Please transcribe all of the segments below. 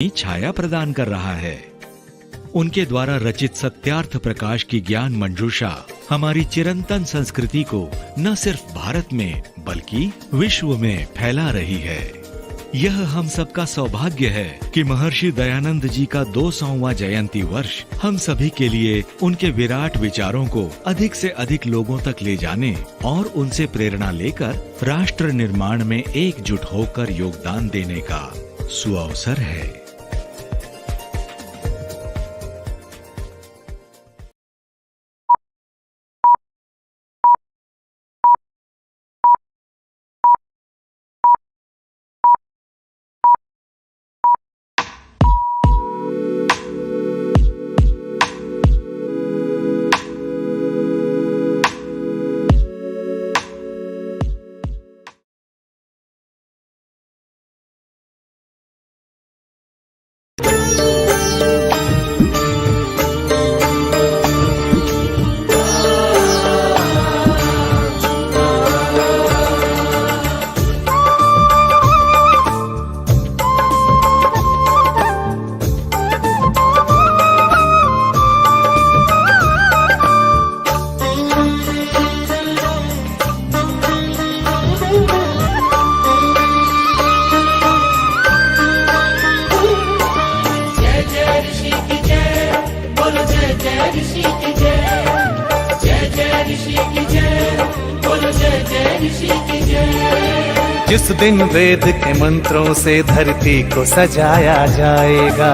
छाया प्रदान कर रहा है। उनके द्वारा रचित सत्यार्थ प्रकाश की ज्ञान मंजूषा हमारी चिरंतन संस्कृति को न सिर्फ भारत में बल्कि विश्व में फैला रही है। यह हम सबका सौभाग्य है कि महर्षि दयानंद जी का 200वां जयंती वर्ष हम सभी के लिए उनके विराट विचारों को अधिक से अधिक लोगों तक ले जाने और उनसे प्रेरणा लेकर राष्ट्र निर्माण में एकजुट होकर योगदान देने का सुअवसर है। जिस दिन वेद के मंत्रों से धरती को सजाया जाएगा,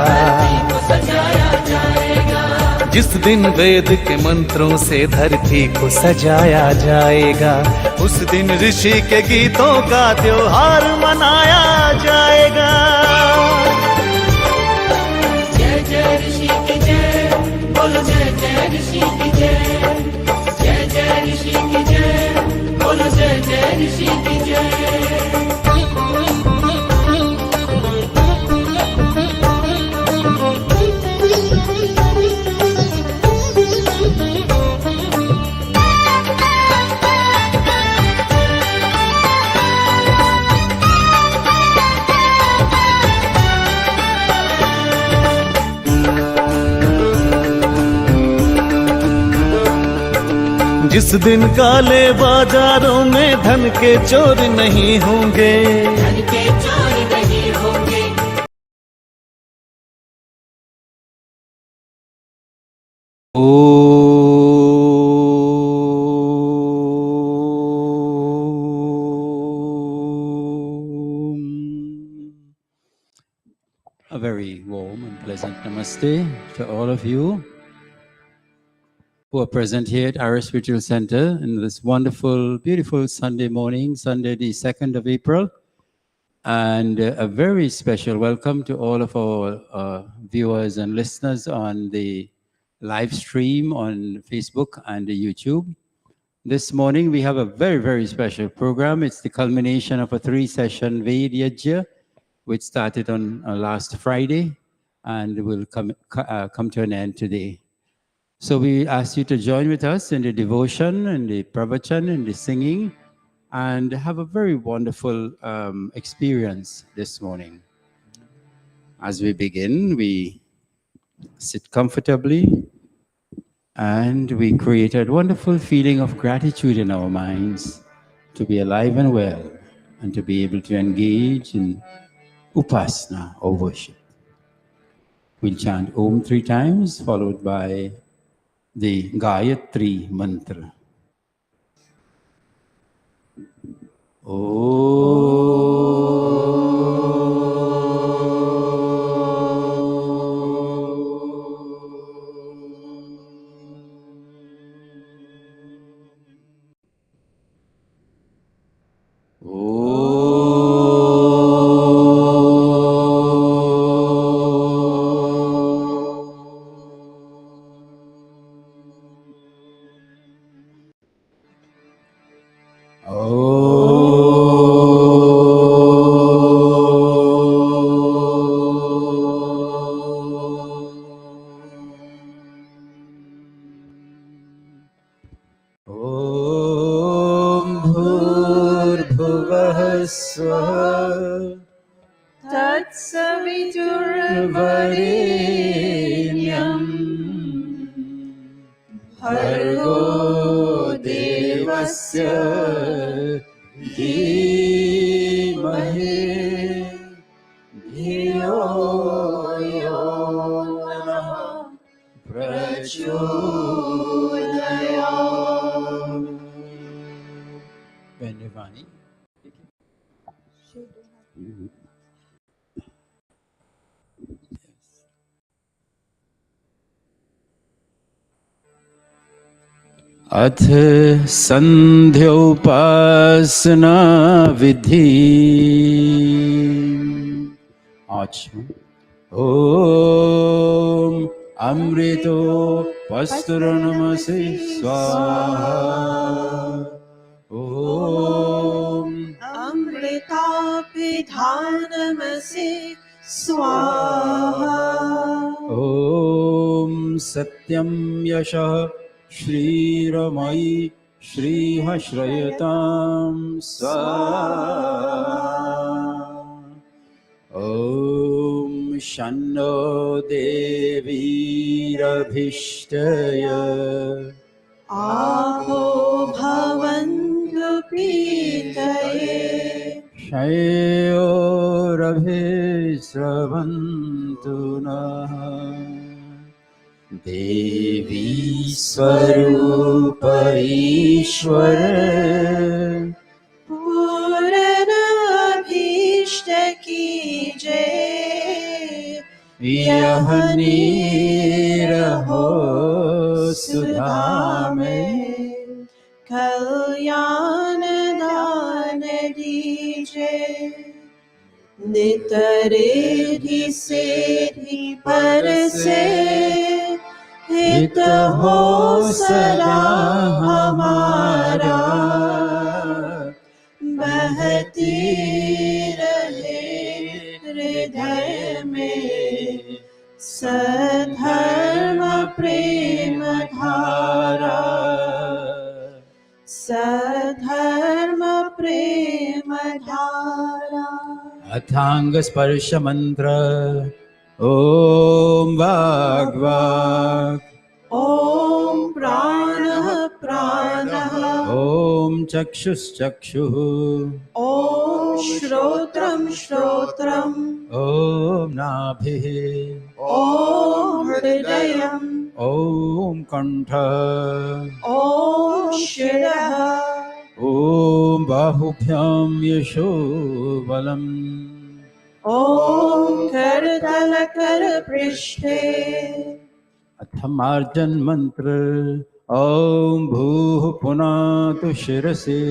जिस दिन वेद के मंत्रों से धरती को सजाया जाएगा, उस दिन ऋषि के गीतों का त्योहार मनाया जाएगा। जय जय ऋषि की जय, बोलो जय जय ऋषि की जय, जय जय ऋषि की जय, बोलो जय जय ऋषि की जय। जिस दिन काले बाजारों में धन के चोर नहीं होंगे, धन के चोर नहीं होंगे। A very warm and pleasant namaste to all of you who are present here at our Spiritual Center in this wonderful, beautiful Sunday morning, Sunday the 2nd of April. And a very special welcome to all of our viewers and listeners on the live stream on Facebook and YouTube. This morning we have a very, very special program. It's the culmination of a 3-session Veda Yajna, which started on last Friday and will come to an end today. So we ask you to join with us in the devotion and the pravachan and the singing and have a very wonderful experience this morning. As we begin, we sit comfortably and we create a wonderful feeling of gratitude in our minds to be alive and well and to be able to engage in upasana or worship. We'll chant Om 3 times followed by the Gayatri mantra. Oh वरेण्यम् भर्गो देवस्य धीमहि धियो यो नः प्रचोदयात्। Benjavani. अथ संध्योपासना विधि। ओम अमृतो पस्तुर्नमसि स्वाहा। ओम अमृताभिधानमसि स्वाहा। ओम सत्यं यशः श्रीरमयि श्रीहश्रयतां स्वाहा। ओम शन्नो देवीरभिष्टय आपो भवन्तु पीतये। शयोरभिस्रवन्तु नः। देवी स्वरूप ईश्वर पूरणाभीष्ट कीजय। यह नीरहो सुधा में कल्याण दान दीजय। नितरेधि सेधि परसे हित हो सदा हमारा। बहती रहे हृदय में सधर्म प्रेम धारा। सधर्म प्रेम धारा। अथांग स्पर्श मंत्र। ओम वाग्वाग। ओम प्राणः प्राणः। ओम चक्षुश्चक्षुः। ओम श्रोत्रं श्रोत्रम्। ओम नाभिः। ओम हृदयम्। ओम कंठः। ओम शिरः। ओम बाहुभ्यां यशो बलम्। ओम करतल कर पृष्ठे। अथ मार्जन मंत्र। ओम भूः पुनातु शिरसि।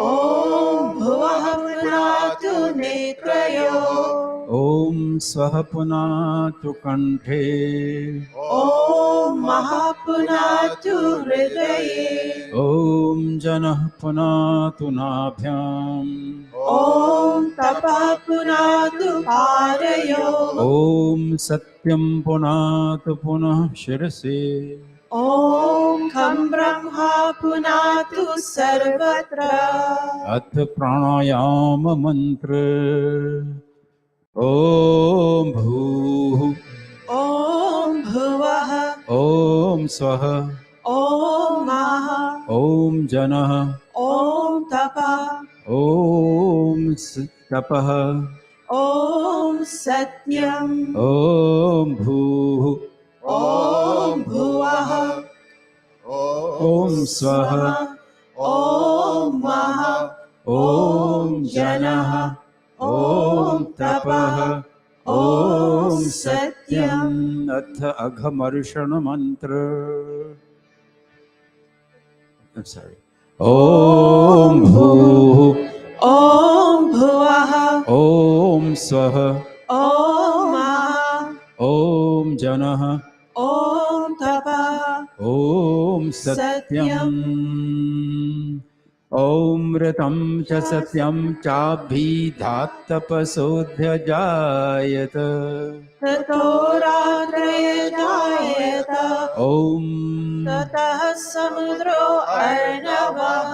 ओम भुवः पुनातु नेत्रयोः। ओम स्वः पुनातु कंठे। ओम महापुनातु हृदये। ओम जनः पुनातु नाभ्याम्। ओम तपः पुनातु पादयोः। ओम सत्यं पुनातु पुनः शिरसि। ओम खं ब्रह्मा पुनातु सर्वत्र। अथ प्राणायाम मंत्र। ओम भूः। ओम भुवः। ओम स्वः। ओम महः। ओम जनः। ओम तपः। ओम तपः। ओम सत्यम्। ओम भूः। ओम भुवः। ओम स्वः। ओम महः। ओम जनः। ओम तपः। ओम सत्यम्। अथ अघमर्षण मंत्र। ओम भूः। ओम भुवः। ओम स्वः। ओम महः। ओम जनः। ओम तपः। ओम सत्यम्। ओम ऋतं च सत्यं चाभिधात्तपसोऽध्यजायत। ततो रात्रय जायत। ओम ततः समुद्रो अर्णवः।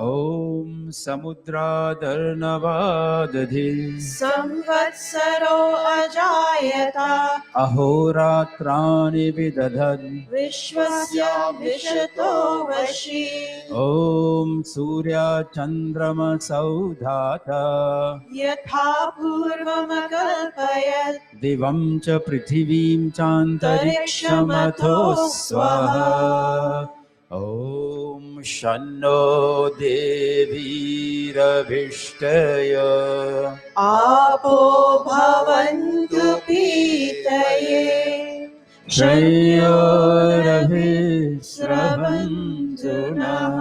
ओम समुद्रादर्णवादधि संवत्सरो अजायत अहोरात्राणि विदधन् विश्वस्य विशतो वशी ॐ सूर्यचन्द्रमसौ धाता यथा पूर्वमकल्पयत् दिवं च पृथिवीं चान्तरिक्षमथो स्वाहा ॐ शन्नो देवीरभिष्टय आपो भवन्तु पीतये श्रेयोरभिस्रवन्तु नः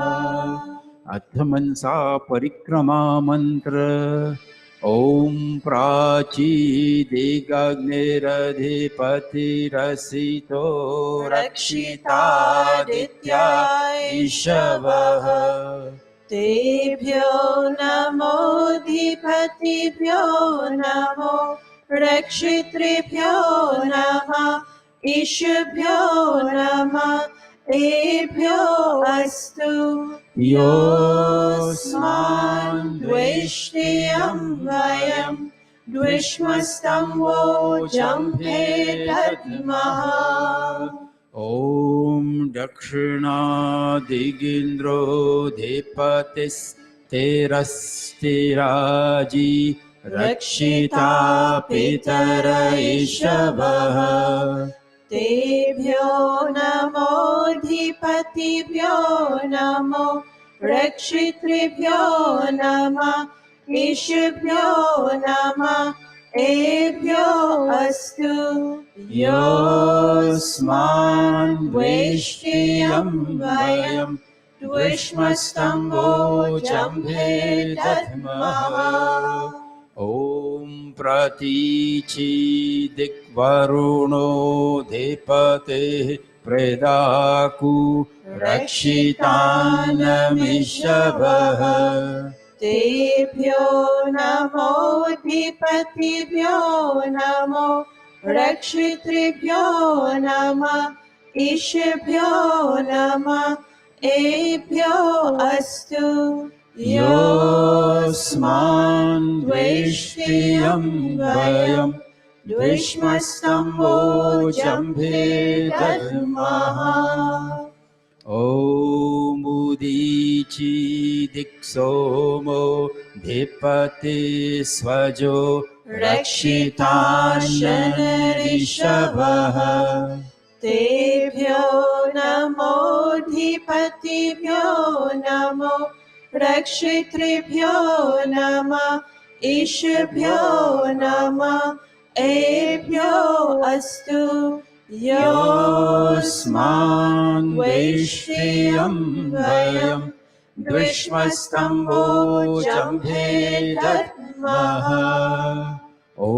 अथ मनसा परिक्रमा मंत्र ॐ प्राचीदिग्निरधिपतिरसितो रक्षितादित्या ईशवः तेभ्यो नमोऽधिपतिभ्यो नमो रक्षितृभ्यो नमः ईशभ्यो नमः तेभ्यो अस्तु योऽस्मान् द्वेष्टियं वयं द्विष्मस्तम्भो जम्भे दद्मः ॐ दक्षिणादिगिन्द्रोऽधिपतिस्तेरस्तिराजी रक्षिता पितर ईशवः तेभ्यो नमोऽधिपतिभ्यो नमो रक्षितृभ्यो नमः ईशभ्यो नमः तेभ्यो अस्तु योऽस्मान् द्वेष्टियं वयं द्विष्मस्तम्भो जम्भे दद्मः ॐ प्रतीचि दिग्वरुणोऽधिपतिः प्रेदाकु रक्षितानमिषभः तेभ्यो नमोऽधिपतिभ्यो नमो रक्षितृभ्यो नमः ईशभ्यो नमः तेभ्यो अस्तु योऽस्मान् द्वेष्टियं वयं द्विष्मस्तम्भो जम्भे दद्मः ॐ उदीचि दिक्सोमो धिपति स्वजो रक्षिताशनऋषभः तेभ्यो नमोऽधिपतिभ्यो नमो रक्षितृभ्यो नमः ईशभ्यो नमः तेभ्यो अस्तु योऽस्मान् द्वेष्टियं वयं द्विष्मस्तम्भो जम्भे दद्मः ॐ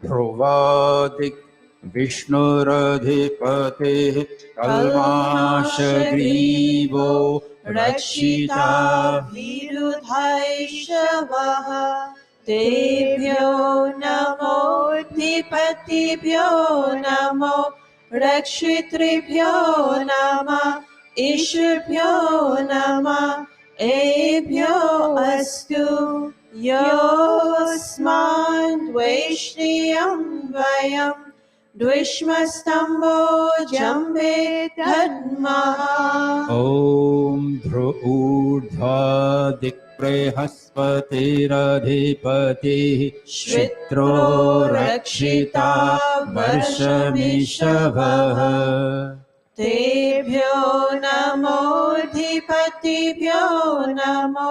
ध्रुवादिक् विष्णुरधिपतिः कल्माशग्रीवो रक्षिता विरुधैषवः तेभ्यो नमोऽधिपतिभ्यो नमो रक्षितृभ्यो नमः ईशभ्यो नमः तेभ्यो अस्तु योऽस्मान् द्वेष्टियं वयं द्विष्मस्तम्भो जम्भे दद्मः ॐ ध्रुऊर्ध्वादिक्बृहस्पतिरधिपतिः श्वित्रो रक्षिता वर्षमिषभः तेभ्यो नमोऽधिपतिभ्यो नमो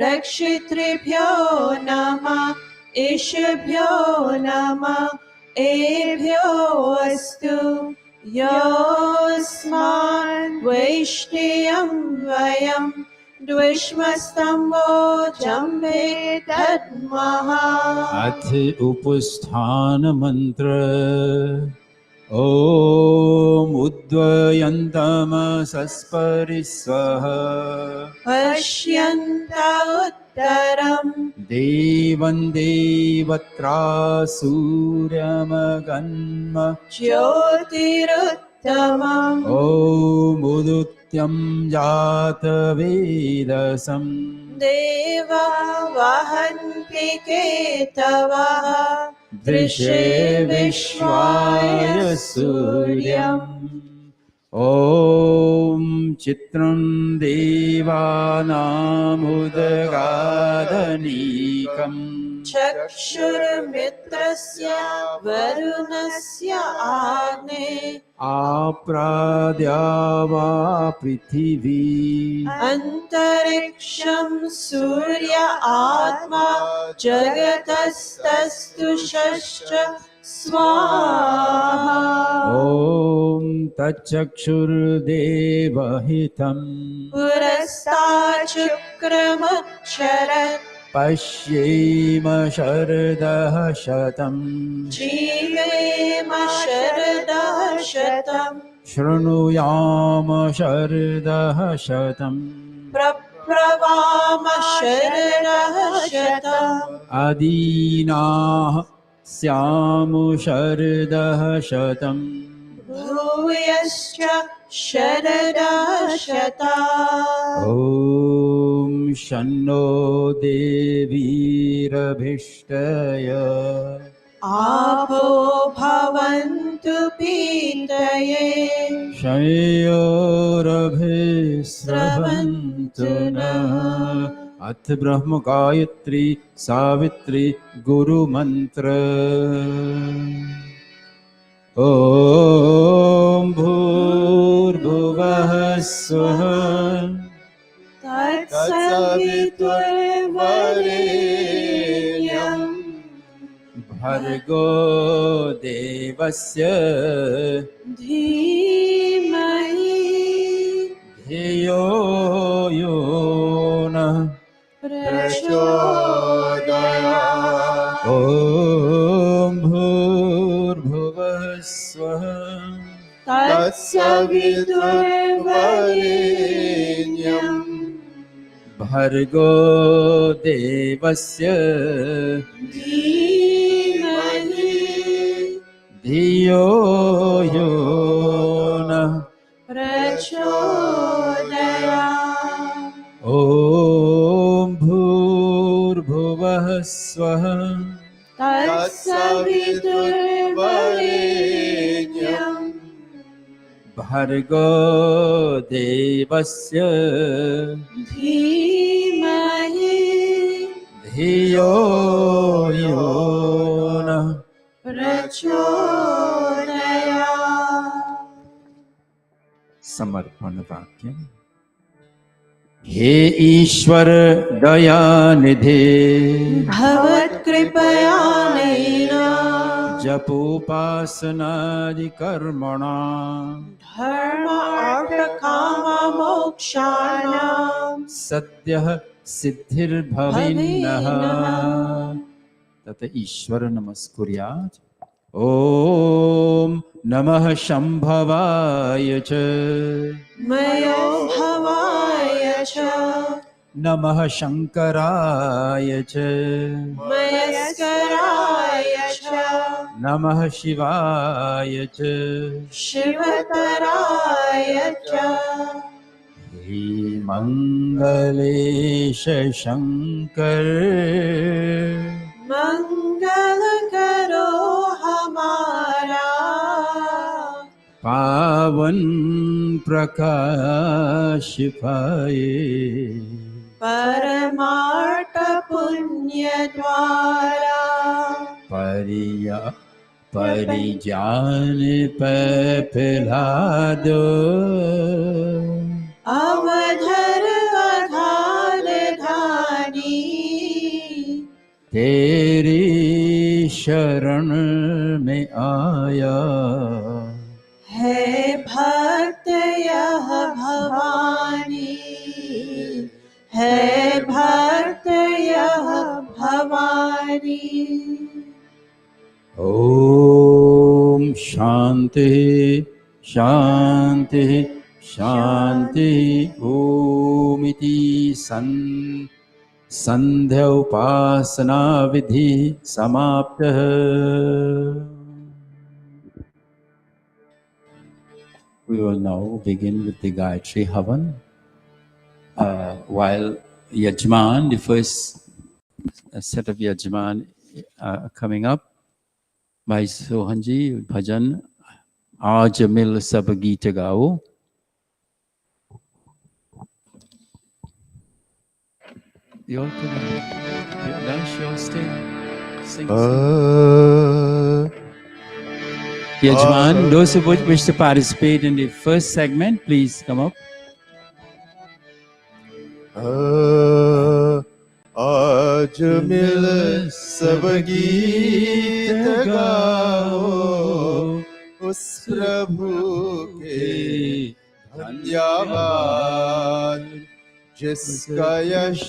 रक्षितृभ्यो नमः ईशभ्यो नमः तेभ्यो अस्तु योऽस्मान् द्वेष्टियं वयं द्विष्मस्तम्भो जम्भे दद्मः अथ उपस्थानमन्त्र ॐ उद्वयन्तमसस्परिस्वः पश्यन्त उत्तरम् देवं देवत्रा सूर्यमगन्म ज्योतिरुत्तरम् उत्तमम् ॐ उदुत्यं जातवेदसम् देवा वहन्ति केतवः दृशे विश्वाय सूर्यम् ॐ चित्रं देवानामुदगादनीकम् चक्षुर्मित्रस्य वरुणस्य आग्ने आप्राद्यावा पृथिवी अन्तरिक्षं सूर्य आत्मा जगतस्तस्तु षष्ठ स्वाहा ॐ तच्चक्षुर्देवहितं पुरस्ताचुक्रमुच्चरत् पश्येम शरदः शतम् जीवेम शरदः शतम् शृणुयाम शरदः शतम् प्रप्रवाम शरदः शतम् अदीनाः स्यामु शरदः शतम् भूयश्च शरदः शतम् ॐ शन्नो देवीरभिष्टय आपो भवन्तु पीतये शयोरभिस्रवन्तु नः अथ ब्रह्म गायत्री सावित्री गुरुमन्त्र ॐ भूर्भुवः स्वः तत्सवितुर्वरेण्यं भर्गो देवस्य धीमहि धियो यो नः प्रचोदयात् ॐ भूर्भुवः स्वः तत्सवितुर्वरेण्यं भर्गो देवस्य धीमहि धियो यो नः प्रचोदयात् ॐ भूर्भुवः स्वः तत्सवितुर्वरेण्यं भर्गो देवस्य धीमहि धियो यो नः प्रचोदयात् समर्पण वाक्य हे ईश्वर दयानिधे भवत्कृपयानेन जपोपासनादि कर्मणा धर्म अर्थ काम मोक्षाणां सद्यः सिद्धिर्भविन्नः तत ईश्वर नमस्कुर्यात् ॐ नमः शम्भवाय च मयो भवाय च नमः शङ्कराय च मयस्कराय च नमः शिवाय च शिवतराय च हे मङ्गलेश शङ्कर मंगल करो हमारा पावन प्रकाश पाए परमार्थ पुण्य द्वारा परिजान फैला दो अवधर अधार धानी तेरी शरण में आया है भक्त यह भवानी है भक्त यह भवानी ओम शांति शांति शांति ओम इति संध्या उपासना विधि समाप्तः। We will now begin with the Gayatri Havan. While Yajman, the first set of Yajman coming up by Sohanji, Bhajan, Aaj Mil Sab Geet Gao. You all can dance, you all stay, sing. Yajman, those who wish to participate in the first segment, please come up. आज मिल सब गीत गाओ उस प्रभु के धन्यवाद जिसका यश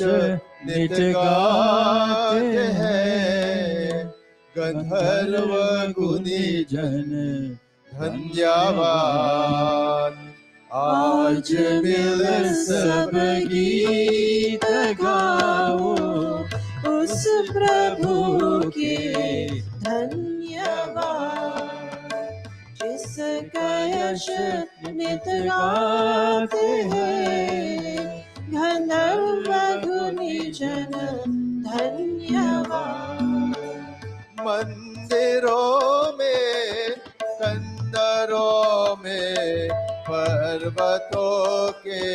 नित गाते हैं गंधर्व गुनी जन धन्यवाद आज मिल सब गीत गाओ उस प्रभु के धन्यवाद जिसका यश नित गाते हैं गंधर्व गुनी जन धन्यवाद मंदिरों में कंदरों में पर्वतों के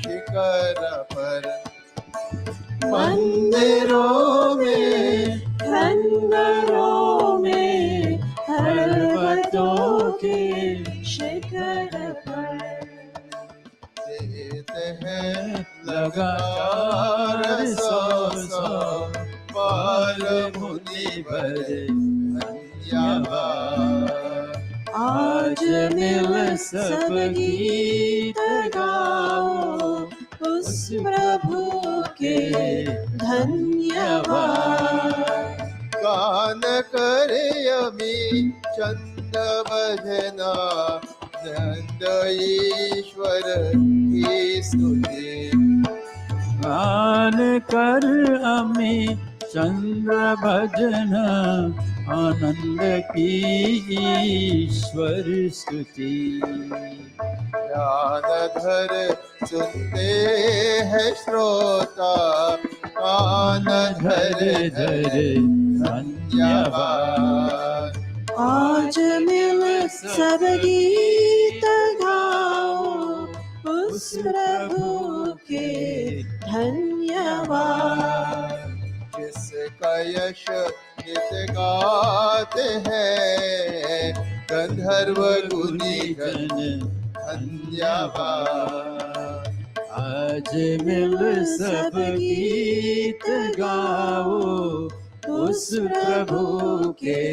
शिखर पर मंदिरों में खंडरों में पर्वतों के शिखर पर देते हैं लगातार सौ सौ बार मुनि भरे धन्यवाद आज मिल सब गीत गाओ उस प्रभु के धन्यवाद गान करे यमी चंद भजना नंद ईश्वर की स्तुति गान कर अमी चंद्र भजन आनंद की ईश्वर स्तुति ध्यान धर सुनते हैं श्रोता कान धर धर धन्यवाद आज मिल सब गीत गाओ उस प्रभु के धन्यवाद जिसका यश नित गाते हैं गंधर्व गुनी जन धन्यवाद आज मिल सब गीत गाओ उस प्रभु के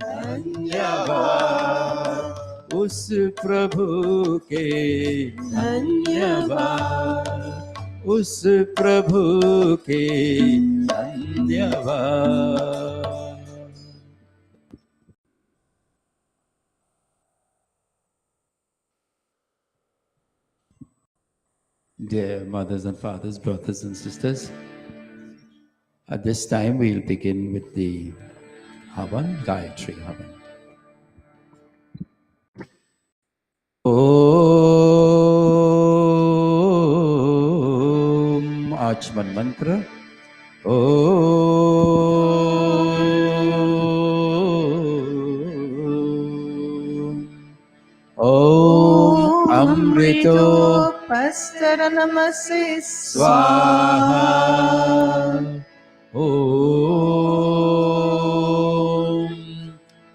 धन्यवाद उस प्रभु के धन्यवाद उस प्रभु के धन्यवाद. Dear mothers and fathers, brothers and sisters, at this time we'll begin with the Havan, Gayatri Havan. Om Achman Mantra. Om Amrito Pastor Namase Swaha. Om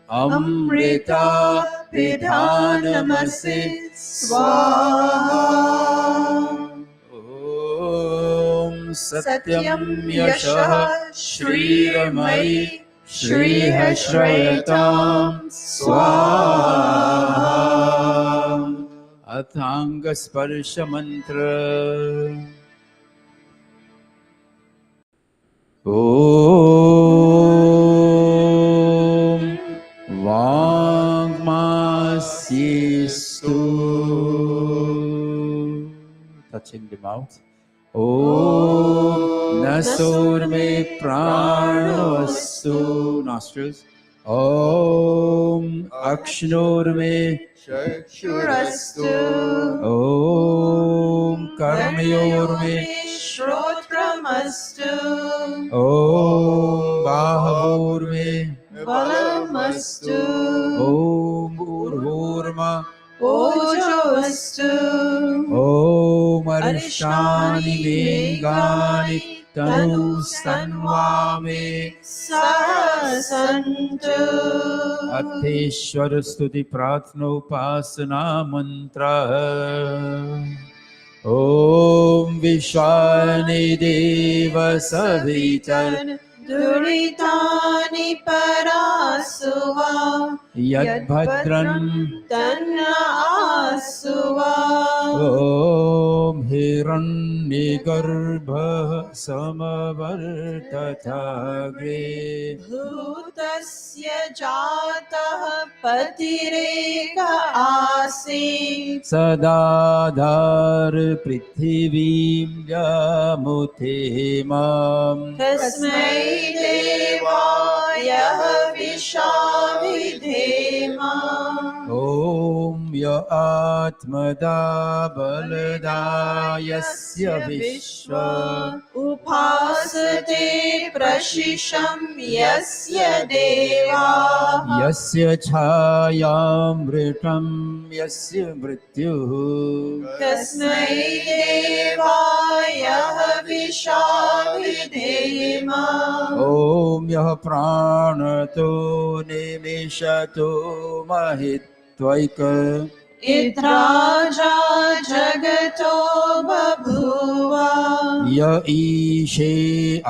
Amrita Pidhanamase Swaha. Om Satyam Yashah Shriramai Shri Hashrayatam Swaha. Athanga Sparsha Mantra. Om Vangmasyestu. Touching the mouth. Om Nasur me pranostu. Nostrils. Om चक्षुर्मे चक्षुरस्तु ॐ कर्णयोर्मे श्रोत्रमस्तु ॐ बाहवोर्मे बलमस्तु ॐ भूर्भुर्मा ओजोऽस्तु ॐ अरिष्टानि वेगानि तनुस्तन्वामे सहसन्तु अथेश्वर स्तुति प्रार्थना उपासना मंत्र ओम विश्वानि देव सवितर दुरितानि परासुवा यद्भद्रं तन्न आसुवा ओम हिरण्यगर्भः समवर्तताग्रे भूतस्य जातः पतिरेक आसीत् सदाधार पृथिवीं यामुथे माम् तस्मै देवाय विशाविधेमा ॐ य आत्मदा बलदा यस्य विश्व उपासते प्रशिशं यस्य देवा यस्य छायामृतं यस्य मृत्युः तस्मै देवाय विशाविधेमा ॐ यः प्राणतो निमिषतो महित्वैक इद्राजा जगतो बभूव य ईशे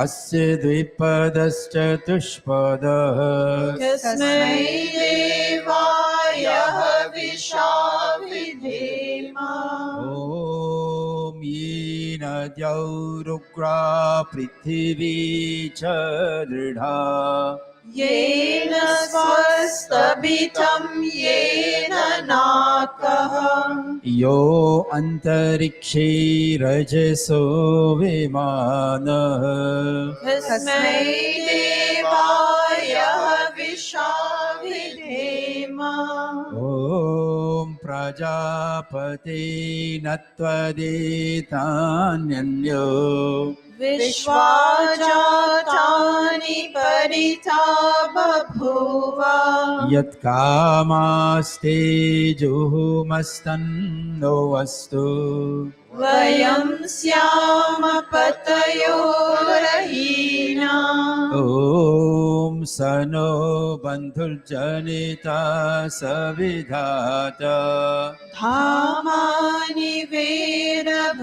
अस्य द्विपदश्चतुष्पदः तस्मै देवाय विशाविधेमा ॐ येन द्यौरुग्रा पृथिवी च दृढा येन स्वस्तभितं येन नाकः यो अन्तरिक्षे रजसो विमानः तस्मै देवाय विशाविधेमा ॐ प्रजापते न त्वदेतान्यन्यो विश्वाजातानि परिता बभूव यत्कामास्ते जुहुमस्तन्नो अस्तु वयं स्याम पतयोरहीना ॐ स नो बन्धुर्जनिता सविधाता धामानि वेदभुवनानि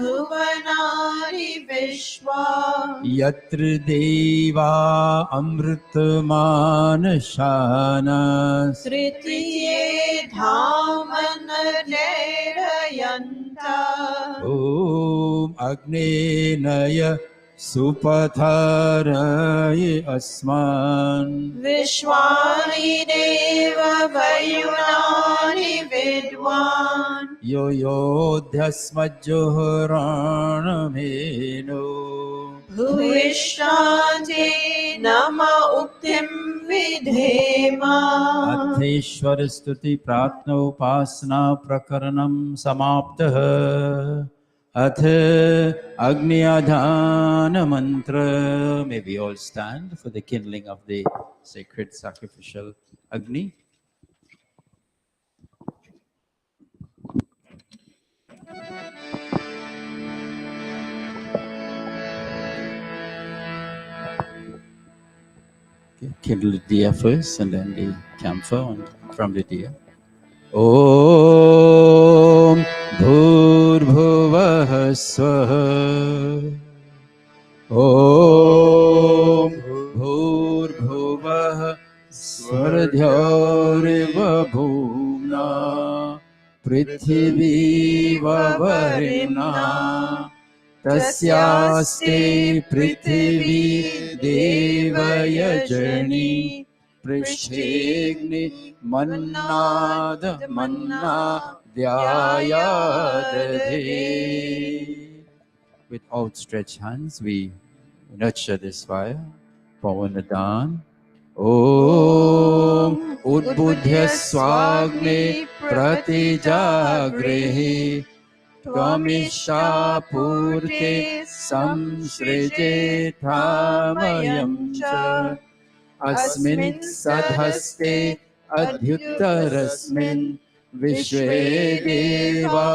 विश्वा यत्र देवा अमृतमानशानस् तृतीये धामनलेरयन्ता ॐ अग्नेनय सुपथारय अस्मान् विश्वानि देव वयुनानि विद्वान् यो योध्यस्मज्जुहुराणमेनो भूयिष्ठान्ते नम उक्तिं विधेमा अथेश्वर स्तुति प्रार्थना उपासना प्रकरणं समाप्तः अथ अग्न्याधान मंत्र. May we all stand for the kindling of the sacred sacrificial Agni. Kindle the diya first and then the camphor from the diya. Om Bhurбhuvah Swah. Om Bhurбhuvah Swardhyauriva Bhumna Prithvi Vavarina Tasyaste Prithvi Devayajani Prishthegni Mannad Manna Dhyayadadhe. With outstretched hands, we nurture this fire. Pavanadan. ॐ उद्बुद्ध्य स्वाग्ने प्रतिजागृहि त्वमिष्टापूर्ते संसृजेथामयं च अस्मिन् सधस्ते अध्युत्तरस्मिन् विश्वे देवा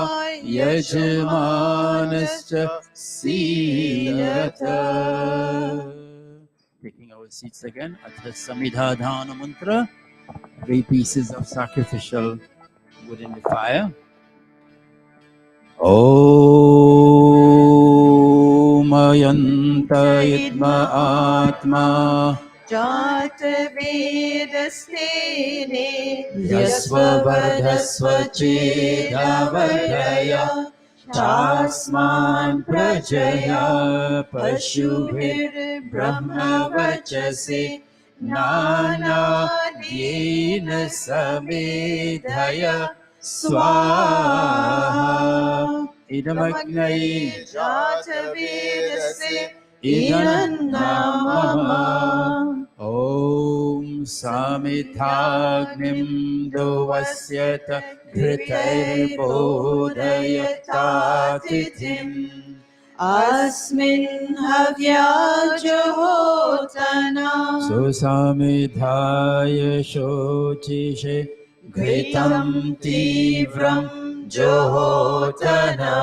यजमानश्च सीदत. Taking our seats again at the Samidhadhana mantra, 3 pieces of sacrificial wood in the fire. Om Ayanta Idma Atma जात वेदस्तेने Yasva Vardhasva Chedavardhaya Chasman Prajaya Pashubhir Brahma Vachase Nana Dina Samedhaya Swaha Idamagnai जात वेदसे Idannamama Om Samitagnim Dovasyat Dhritairbodhayatatithim अस्मिन् हव्याजहोतना Susamidhaya Shotishe Ghritam Tivram Johotana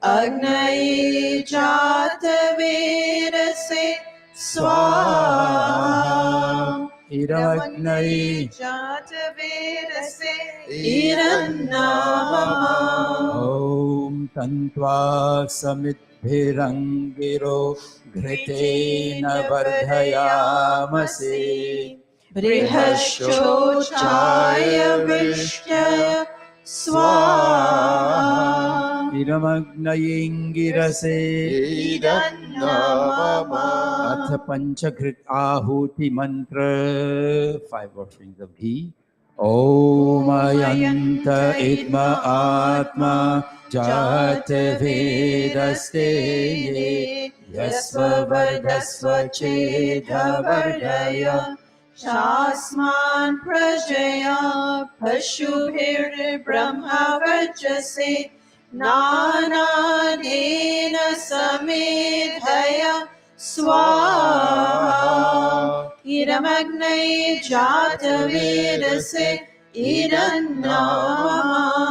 अग्नये जातवेदसे स्वाहा Idamagnai जातवेदसे इरन्नामः Om Tantva Samitbhirangiro Ghritena Vardhayamase बृहश्चोचाय वृष्ट्य स्वाहा Idamagnayingirase इदन्नामः Atha Panchagrit Ahuti Mantra 5 offerings of ghee Om Ayanta Idma Atma Jata Vedastene Yasva Vardhasva Chedha Vardhaya शास्मान् प्रजया पशुभिर् Brahma वर्चसे नानादेन समेधय स्वाहा इदमग्ने जातवेदसे इदन्नामः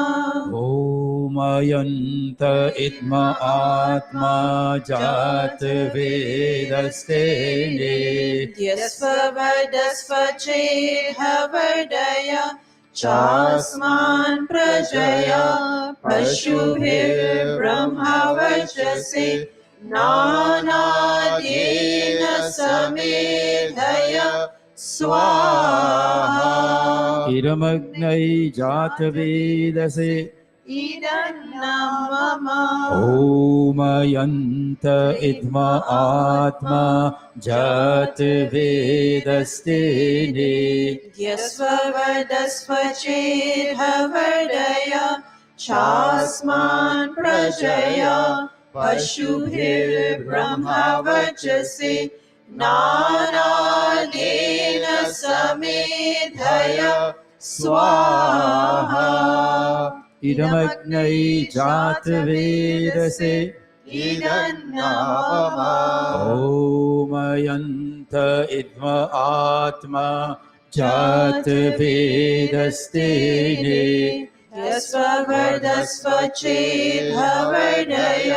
Om Ayanta Idma Atma Jata Vedastene यस्ववदस्व चेद्हवर्दय चास्मान् प्रजया पशुभिर्ब्रह्मा वर्चसे नानादेन समेधय स्वाहा Idamagnai Jata Vedase इदन्नामः Om Ayanta Idma Atma Jata Vedastene यस्ववदस्व चेद्हवर्दय चास्मान् प्रजया पशुभिर्ब्रह्मा वर्चसे नानादेन समेधय स्वाहा Idamagnai Jata Vedase इदन्नामः Om Ayanta Idma Atma Jata Vedastene यस्ववदस्व चेद्हवर्दय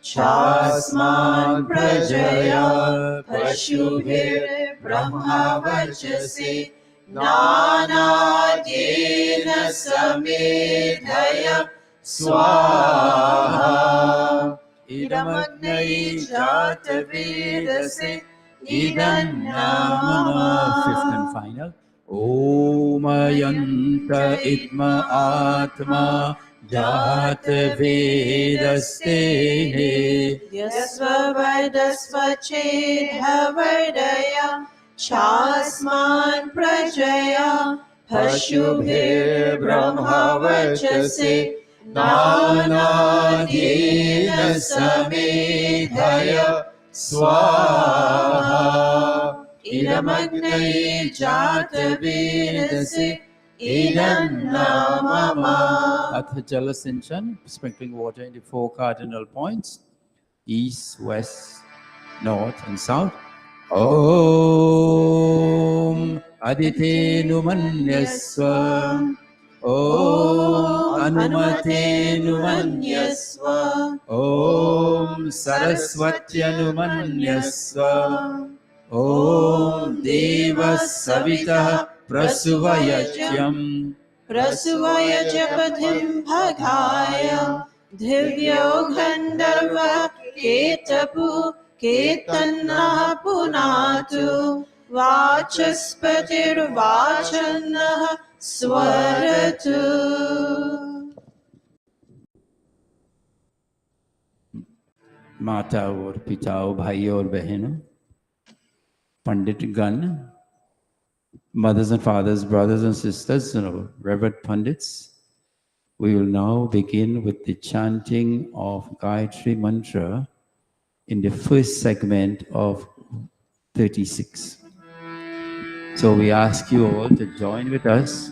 चास्मान् प्रजया पशुभिर्ब्रह्मा वर्चसे नानादेन समेधय स्वाहा इदमग्ने जातवेदसे इदन्नामः Fifth and final. Om Ayanta Idma Atma Jata Vedastene यस्ववदस्व चेद्हवर्दय चास्मान् प्रजया पशुभिर्ब्रह्मा वर्चसे नानादेन समेधय स्वाहा इदमग्नये जातवेदसे इदन्नामम Atha Jala Sinchan, sprinkling water into 4 cardinal points, east, west, north, and south. Om Adite Numanyaswa. Om Anumate Numanyaswa. Om Saraswati Numanyaswa. Om Deva Savita Prasuvayajyam. प्रसुवय जपथिं भगाय दिव्यो गन्धर्व केतपु केतन्नः पुनातु वाचस्पतिर्वाचन्नः स्वरतु माता और पिता और भाई और बहनों, पंडित गण, mothers and fathers, brothers and sisters, reverend pundits, we will now begin with the chanting of Gayatri Mantra in the first segment of 36. So we ask you all to join with us.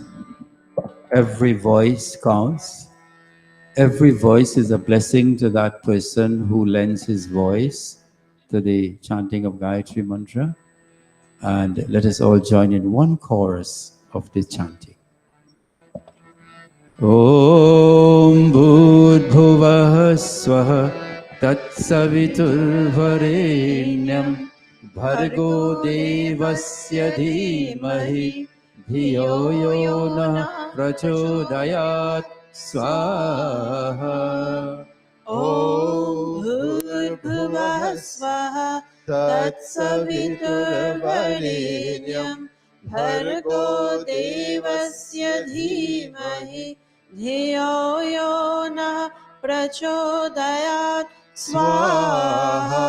Every voice counts. Every voice is a blessing to that person who lends his voice to the chanting of Gayatri Mantra. And let us all join in one chorus of the chanting. Om Bhudbhuvah Swaha Tatsaviturvarenyam Bhargo Devasya Dhimahi Dhiyo Yona Prachodayat Swaha. Om Bhurbhuvah Swaha Tatsaviturvarenyam Bhargo Devasya Dhimahi Dhiyo Yona Prachodayat Swaha.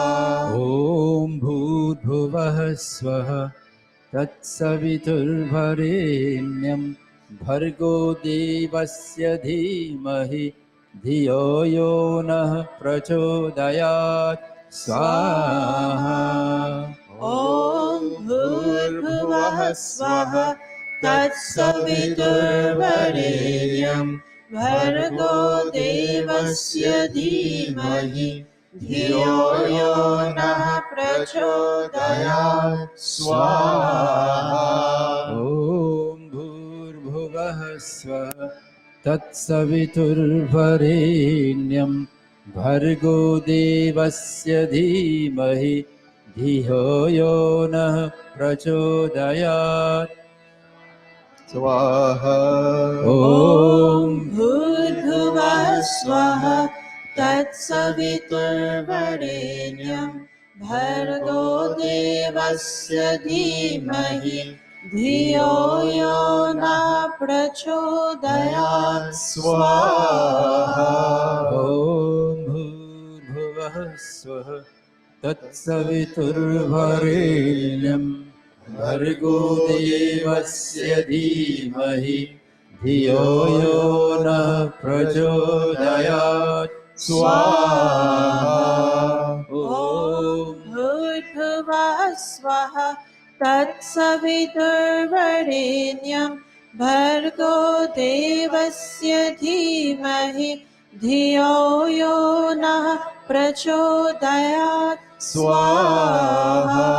Om Bhudbhuvah Swaha Tatsaviturvarenyam Bhargo Devasya Dhimahi Dhiyo Yona Prachodayat Swaha. Om Bhurbhuvah Swaha Tatsaviturvarenyam Bhargo Devasya Dhimahi Dhiyo Yona Prachodayat Swaha. Om Bhurbhuvah Swaha Tatsaviturvarenyam Bhargo Devasya Dhimahi Dhiyo Yona Prachodayat Swaha. Om Bhurbhuvah Swaha Tatsaviturvarenyam Bhargo Devasya Dhimahi Dhiyo Yona Prachodayat Swaha. Om Bhurbhuvah Swaha Tatsaviturvarenyam Bhargo Devasya Dhimahi Dhiyo Yona Prachodayat Swaha. Om Bhurbhuvah Swaha Tatsaviturvarenyam Bhargo Devasya Dhimahi Dhiyo Yona Prachodayat Swaha.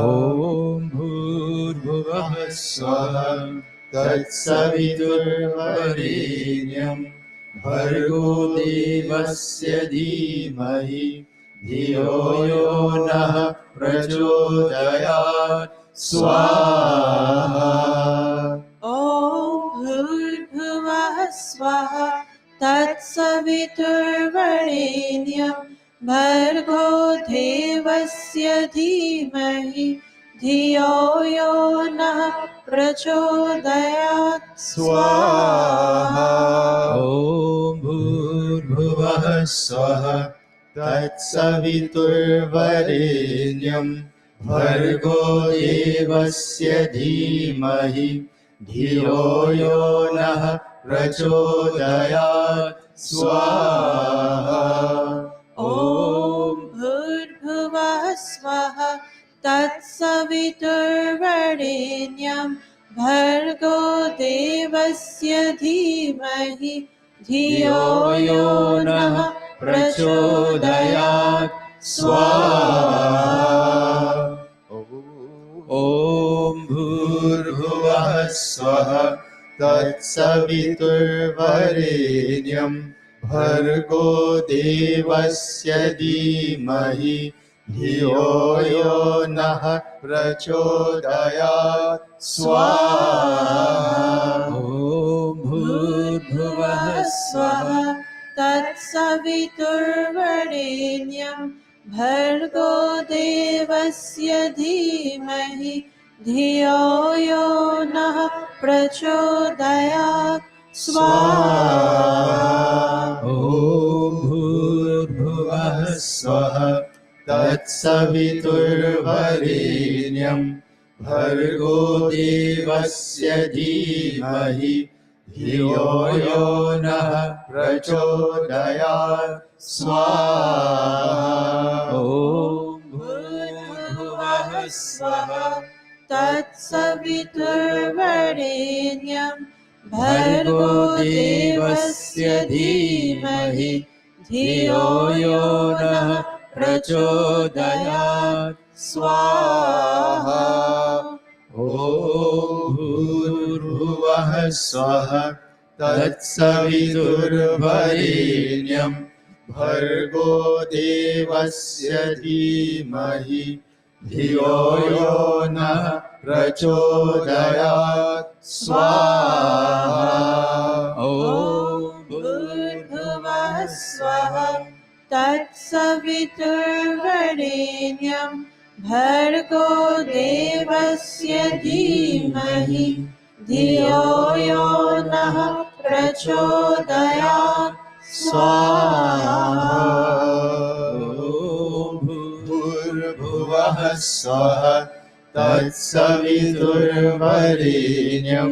Om Bhurbhuvah Swaha Tatsaviturvarenyam Bhargo Devasya Dhimahi Dhiyo Yona Prachodayat Swaha. Om Bhurbhuvah Swaha Tatsaviturvarenyam Bhargo Devasya Dhimahi Dhiyo Yona Prachodayat Swaha. Om Bhurbhuvah Swaha Tatsaviturvarenyam Bhargo Devasya Dhimahi Dhiyo Yona Prachodayat Swaha. Om Bhurbhuvah Swaha Tatsaviturvarenyam तत्सवितुर्वरेण्यं भर्गो देवस्य धीमहि धियो यो नः प्रचोदयात् स्वाहा। ॐ भूर्भुवः स्वः तत्सवितुर्वरेण्यं भर्गो देवस्य धीमहि धियो यो नः प्रचोदयात् स्वाहा। ॐ भूर्भुवः स्वः तत्सवितुर्वरेण्यं भर्गो देवस्य धीमहि धियो यो नः प्रचोदयात् स्वाहा। ॐ भूर्भुवः स्वः तत्सवितुर्वरेण्यं भर्गो देवस्य धीमहि धियो यो नः प्रचोदयात् स्वाहा। ॐ भूर्भुवः स्वः तत्सवितुर्वरेण्यं भर्गो देवस्य धीमहि धियो यो नः प्रचोदयात् स्वाहा। ॐ भूर्भुवः स्वः तत्सवितुर्वरेण्यं भर्गो देवस्य धीमहि धियो यो नः प्रचोदयात् स्वाहा। ॐ भूर्भुवः स्वः तत्सवितुर्वरेण्यं भर्गो देवस्य धीमहि धियो यो नः प्रचोदयात् स्वाहा। भूर्भुवः स्वः तत्सवितुर्वरेण्यं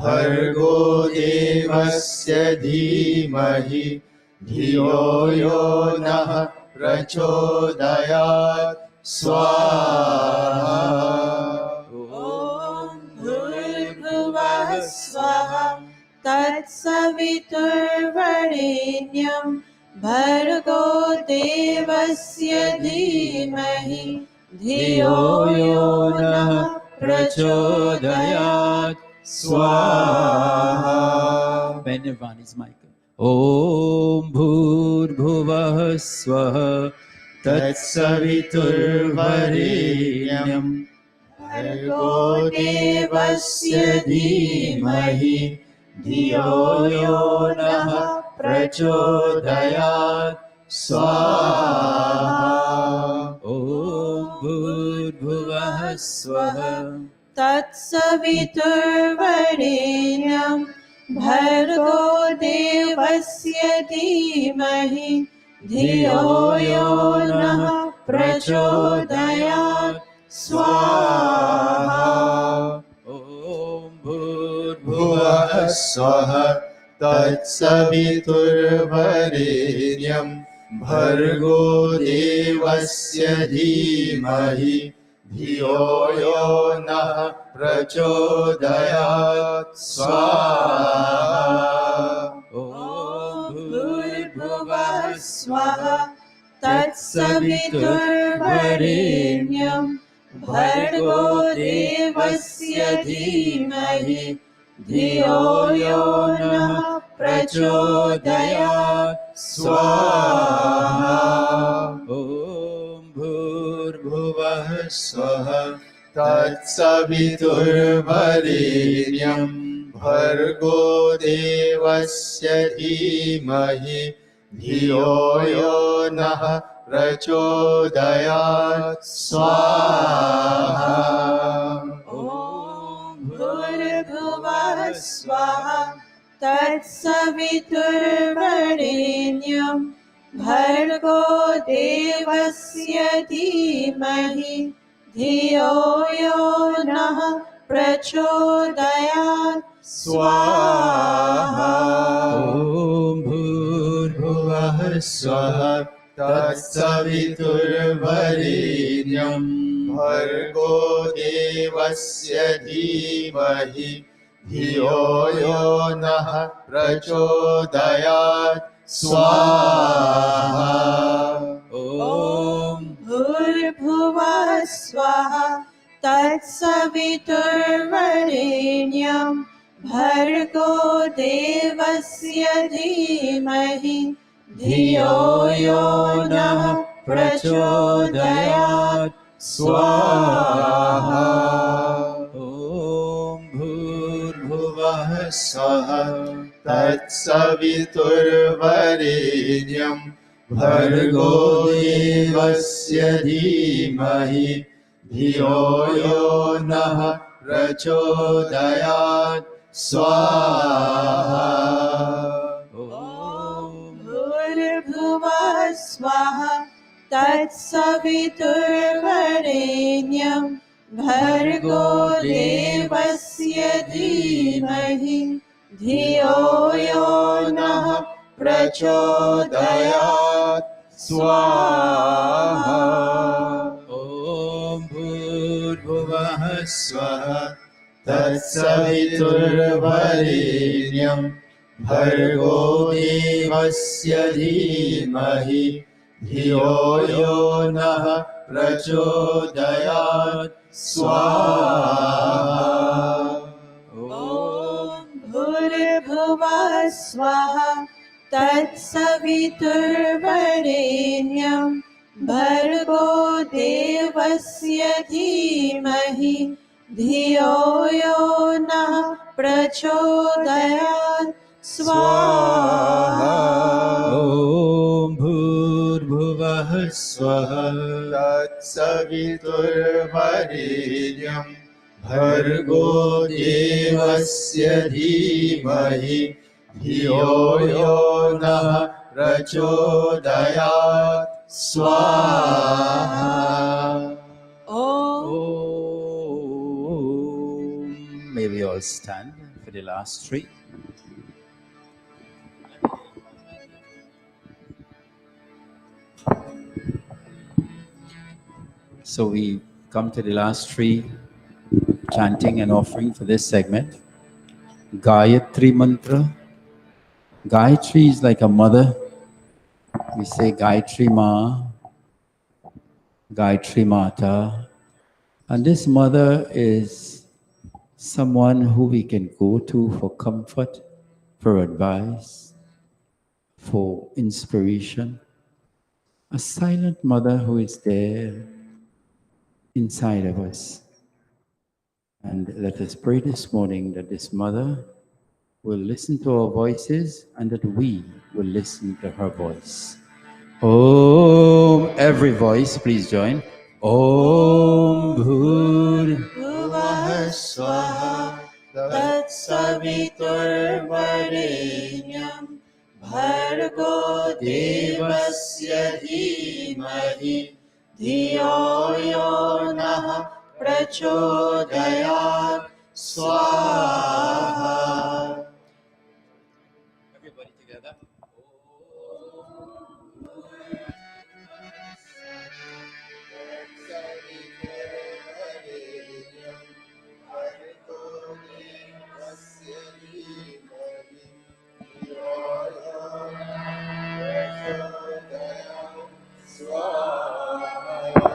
भर्गो देवस्य धीमहि धियो यो नः प्रचोदयात् स्वाहा। भूर्भुवः स्वः तत्सवितुर्वरेण्यं भर्गो देवस्य धीमहि धियो यो नः प्रचोदयात् स्वाहा। Benedict is Michael. ॐ भूर्भुवः स्वः तत्सवितुर्वरेण्यं भर्गो देवस्य धीमहि धियो यो नः प्रचोदयात् स्वाहा। ॐ भूर्भुवः स्वः तत्सवितुर्वरेण्यं भर्गो देवस्य धीमहि धियो यो नः प्रचोदयात् स्वाहा। ॐ भूर्भुवः भुवः स्वः तत्सवितुर्वरेण्यं भर्गो देवस्य धीमहि धियो यो नः प्रचोदयात् स्वाहा। ॐ भूर्भुवः स्वः तत्सवितुर्वरेण्यं भर्गो देवस्य धीमहि धियो यो नः प्रचोदयात् स्वाहा। ॐ भूर्भुवः स्वः तत्सवितुर्वरेण्यं भर्गो देवस्य धीमहि धियो यो नः प्रचोदयात् स्वाहा। ॐ भूर्भुवः स्वः तत्सवितुर्वरेण्यं भर्गो देवस्य धीमहि धियो यो नः प्रचोदयात् स्वाहा। ॐ भूर्भुवः स्वः तत्सवितुर्वरेण्यं भर्गो देवस्य धीमहि धियो यो नः प्रचोदयात् स्वाहा ॐ भूर्भुवः स्वः तत्सवितुर्वरेण्यं भर्गो देवस्य धीमहि धियो यो नः प्रचोदयात् स्वाहा ॐ भूर्भुवः स्वः तत्सवितुर्वरेण्यं भर्गो देवस्य धीमहि धियो यो नः प्रचोदयात् स्वाहा ॐ भूर्भुवः स्वः तत्सवितुर्वरेण्यं भर्गो देवस्य धीमहि धियो यो नः प्रचोदयात् स्वाहा ॐ भूर्भुवः स्वः तत्सवितुर्वरेण्यं भर्गो देवस्य धीमहि धियो यो नः प्रचोदयात् स्वाहा ॐ भूर्भुवः स्वः तत्सवितुर्वरेण्यं भर्गो देवस्य धीमहि धियो यो नः प्रचोदयात् स्वाहा ॐ भूर्भुवः स्वः तत्सवितुर्वरेण्यं भर्गो देवस्य धीमहि धियो यो नः प्रचोदयात् स्वाहा May we all stand for the last three. So we come to the last three, chanting and offering for this segment. Gayatri mantra. Gayatri is like a mother. We say Gayatri Ma, Gayatri Mata. And this mother is someone who we can go to for comfort, for advice, for inspiration. A silent mother who is there inside of us. And let us pray this morning that this mother will listen to our voices and that we will listen to her voice. Om, every voice, please join. Om भूर्भुवः स्वः तत्सवितुर्वरेण्यं भर्गो देवस्य धीमहि धियो यो नः प्रचोदयात् स्वाहा Everybody together.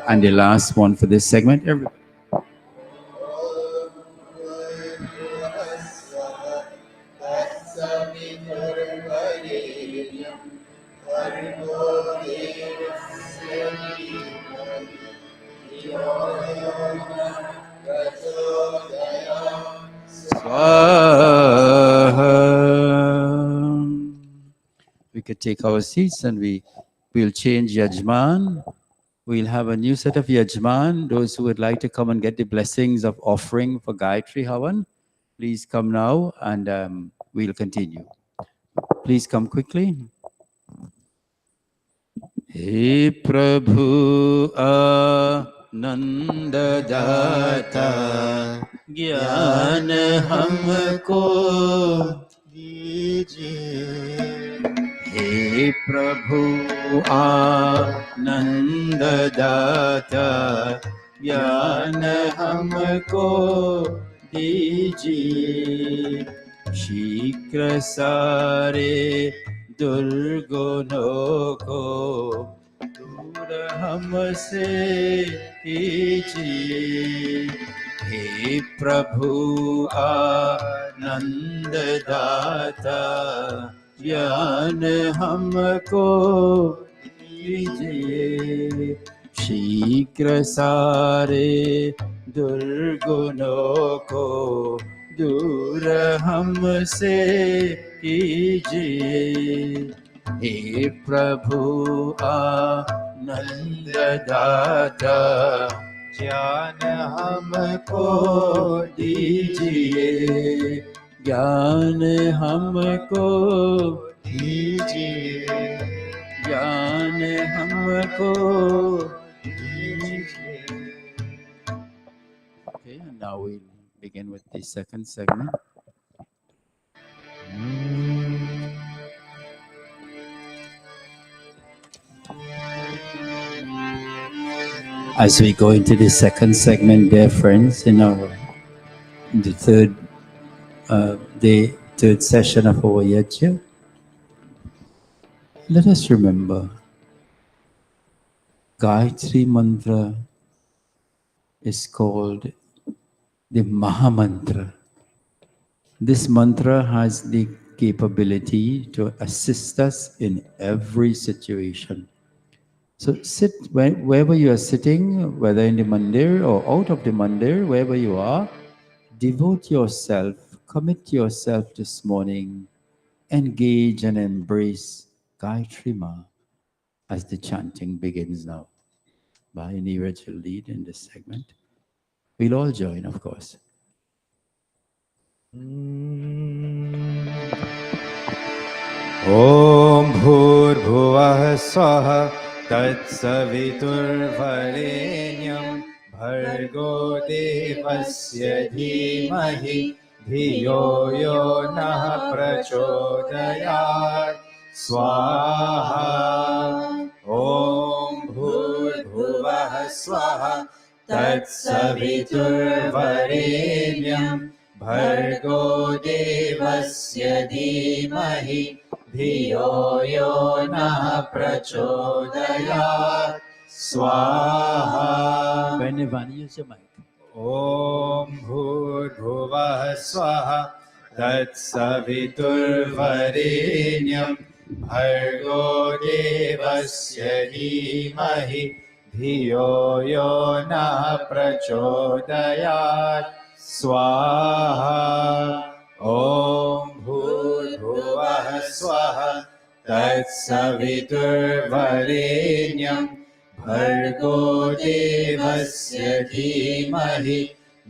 And the last one for this segment. Everybody. We could take our seats and we'll change Yajman. We'll have a new set of Yajman. Those who would like to come and get the blessings of offering for Gayatri Havan, please come now and we'll continue. Please come quickly. Hey Prabhu Ananda Data Gyan Humko हे प्रभु आनंद दाता ज्ञान हमको दीजिए। शीघ्र सारे दुर्गुणों को दूर हमसे कीजिए। हे प्रभु आनंद दाता, ज्ञान हमको दीजिए। शीघ्र सारे दुर्गुणों को दूर हमसे कीजिए। हे प्रभु आनंद दाता, ज्ञान हमको दीजिए। ज्ञान हमको दीजिए। ज्ञान हमको दीजिए। Okay, and now we'll begin with the second segment. As we go into the second segment, dear friends, in the third session of our Yajna, let us remember Gayatri Mantra is called the Maha Mantra. This mantra has the capability to assist us in every situation. So sit wherever you are sitting, whether in the mandir or out of the mandir, wherever you are, devote yourself, commit yourself this morning, engage and embrace Gayatri Ma as the chanting begins now. By Neeraj will lead in this segment. We'll all join, of course. ॐ भूर्भुवः स्वः तत्सवितुर्वरेण्यं भर्गो देवस्य धीमहि धियो यो नः प्रचोदयात् स्वाहा। ॐ भूर्भुवः स्वः तत्सवितुर्वरेण्यं भर्गो देवस्य धीमहि धियो यो नः प्रचोदयात् स्वाहा। Benevani, use your mic. ॐ भूर्भुवः स्वः तत्सवितुर्वरेण्यं भर्गो देवस्य धीमहि धियो यो नः प्रचोदयात् स्वाहा। ॐ भूर्भुवः स्वः तत्सवितुर्वरेण्यं भर्गो देवस्य धीमहि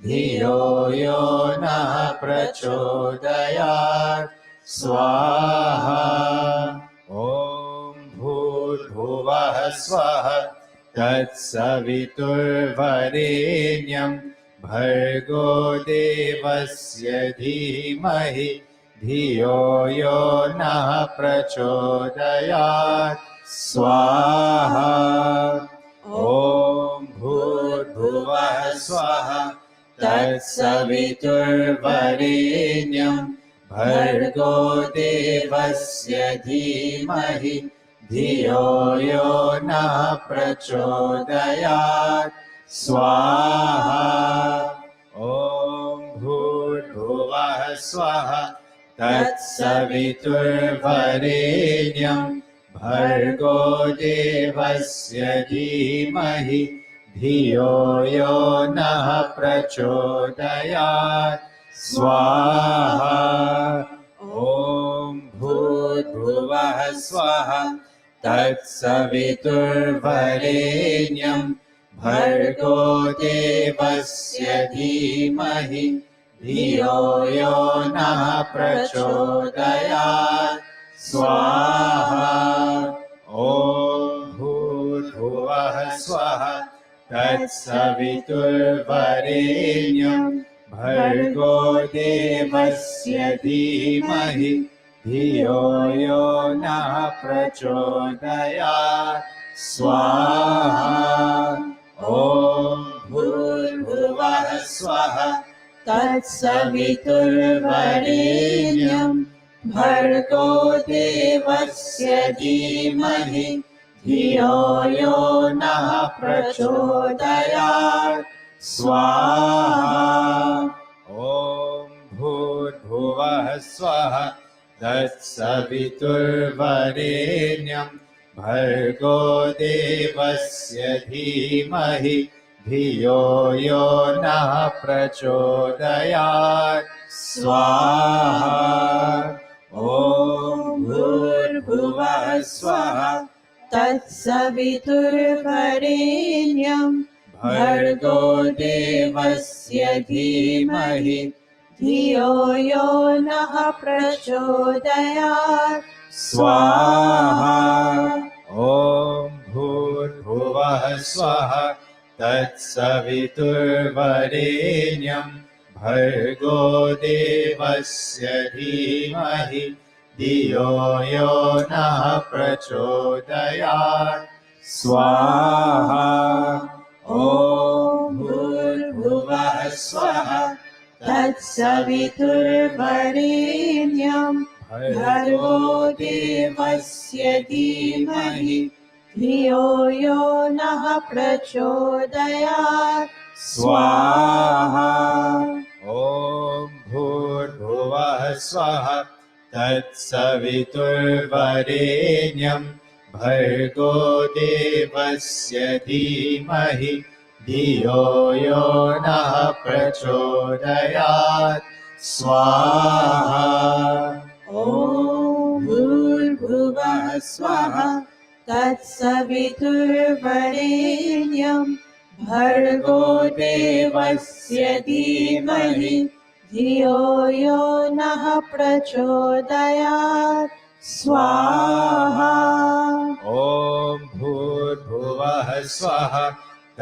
धियो यो नः प्रचोदयात् स्वाहा। ॐ भूर्भुवः स्वः तत्सवितुर्वरेण्यं भर्गो देवस्य धीमहि धियो यो नः प्रचोदयात् स्वाहा। ॐ भूर्भुवः स्वः तत्सवितुर्वरेण्यं भर्गो देवस्य धीमहि धियो यो नः प्रचोदयात् स्वाहा। ॐ भूर्भुवः स्वः तत्सवितुर्वरेण्यं भर्गो देवस्य धीमहि धियो यो नः प्रचोदयात् स्वाहा। ॐ भूर्भुवः स्वः तत्सवितुर्वरेण्यं भर्गो देवस्य धीमहि धियो यो नः प्रचोदयात् स्वाहा। ॐ भूर्भुवः स्वः तत्सवितुर्वरेण्यं भर्गो देवस्य धीमहि धियो यो नः प्रचोदयात् स्वाहा। ॐ स्वाहा तत्सवितुर्वरेण्यं भर्गो देवस्य धीमहि धियो यो नः प्रचोदयात् स्वाहा ॐ भूर्भुवः स्वः तत्सवितुर्वरेण्यं भर्गो देवस्य धीमहि धियो यो नः प्रचोदयात् स्वाहा ॐ भूर्भुवः स्वः तत्सवितुर्वरेण्यं भर्गो देवस्य धीमहि धियो यो नः प्रचोदयात् स्वाहा ॐ भूर्भुवः स्वः तत्सवितुर्वरेण्यं भर्गो देवस्य धीमहि धियो यो नः प्रचोदयात् स्वाहा ॐ भूर्भुवः स्वः तत्सवितुर्वरेण्यं भर्गो देवस्य धीमहि धियो यो नः प्रचोदयात् स्वाहा ॐ भूर्भुवः स्वः तत्सवितुर्वरेण्यं भर्गो देवस्य धीमहि धियो यो नः प्रचोदयात् स्वाहा ॐ भूर्भुवः स्वः तत्सवितुर्वरेण्यं भर्गो देवस्य धीमहि धियो यो नः प्रचोदयात् स्वाहा ॐ भूर्भुवः स्वः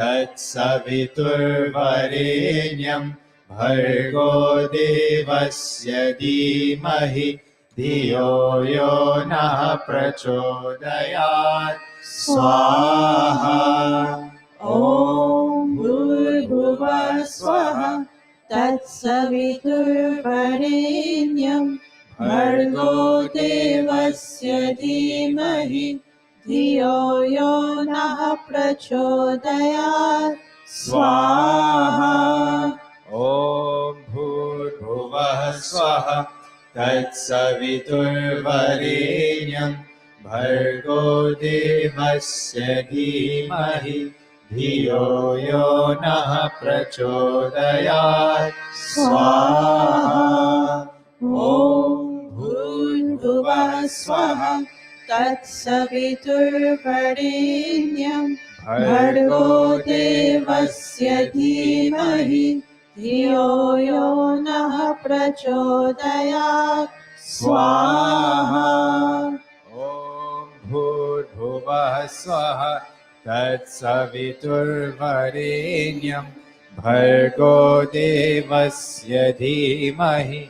तत्सवितुर्वरेण्यं भर्गो देवस्य धीमहि धियो यो नः प्रचोदयात् स्वाहा ॐ भूर्भुवः स्वः तत्सवितुर्वरेण्यं भर्गो देवस्य धीमहि धियो यो नः प्रचोदयात् स्वाहा ॐ भूर्भुवः स्वः तत्सवितुर्वरेण्यं भर्गो देवस्य धीमहि धियो यो नः प्रचोदयात् स्वाहा ॐ भूर्भुवः स्वः तत्सवितुर्वरेण्यं भर्गो देवस्य धीमहि धियो यो नः प्रचोदयात् स्वाहा ॐ भूर्भुवः स्वः तत्सवितुर्वरेण्यं भर्गो देवस्य धीमहि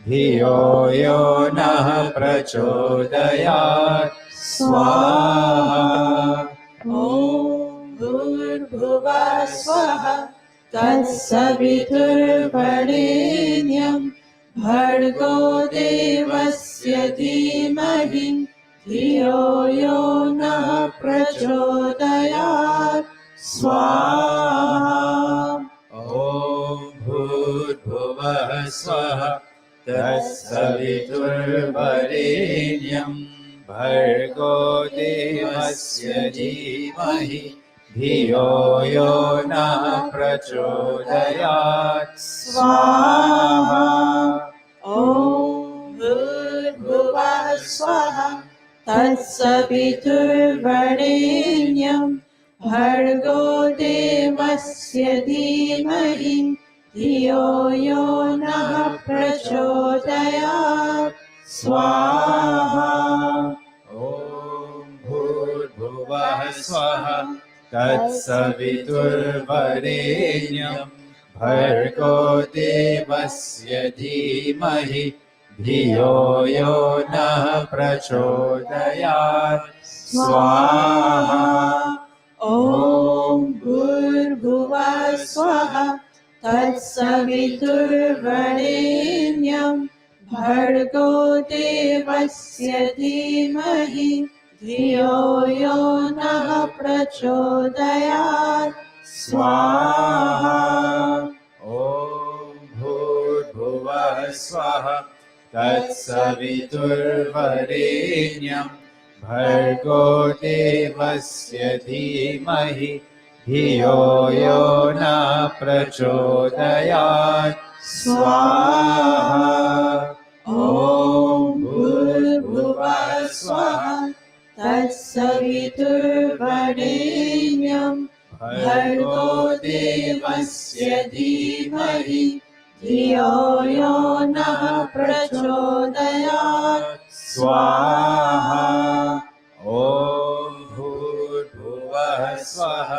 धियो यो नः प्रचोदयात् स्वाहा ॐ भूर्भुवः स्वः तत्सवितुर्वरेण्यं भर्गो देवस्य धीमहि धियो यो नः प्रचोदयात् स्वाहा ॐ भूर्भुवः स्वः तत्सवितुर्वरेण्यं भर्गो देवस्य धीमहि धियो यो नः प्रचोदयात् स्वाहा ॐ भूर्भुवः स्वः तत्सवितुर्वरेण्यं भर्गो देवस्य धीमहि धियो यो नः प्रचोदयात् स्वाहा ॐ भूर्भुवः स्वः तत्सवितुर्वरेण्यं भर्गो देवस्य धीमहि धियो यो नः प्रचोदयात् स्वाहा ॐ भूर्भुवः स्वः तत्सवितुर्वरेण्यं भर्गो देवस्य धीमहि धियो यो नः प्रचोदयात् स्वाहा ॐ भूर्भुवः स्वः तत्सवितुर्वरेण्यं भर्गो देवस्य धीमहि धियो यो नः प्रचोदयात् स्वाहा ॐ भूर्भुवः स्वः तत्सवितुर्वरेण्यं भर्गो देवस्य धीमहि धियो यो नः प्रचोदयात् स्वाहा ॐ भूर्भुवः स्वः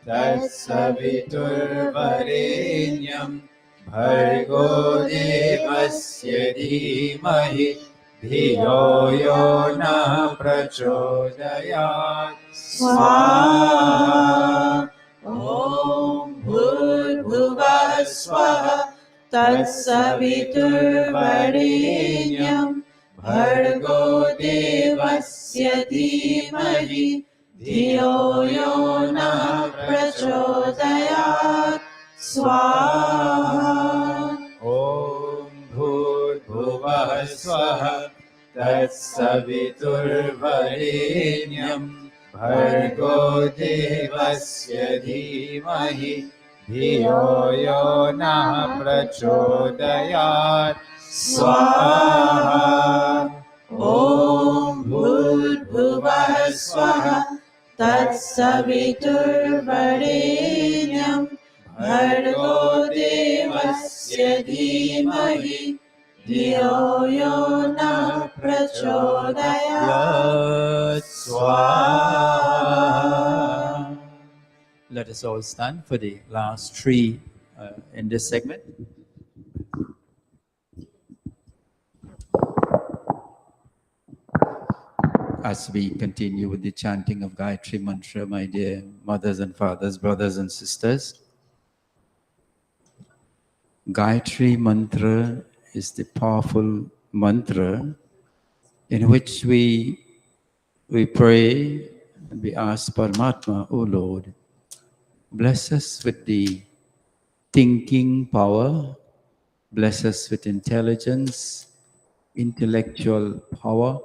तत्सवितुर्वरेण्यं भर्गो देवस्य धीमहि धियो यो नः प्रचोदयात् स्वाहा ॐ भूर्भुवः स्वः तत्सवितुर्वरेण्यं भर्गो देवस्य धीमहि धियो यो नः प्रचोदयात् स्वाहा ॐ भूर्भुवः स्वः तत्सवितुर्वरेण्यं भर्गो देवस्य धीमहि धियो यो नः प्रचोदयात् स्वाहा ॐ भूर्भुवः स्वः तत्सवितुर्वरेण्यं भर्गो देवस्य धीमहि धियो यो नः प्रचोदयात् स्वाहा Let us all stand for the last three in this segment. As we continue with the chanting of Gayatri Mantra, my dear mothers and fathers, brothers and sisters, Gayatri Mantra is the powerful mantra in which we pray and we ask Paramatma, O Lord, bless us with the thinking power, bless us with intelligence, intellectual power,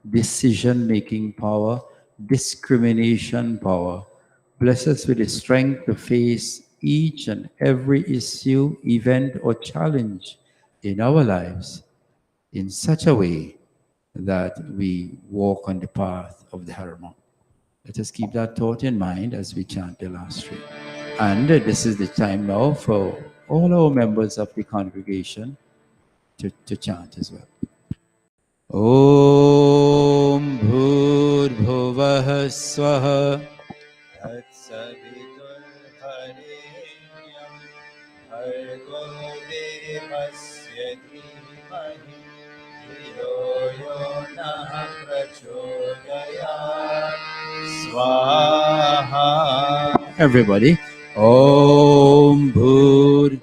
decision-making power, discrimination power. Bless us with the strength to face each and every issue, event, or challenge in our lives in such a way that we walk on the path of Dharma. Let us keep that thought in mind as we chant the last three. And this is the time now for all our members of the congregation to chant as well. Om Bhurbhuvah Swaha तत्सवितुर्वरेण्यं भर्गो देवस्य धीमहि धियो यो नः प्रचोदयात् स्वाहा Everybody. Om Bhur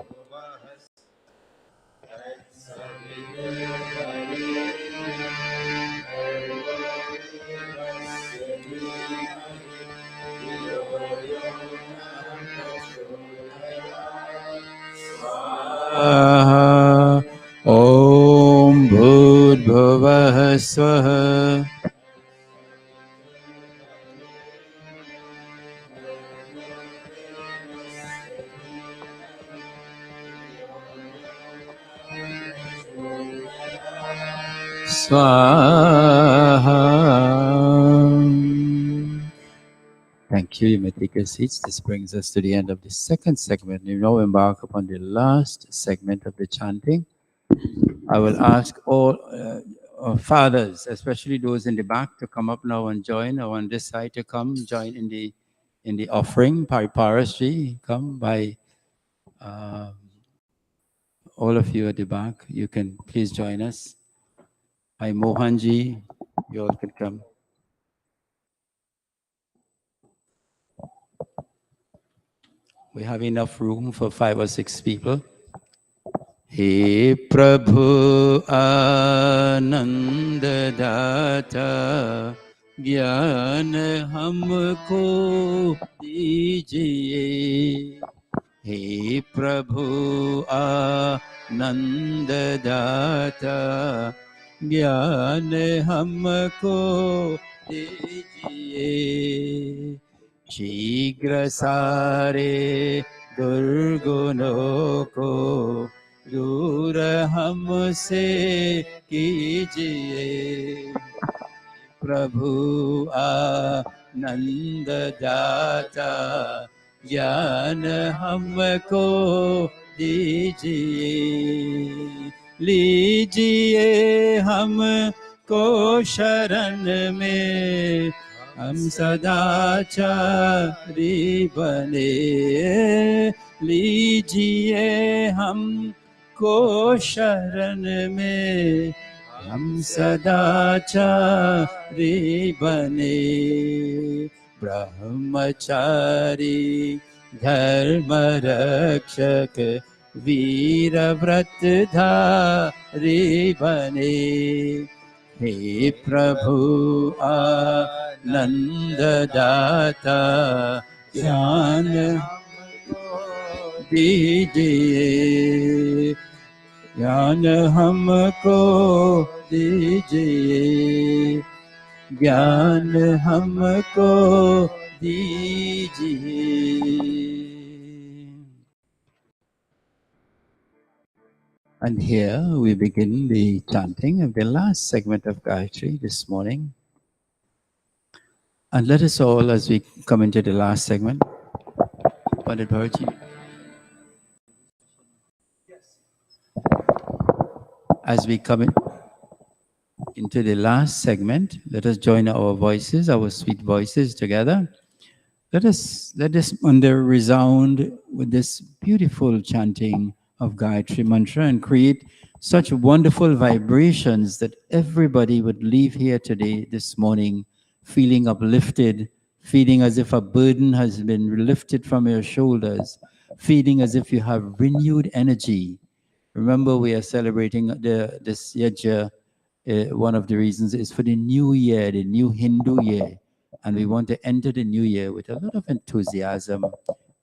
Om Bhur Swaha Swaha. Thank you. You may take your seats. This brings us to the end of the second segment. We now embark upon the last segment of the chanting. I will ask all fathers, especially those in the back, to come up now and join, or on this side to come join in the offering. Pariparashri, come by. All of you at the back, you can please join us. Hi, Mohanji, you all can come. We have enough room for 5 or 6 people. हे प्रभु आनंद दाता ज्ञान हमको दीजिए। हे प्रभु आनंद दाता ज्ञान हमको दीजिए। शीघ्र सारे दुर्गुणों को दूर हमसे कीजिए। प्रभु आनंद दाता ज्ञान हमको दीजिए। लीजिए हमको शरण में हम सदाचारी बने। लीजिए हमको शरण में हम सदाचारी बने। ब्रह्मचारी धर्म रक्षक वीर व्रतधारी बने। हे प्रभु आनंद दाता ज्ञान दीजिए। ज्ञान हमको दीजिए। ज्ञान हमको दीजिए। And here we begin the chanting of the last segment of Gayatri this morning. And let us all, as we come into the last segment, Pandit Bharati, as we come into the last segment, let us join our voices, our sweet voices together. Let this mantra resound with this beautiful chanting of Gayatri Mantra and create such wonderful vibrations that everybody would leave here today, this morning, feeling uplifted, feeling as if a burden has been lifted from your shoulders, feeling as if you have renewed energy. Remember, we are celebrating this Yajna. One of the reasons is for the new year, the new Hindu year. And we want to enter the new year with a lot of enthusiasm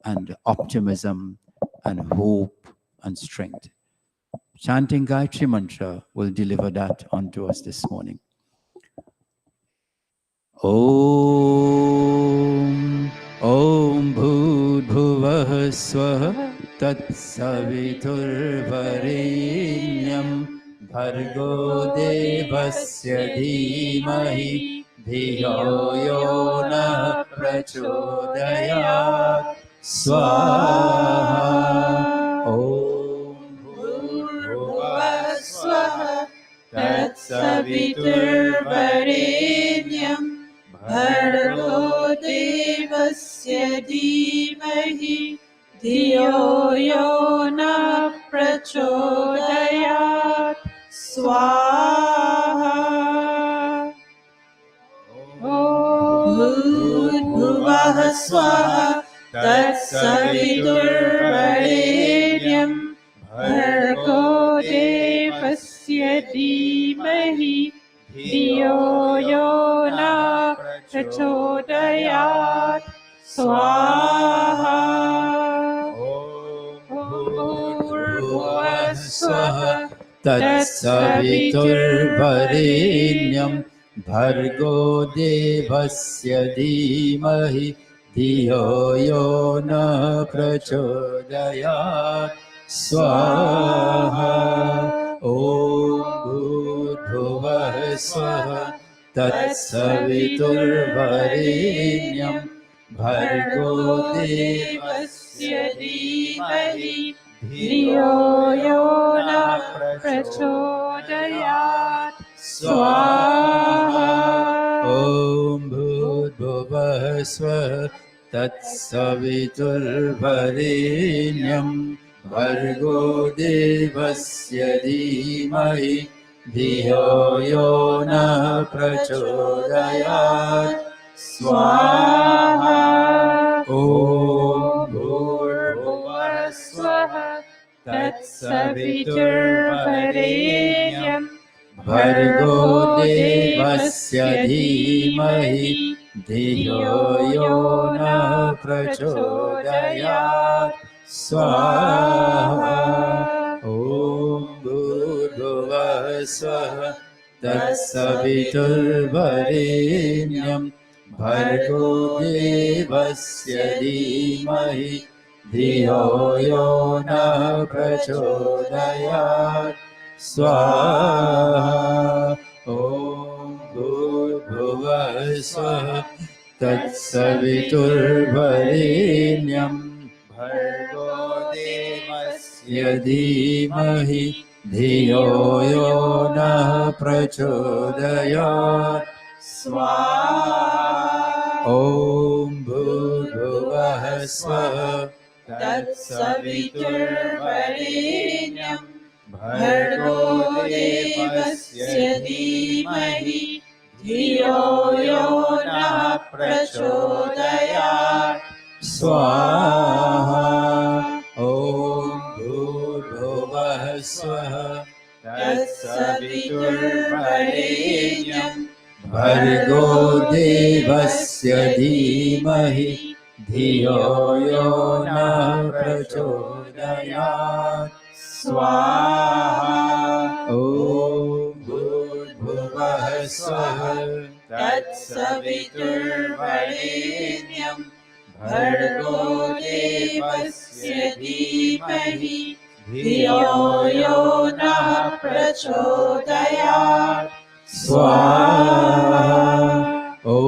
and optimism and hope and strength. Chanting Gayatri Mantra will deliver that onto us this morning. Om Bhudbhuvah Swaha Tat Saviturvarenyam Bhargo Devasya Dhimahi Dhiyo Yo Na Prachodayat Swaha. Om Bhurvuvah Swaha Tat Saviturvarenyam Bhargo Devasya Dhimahi Dhiyo Yo Na Prachodayat Swaha. Bhurvuvah Swaha Tat Saviturvarenyam Bhargo Devasya Dhimahi Dhiyo Yo Na Prachodayat Swaha. Bhurvuvah Swaha Tat Saviturvarenyam Bhargo Devasya Dhimahi Dhiyo Yo Na Prachodayat Swaha. Om Bhurvuvah Swaha Tat Saviturvarenyam Bhargo Devasya Dhimahi Dhiyo Yo Na Prachodayat Swaha. Om Bhurvuvah Swaha Tat Saviturvarenyam Bhargo Devasya Dhimahi Dhiyo Yo Na Prachodayat Swaha. Om Bhurvuvah तत्सवितुर्वरेण्यं भर्गो देवस्य धीमहि धियो यो नः प्रचोदयात् स्वाहा ॐ भूर्भुवः स्वः तत्सवितुर्वरेण्यं भर्गो देवस्य धीमहि धियो यो नः प्रचोदयात् स्वाहा ॐ भूर्भुवः स्वः तत्सवितुर्वरेण्यं भर्गो देवस्य धीमहि धियो यो नः प्रचोदयात् स्वाहा ॐ भूर्भुवः स्वः तत्सवितुर्वरेण्यं भर्गो देवस्य धीमहि धियो यो नः प्रचोदयात् स्वाहा ॐ भूर्भुवः स्वः तत्सवितुर्वरेण्यं भर्गो देवस्य धीमहि धियो यो नः प्रचोदयात् स्वाहा ॐ भूर्भुवः स्वः तत्सवितुर्वरेण्यं भर्गो देवस्य धीमहि धियो यो नः प्रचोदयात् स्वाहा ॐ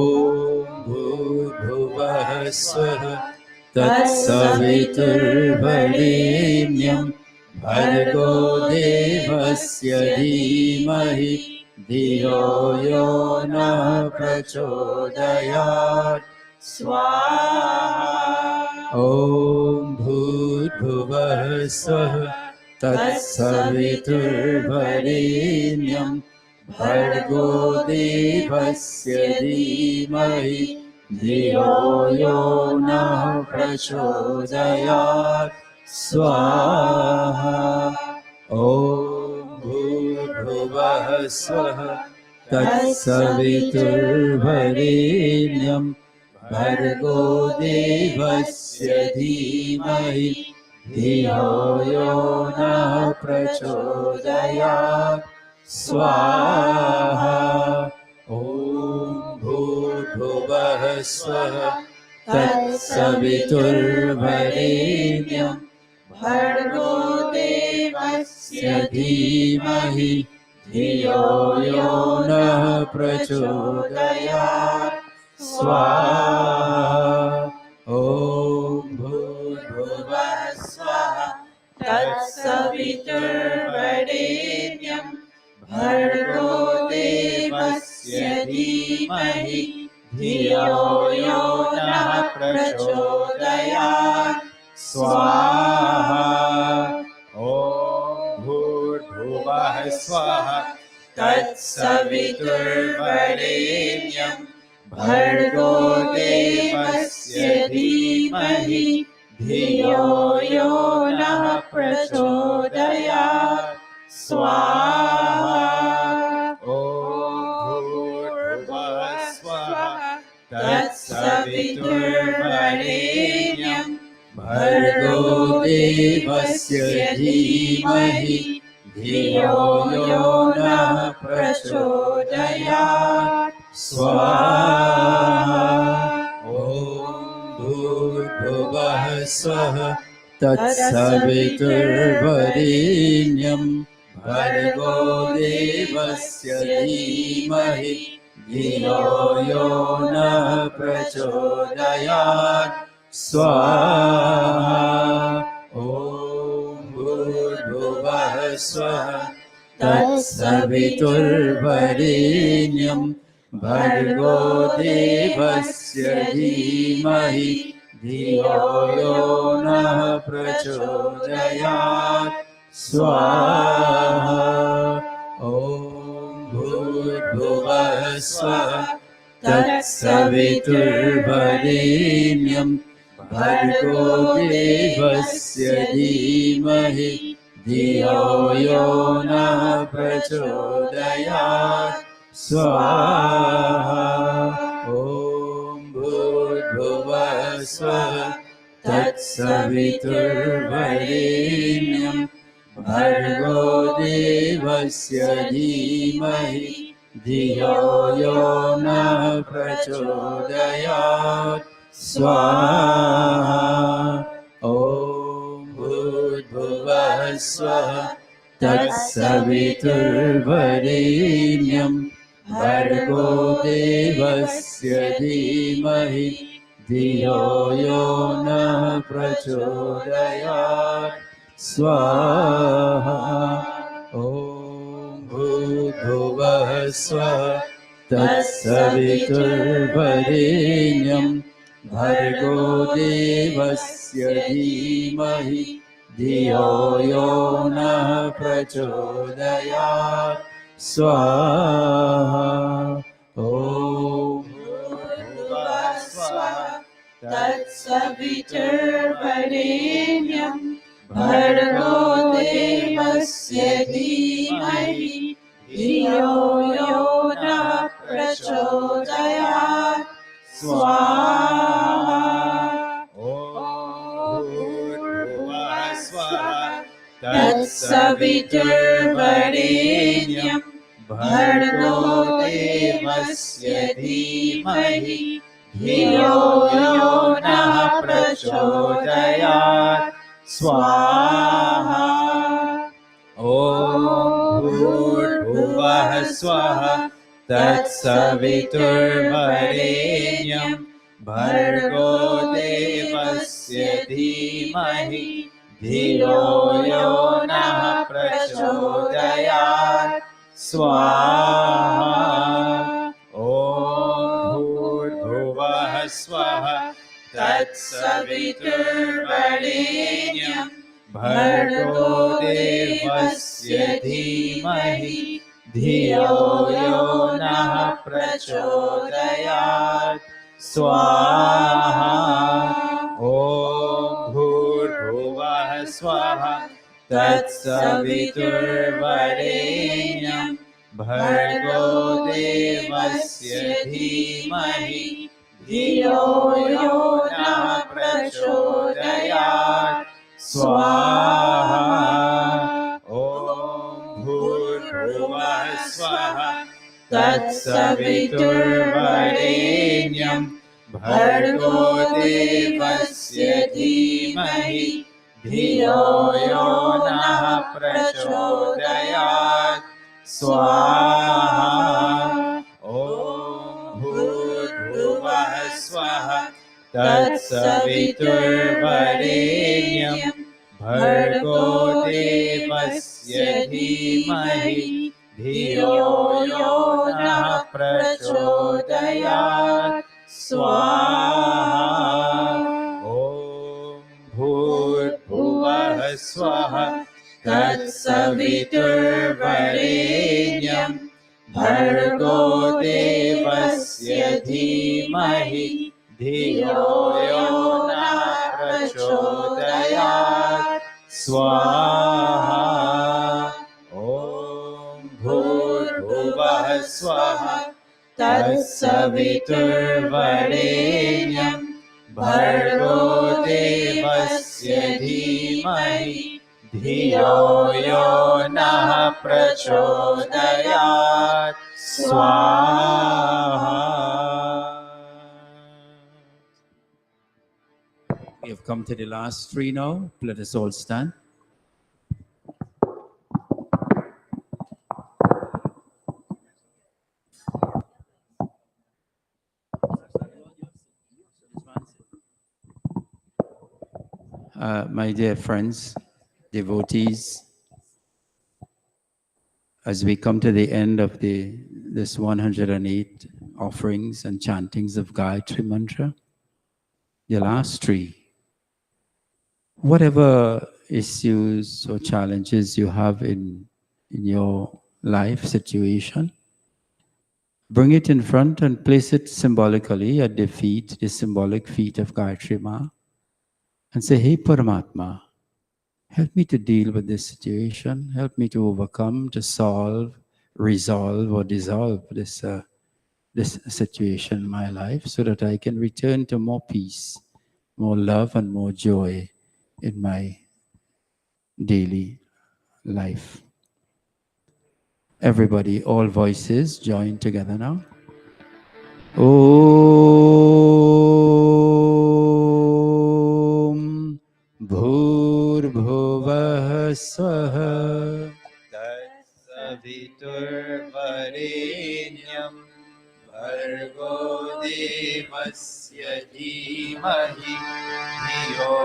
भूर्भुवः स्वः तत्सवितुर्वरेण्यं भर्गो देवस्य धीमहि धियो यो नः प्रचोदयात् स्वाहा ॐ भूर्भुवः स्वः तत्सवितुर्वरेण्यं भर्गो देवस्य धीमहि धियो यो नः प्रचोदयात् स्वाहा ॐ भूर्भुवः स्वः तत्सवितुर्वरेण्यं भर्गो देवस्य धीमहि धियो यो नः प्रचोदयात् स्वाहा ॐ भूर्भुवः स्वः तत्सवितुर्वरेण्यं भर्गो देवस्य धीमहि धियो यो नः प्रचोदयात् स्वाहा ॐ भूर्भुवः स्वः तत्सवितुर्वरेण्यं भर्गो देवस्य धीमहि धियो यो नः प्रचोदयात् स्वाहा ॐ भूर्भुवः स्वः तत्सवितुर्वरेण्यं भर्गो देवस्य धीमहि धियो यो नः प्रचोदयात् स्वाहा ॐ भूर्भुवः स्वः तत्सवितुर्वरेण्यं भर्गो देवस्य धीमहि धियो यो नः प्रचोदयात् स्वाहा ॐ भूर्भुवः स्वः तत्सवितुर्वरेण्यं भर्गो देवस्य धीमहि धियो यो नः प्रचोदयात् स्वाहा ॐ भूर्भुवः स्वः तत्सवितुर्वरेण्यं भर्गो देवस्य धीमहि धियो यो नः प्रचोदयात् स्वाहा ॐ भूर्भुवः स्वः तत्सवितुर्वरेण्यं भर्गो देवस्य धीमहि धियो यो नः प्रचोदयात् स्वाहा ॐ भूर्भुवः स्वः तत्सवितुर्वरेण्यं भर्गो देवस्य धीमहि धियो यो नः प्रचोदयात् स्वाहा ॐ भूर्भुवः स्वः तत्सवितुर्वरेण्यं भर्गो देवस्य धीमहि धियो यो नः प्रचोदयात् स्वाहा ॐ भूर्भुवः स्वः तत्सवितुर्वरेण्यं भर्गो देवस्य धीमहि धियो यो नः प्रचोदयात् स्वाहा ॐ भूर्भुवः स्वः तत्सवितुर्वरेण्यं भर्गो देवस्य धीमहि धियो यो नः प्रचोदयात् स्वाहा ॐ भूर्भुवः स्वः तत्सवितुर्वरेण्यं भर्गो देवस्य धीमहि धियो यो नः प्रचोदयात् स्वाहा ॐ भूर्भुवः स्वः तत्सवितुर्वरेण्यं भर्गो देवस्य धीमहि धियो यो नः प्रचोदयात् स्वाहा ॐ भूर्भुवः स्वः तत्सवितुर्वरेण्यं भर्गो देवस्य धीमहि धियो यो नः प्रचोदयात् स्वाहा ॐ भूर्भुवः स्वः तत्सवितुर्वरेण्यं भर्गो देवस्य धीमहि धियो यो नः प्रचोदयात् स्वाहा ॐ भूर्भुवः स्वः तत्सवितुर्वरेण्यं भर्गो देवस्य धीमहि धियो यो नः प्रचोदयात् स्वाहा ॐ भूर्भुवः स्वः तत्सवितुर्वरेण्यं भर्गो देवस्य धीमहि धियो यो नः प्रचोदयात् स्वाहा ॐ भूर्भुवः स्वः तत्सवितुर्वरेण्यं भर्गो देवस्य धीमहि धियो यो नः प्रचोदयात् स्वाहा ॐ भूर्भुवः स्वः तत्सवितुर्वरेण्यं भर्गो देवस्य धीमहि धियो यो नः प्रचोदयात् स्वाहा. We have come to the last three now. Let us all stand. My dear friends, devotees, as we come to the end of this 108 offerings and chantings of Gayatri Mantra, the last three, whatever issues or challenges you have in your life situation, bring it in front and place it symbolically at the feet, the symbolic feet of Gayatri Ma, and say, "Hey Paramatma, Help me to deal with this situation. Help me to overcome, to solve, resolve, or dissolve this situation in my life so that I can return to more peace, more love, and more joy in my daily life. Everybody, all voices, join together now. Om Bhurbhuvah Swaha तत्सवितुर्वरेण्यं भर्गो देवस्य धीमहि धियो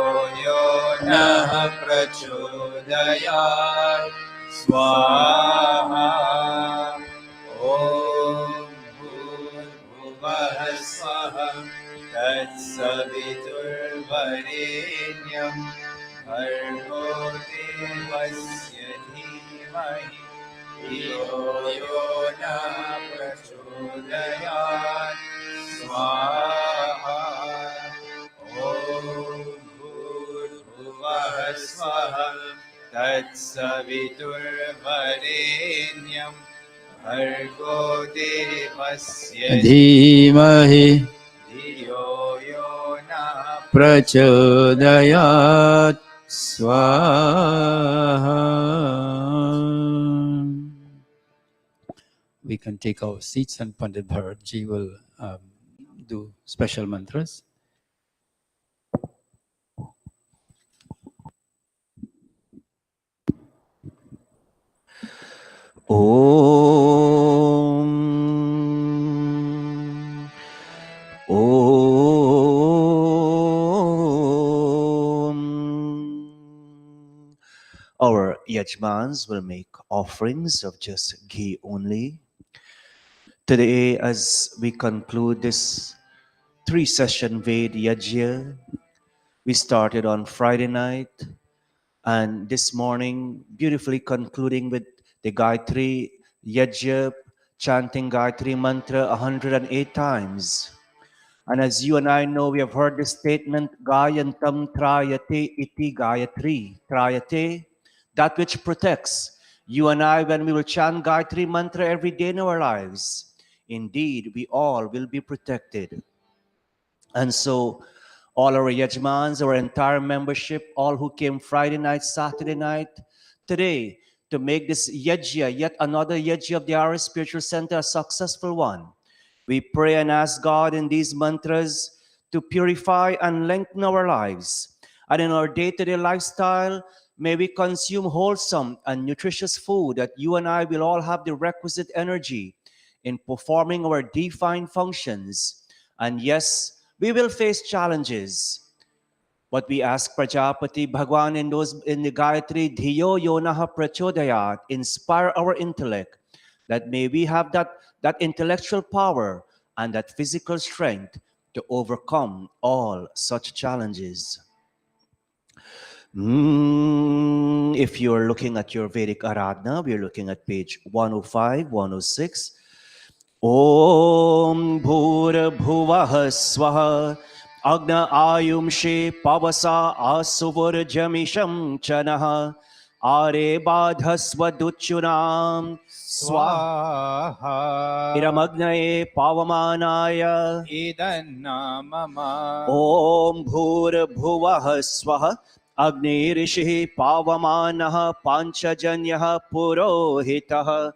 यो नः प्रचोदयात् स्वाहा ॐ भूर्भुवः स्वः तत्सवितुर्वरेण्यं भर्गो देवस्य धीमहि धियो यो नः प्रचोदयात् स्वाहा ॐ भूर्भुवः स्वः तत्सवितुर्वरेण्यं भर्गो देवस्य Dhimahi धियो यो नः Prachodayat Swaha. We can take our seats and Pandit Bharatji will do special mantras. Our Yajmans will make offerings of just ghee only. Today, as we conclude this 3-session Veda Yajna, we started on Friday night, and this morning, beautifully concluding with the Gayatri Yajna, chanting Gayatri Mantra 108 times. And as you and I know, we have heard this statement, Gayantam Trayate iti Gayatri. Trayate, that which protects you and I when we will chant Gayatri Mantra every day in our lives. Indeed, we all will be protected. And so, all our Yajmans, our entire membership, all who came Friday night, Saturday night, today, to make this Yajna, yet another Yajna of the RS Spiritual Center, a successful one. We pray and ask God in these mantras to purify and lengthen our lives. And in our day-to-day lifestyle, may we consume wholesome and nutritious food that you and I will all have the requisite energy in performing our defined functions. And yes, we will face challenges. But we ask Prajapati Bhagwan in the Gayatri, Dhiyo Yonaha Prachodayat, inspire our intellect, that may we have that intellectual power and that physical strength to overcome all such challenges. If you're looking at your Vedic Aradhana, we're looking at page 105, 106. Om Bhura Bhuvah Swaha Agna Ayumshi Pavasa Asuvur Jamisham Chanaha Are Badhasva Duchunam Swaha Iramagnaye Pavamanaya idannamama Om Bhura Bhuvah Swaha Agni Rishi Pavamanaha Panchajanyah Purohitah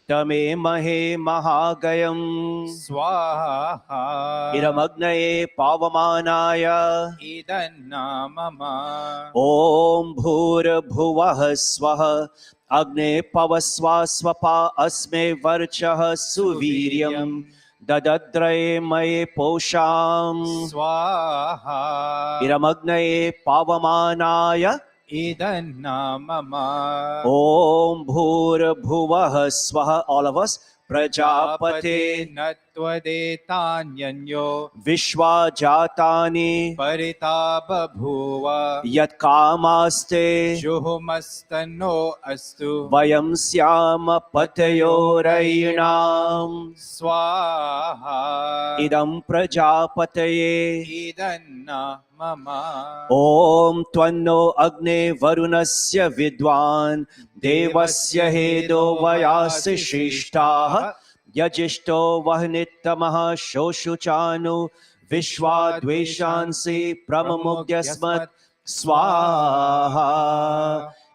Tame Mahe Mahagayam swaha Iramagnaye Pavamanaya idannamama Om Bhura Bhuvah Swaha Agne Pavasva Swapa Asme Varchah Suviryam Dadadraye Maye Posham swaha Iramagnaye Pavamanaya idannamama Om Bhura Bhuvah Swaha. All of us. Prajapate natvadetanyanyo Vishwa Jatani paritababhuva Yat Kamaste juhumastano astu Vayam Syama Patayorayinam swaha Idam Prajapataye idannamama mama. Om Tvanno Agne Varunasya Vidwan Devasya Hedo Vayasi Shrishtaha Yajishto Vahnitamaha Shoshuchanu Vishwa Dveshansi Pramamugdyasmat Swaha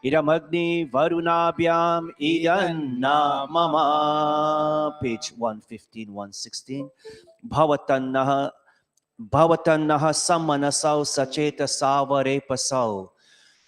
Iramagni Varunabhyam Idanna Mama. Page 115, 116. Bhavatannaha Bhavatannaha samanasau sacheta savare pasau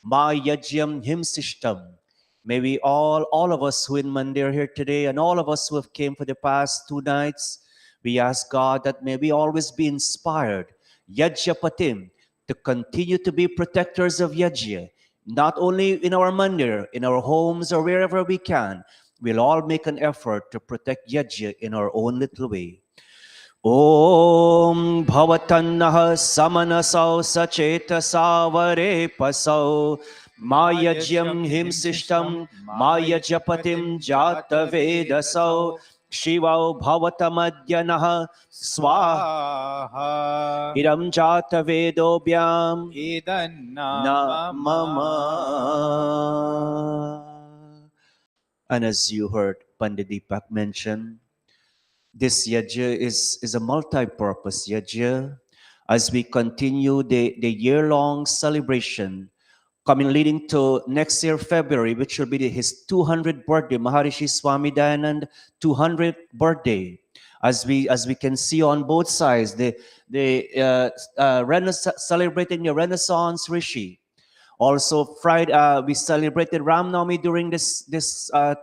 ma yajyam himsishtam. May we all of us who in Mandir are here today and all of us who have came for the past 2 nights, we ask God that may we always be inspired, Yajyapatim, to continue to be protectors of Yajya, not only in our Mandir, in our homes or wherever we can. We'll all make an effort to protect Yajya in our own little way. Om Bhavatannah Samanasau Sachetasavare Pasau Mayajyam Himsishtam Mayajapatim Jata Vedasau Shivau Bhavatamadyanah Swaha Idam Jata Vedobhyam Idanna Na mama. Mama. And as you heard Pandit Deepak mention, this yajna is a multi-purpose yajna as we continue the year-long celebration coming leading to next year February, which will be his 200th birthday, Maharishi Swami Dayanand 200th birthday. As we can see on both sides, the celebrating the Renaissance Rishi. Also, Friday we celebrated Ram Navami during this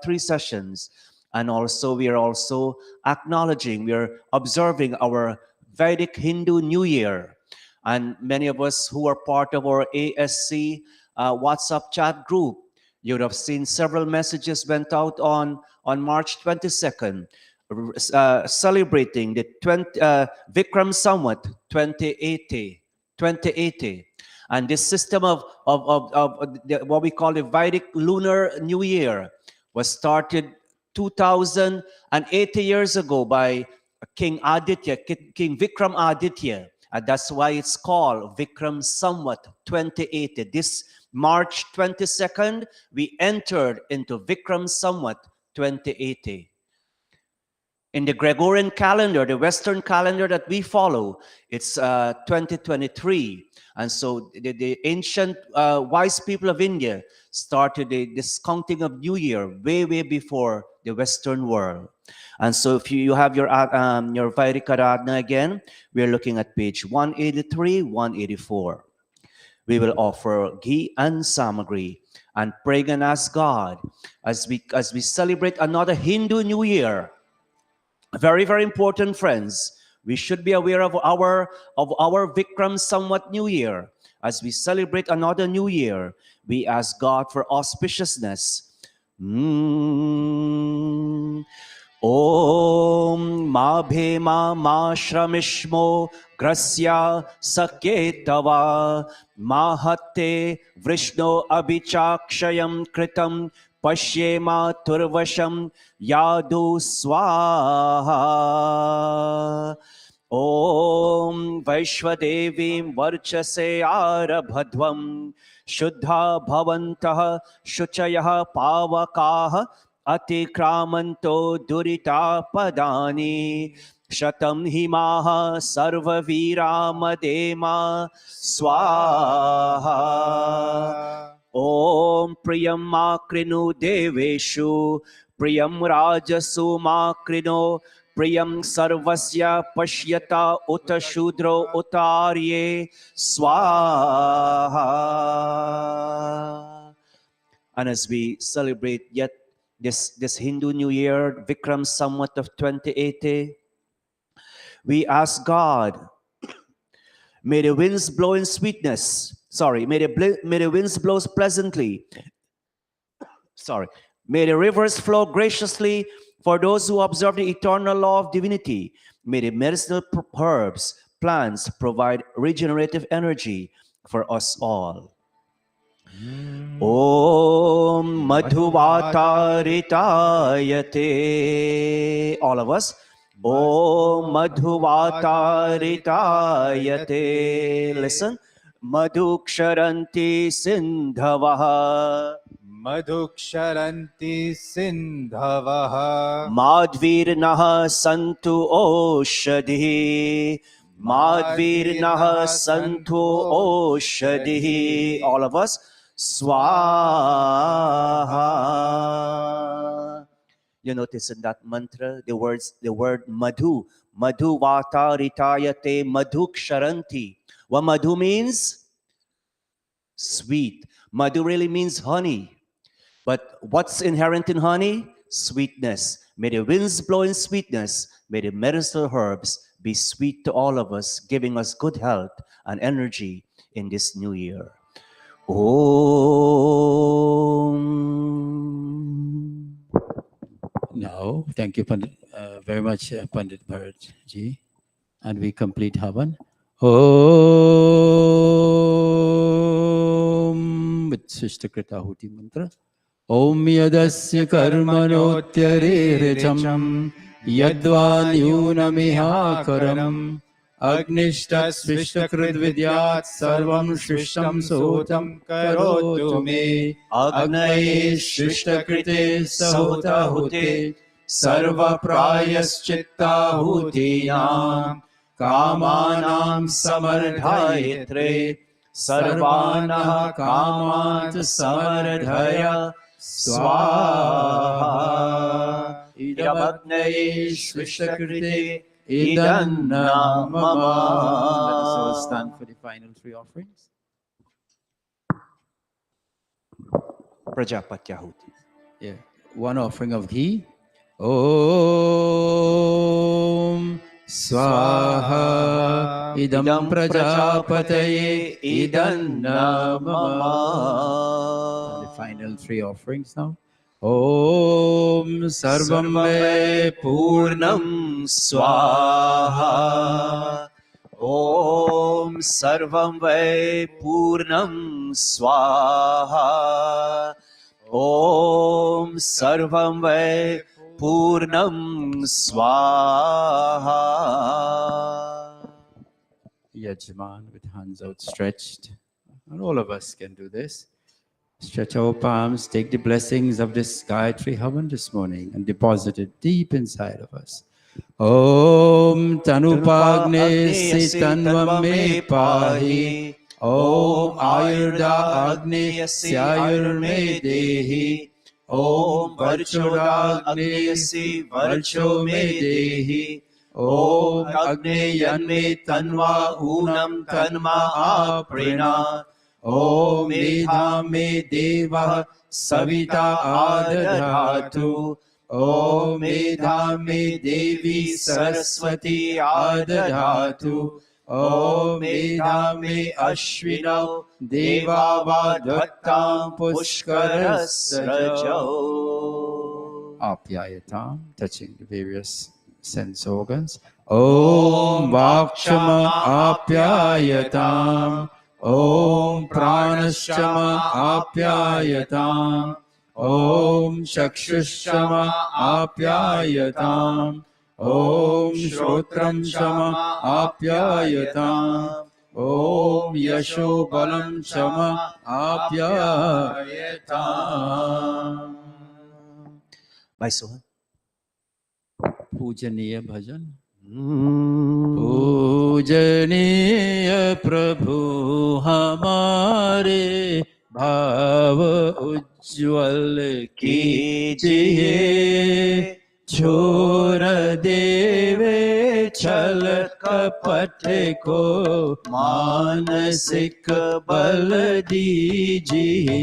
3 sessions, and also we are also acknowledging, we are observing our Vedic Hindu New Year, and many of us who are part of our ASC WhatsApp chat group, you would have seen several messages went out on March 22nd, celebrating the Vikram Samvat 2080. And this system of what we call the Vedic Lunar New Year was started 2,080 years ago by King Aditya, King Vikram Aditya. And that's why it's called Vikram Samvat 2080. This March 22nd, we entered into Vikram Samvat 2080. In the Gregorian calendar, the Western calendar that we follow, it's 2023. And so the ancient wise people of India started this counting of New Year way before the Western world. And so if you have your Vedic Aradhana again, we're looking at page 183, 184. We will offer ghee and samagri and pray and ask God as we celebrate another Hindu New Year. Very, very important, friends. We should be aware of our Vikram Samvat New Year. As we celebrate another New Year, we ask God for auspiciousness. Om ma bhema ma shramishmo grasya saketava mahate vrishno abhichakshayam kritam pashyema turvasham yadu swaha. Om Vaishvadevim varchase arabhadvam shuddha bhavantah shuchayah pavakaah atikramanto durita padani shatam himaha sarvaviramadema swaha. Om priyam makrinu deveshu priyam rajasu makrino priyam sarvasya pashyata uta shudro utarye swaha. And as we celebrate yet this Hindu New Year, Vikram Samvat of 2080, we ask God, may the winds blow in sweetness. Sorry, may the winds blow pleasantly. Sorry, may the rivers flow graciously for those who observe the eternal law of divinity. May the medicinal herbs, plants provide regenerative energy for us all. Om Madhuvatarayate. All of us. Om Madhuvatarayate. Listen. मधुक्षरन्ति सिन्धवः मधुक्षरन्ति सिन्धवः माध्वीर्नः सन्तु ओषधिः माध्वीर्नः सन्तु ओषधिः. All of us, Swaha. You notice in that mantra the word madhu. Madhu vata ritayate madhuksharanti. What madhu means? Sweet. Madhu really means honey. But what's inherent in honey? Sweetness. May the winds blow in sweetness. May the medicinal herbs be sweet to all of us, giving us good health and energy in this new year. Om. Now, thank you very much, Pandit Bharat Ji. And we complete Havan. Om with Shishtakrita Huti mantra. Om yadasya karmanotyarirecham yadva nyunamihakaram agnishtasvishtakrit vidyat sarvam shrishtam sotam karotu me agnaye shrishtakrite sahutahute sarva prayaschitta hutinam kamanam samardhayetre sarvanah kamat samardhaya swaha idamagnaye shrishtakrite idanna mama. Let us all stand for the final three offerings. Prajapatyahuti. Yeah, one offering of ghee. Om Swaha idam prajapataye idanna mama. The final three offerings now. Om sarvam me Purnam Swaha. Om Sarvam Vai Purnam Swaha. Om Sarvam Vai Purnam Swaha. Yajman with hands outstretched. And all of us can do this. Stretch our palms, take the blessings of this Gayatri Havan this morning and deposit it deep inside of us. Om Tanupagne Sitanvam me pahi. Om Ayurda Agne Syayur me dehi. Om Varchoda Agne Si Varcho me dehi. Om Agneyan me Tanva Unam Tanma Aprina. Om Medha me Deva Savita Adadhatu. Om Medha me Devi Saraswati Adadhatu. Om Medha me Ashwinau Deva Vadhattam Pushkarasrajau. Apyayatam, touching the various sense organs. Om Vakshama Apyayatam. Om Pranashama Apyayatam. Om Chakshushrama Apyayatam. Om Shrotram Shama Apyayatam. Om Yasho Balam Shama Apyayatam. Bye, Sohan. Pujaniya Bhajan. पूजनीय प्रभु हमारे भाव उज्ज्वल कीजिए छोड़ देवे छल कपट को मानसिक बल दीजिए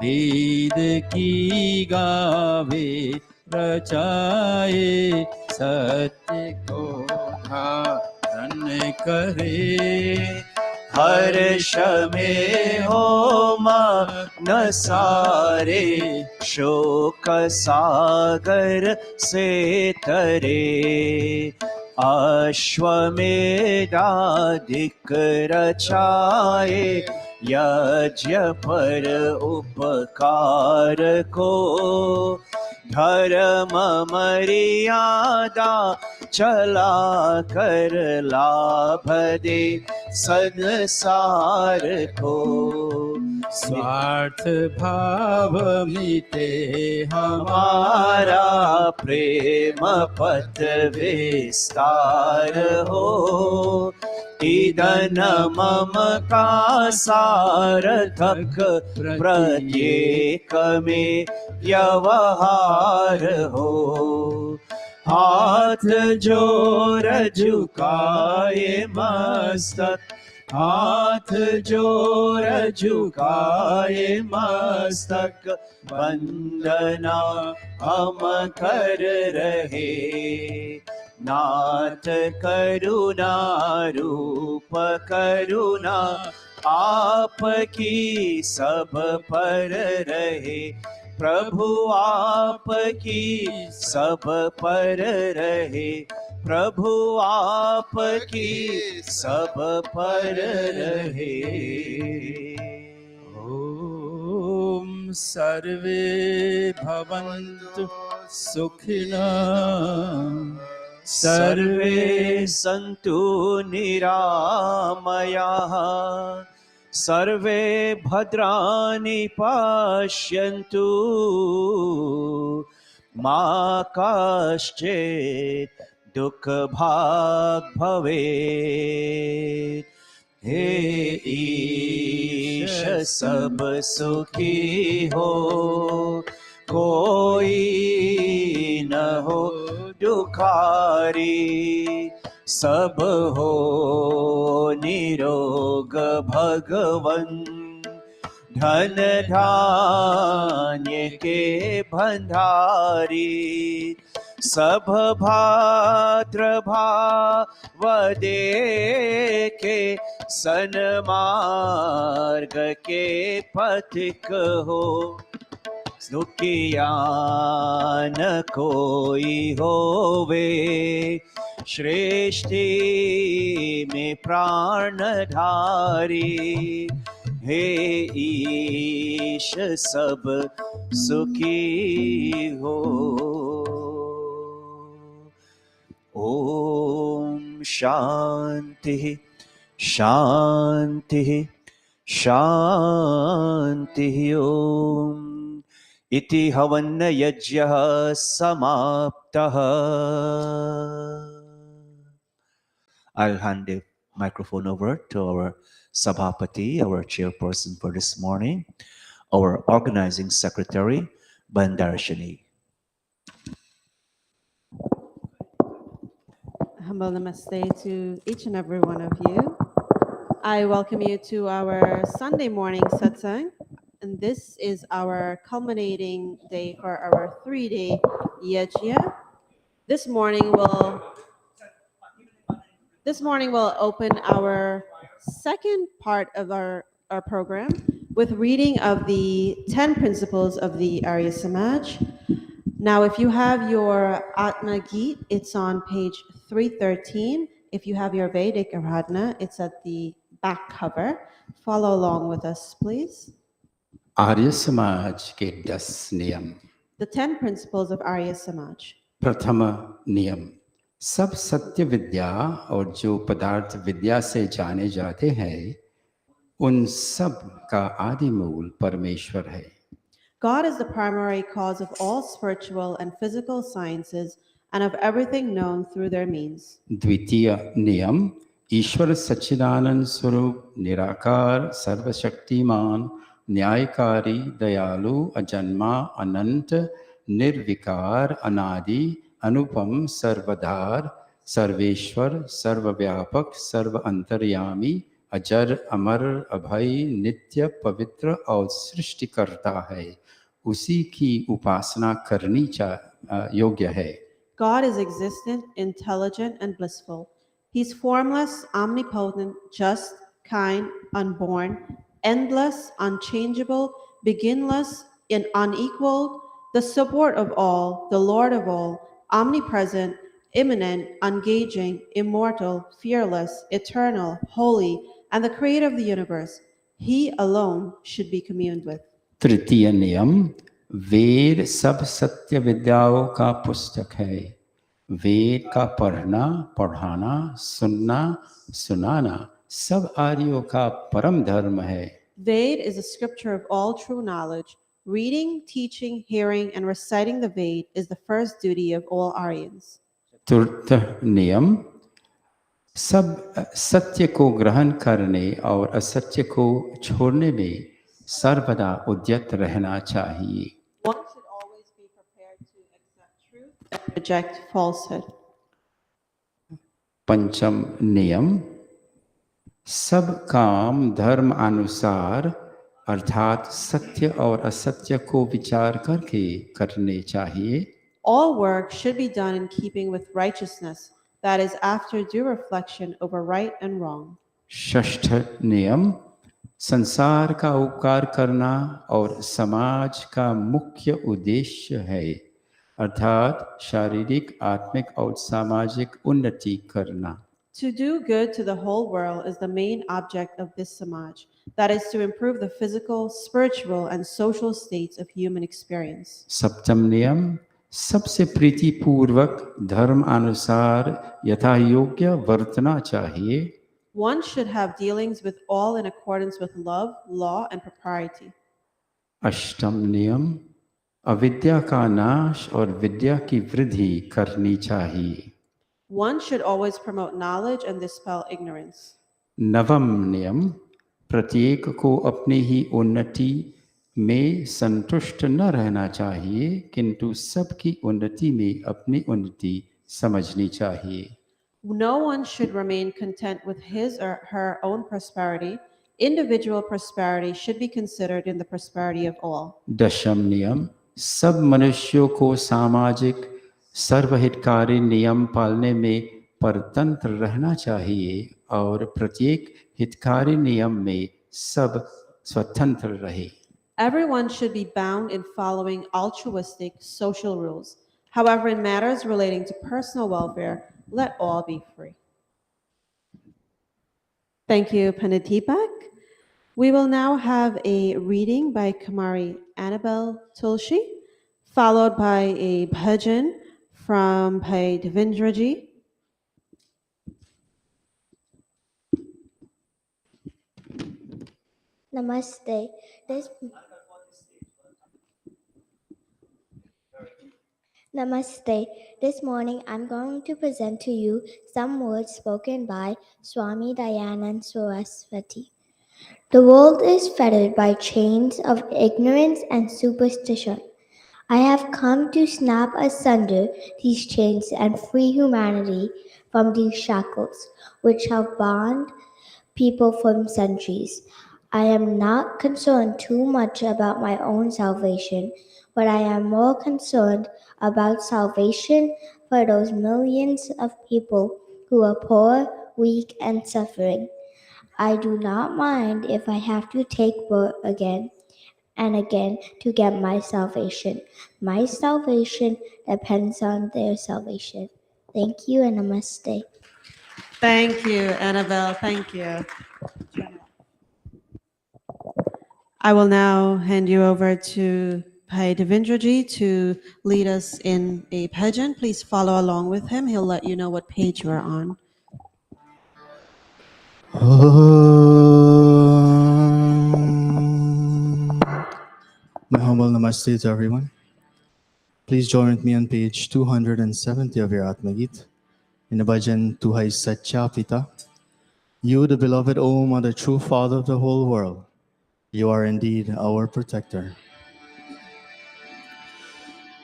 वेद की गावे रचाए सत्य को धारण करे हर्ष में हो मग्न सारे शोक सागर से तरे अश्वमेधाधिक रचाए यज्ञ पर उपकार को धर्म मर्यादा चला कर लाभ दे संसार को। स्वार्थ भाव मिटे हमारा प्रेम पथ विस्तार हो, ईदन मम का सार्थक प्रत्येक में व्यवहार हो। हाथ जोर झुकाए मस्तक, हाथ जोर झुकाए मस्तक, वंदना हम कर रहे। नाथ करुणा रूप करुणा आपकी सब पर रहे। प्रभु आपकी सब पर रहे, प्रभु आपकी सब पर रहे। ओम सर्वे भवन्तु सुखिनः सर्वे सन्तु निरामयाः, सर्वे भद्राणि पश्यन्तु, मा कश्चित् दुःखभाग् भवेत्। हे ईश सब सुखी हो, कोई न हो दुखारी, सब हो निरोग भगवन। धन धान्य के भंडारी, सब भाद्र भाव देखे, सन्मार्ग के पथिक हो। दुखिया न कोई होवे, श्रेष्ठी में प्राणधारी। हे ईश सब सुखी हो। ओम शांति शांति शांति। ओम इति हवन्न यज्ञः समाप्तः। I'll hand the microphone over to our Sabhapati, our chairperson for this morning, our organizing secretary, Bandarshini. Humble namaste to each and every one of you. I welcome you to our Sunday morning satsang, and this is our culminating day for our 3-day Yajna. This morning we'll open our second part of our program with reading of the 10 principles of the Arya Samaj. Now, if you have your Atma Geet, it's on page 313. If you have your Vedic Aradhana, it's at the back cover. Follow along with us, please. Arya Samaj के 10 नियम। The 10 principles of Arya Samaj. प्रथम नियम, सब सत्य विद्या और जो पदार्थ विद्या से जाने जाते हैं, उन सब का आदि मूल परमेश्वर है। God is the primary cause of all spiritual and physical sciences and of everything known through their means. द्वितीय नियम, ईश्वर सच्चिदानंद स्वरूप निराकार सर्वशक्तिमान न्यायकारी दयालु अजन्मा अनंत निर्विकार अनादि अनुपम सर्वधार सर्वेश्वर सर्वव्यापक सर्व अंतर्यामी अजर अमर अभय नित्य पवित्र और सृष्टिकर्ता है, उसी की उपासना करनी योग्य है। God is existent, intelligent, and blissful. He's formless, omnipotent, just, kind, unborn, endless, unchangeable, beginless, and unequaled, the support of all, the Lord of all, omnipresent, immanent, ungauging, immortal, fearless, eternal, holy, and the creator of the universe. He alone should be communed with. तृतीय नियम, वेद सब सत्य विद्याओं का पुस्तक है। वेद का पढ़ना, पढ़ाना, सुनना, सुनाना सब आर्यों का परम धर्म है। Veda is a scripture of all true knowledge. Reading, teaching, hearing, and reciting the Veda is the first duty of all Aryans. चतुर्थ नियम, सब सत्य को ग्रहण करने और असत्य को छोड़ने में सर्वदा उद्यत रहना चाहिए। One should always be prepared to accept truth and reject falsehood. पंचम नियम, सब काम धर्म अनुसार अर्थात सत्य और असत्य को विचार करके करने चाहिए। All work should be done in keeping with righteousness, that is, after due reflection over right and wrong. षष्ठ नियम, संसार का उपकार करना और समाज का मुख्य उद्देश्य है, अर्थात शारीरिक, आत्मिक और सामाजिक उन्नति करना। To do good to the whole world is the main object of this samaj, that is, to improve the physical, spiritual, and social states of human experience. सप्तम नियम, सबसे प्रीतिपूर्वक धर्म अनुसार यथा योग्य वर्तना चाहिए। One should have dealings with all in accordance with love, law, and propriety. अष्टम नियम, अविद्या का नाश और विद्या की वृद्धि करनी चाहिए। One should always promote knowledge and dispel ignorance. नवम नियम, प्रत्येक को अपनी ही उन्नति में संतुष्ट न रहना चाहिए, किंतु सबकी उन्नति में अपनी उन्नति समझनी चाहिए। No one should remain content with his or her own prosperity. Individual prosperity should be considered in the prosperity of all. दशम नियम, सब मनुष्यों को सामाजिक सर्वहितकारी नियम पालने में परतंत्र रहना चाहिए और प्रत्येक हितकारी नियम में सब स्वतंत्र रहे। Everyone should be bound in following altruistic social rules. However, in matters relating to personal welfare, let all be free. Thank you, Pandit Deepak. We will now have a reading by Kumari Annabelle Tulshi, followed by a bhajan from Bhai Devindraji. Namaste. Namaste. This morning I'm going to present to you some words spoken by Swami Dayanand Saraswati. The world is fettered by chains of ignorance and superstition. I have come to snap asunder these chains and free humanity from these shackles which have bound people for centuries. I am not concerned too much about my own salvation, but I am more concerned about salvation for those millions of people who are poor, weak, and suffering. I do not mind if I have to take birth again and again to get my salvation. My salvation depends on their salvation. Thank you and namaste. Thank you, Annabelle. Thank you. I will now hand you over to Bhai Devindraji to lead us in a bhajan. Please follow along with him. He'll let you know what page we're on. My humble namaste to everyone. Please join with me on page 270 of your Atmagit in the bhajan Tuhai Satya Pita. You, the beloved O Mother, true Father of the whole world, you are indeed our protector.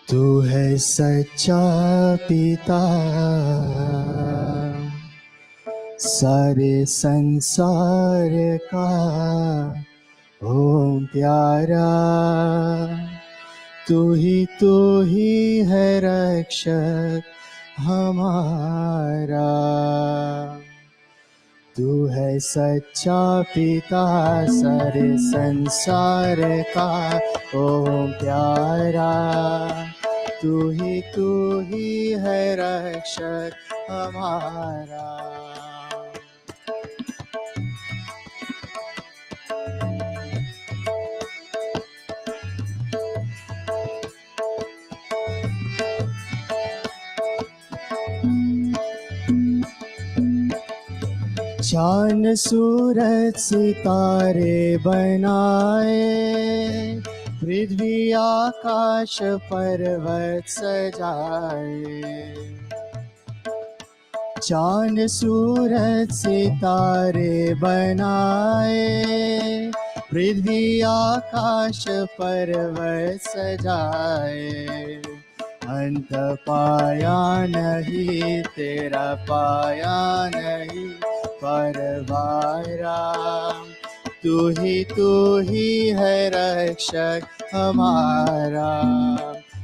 Tu hai Satya Pita, सारे संसार का ओम प्यारा, तू ही है रक्षक हमारा। तू है सच्चा पिता सारे संसार का ओम प्यारा, तू ही है रक्षक हमारा। चांद सूरज सितारे बनाए, पृथ्वी आकाश पर्वत सजाए। चांद सूरज सितारे बनाए, पृथ्वी आकाश पर्वत सजाए। अंत पाया नहीं तेरा, पाया नहीं परवारा। तू ही है रक्षक हमारा।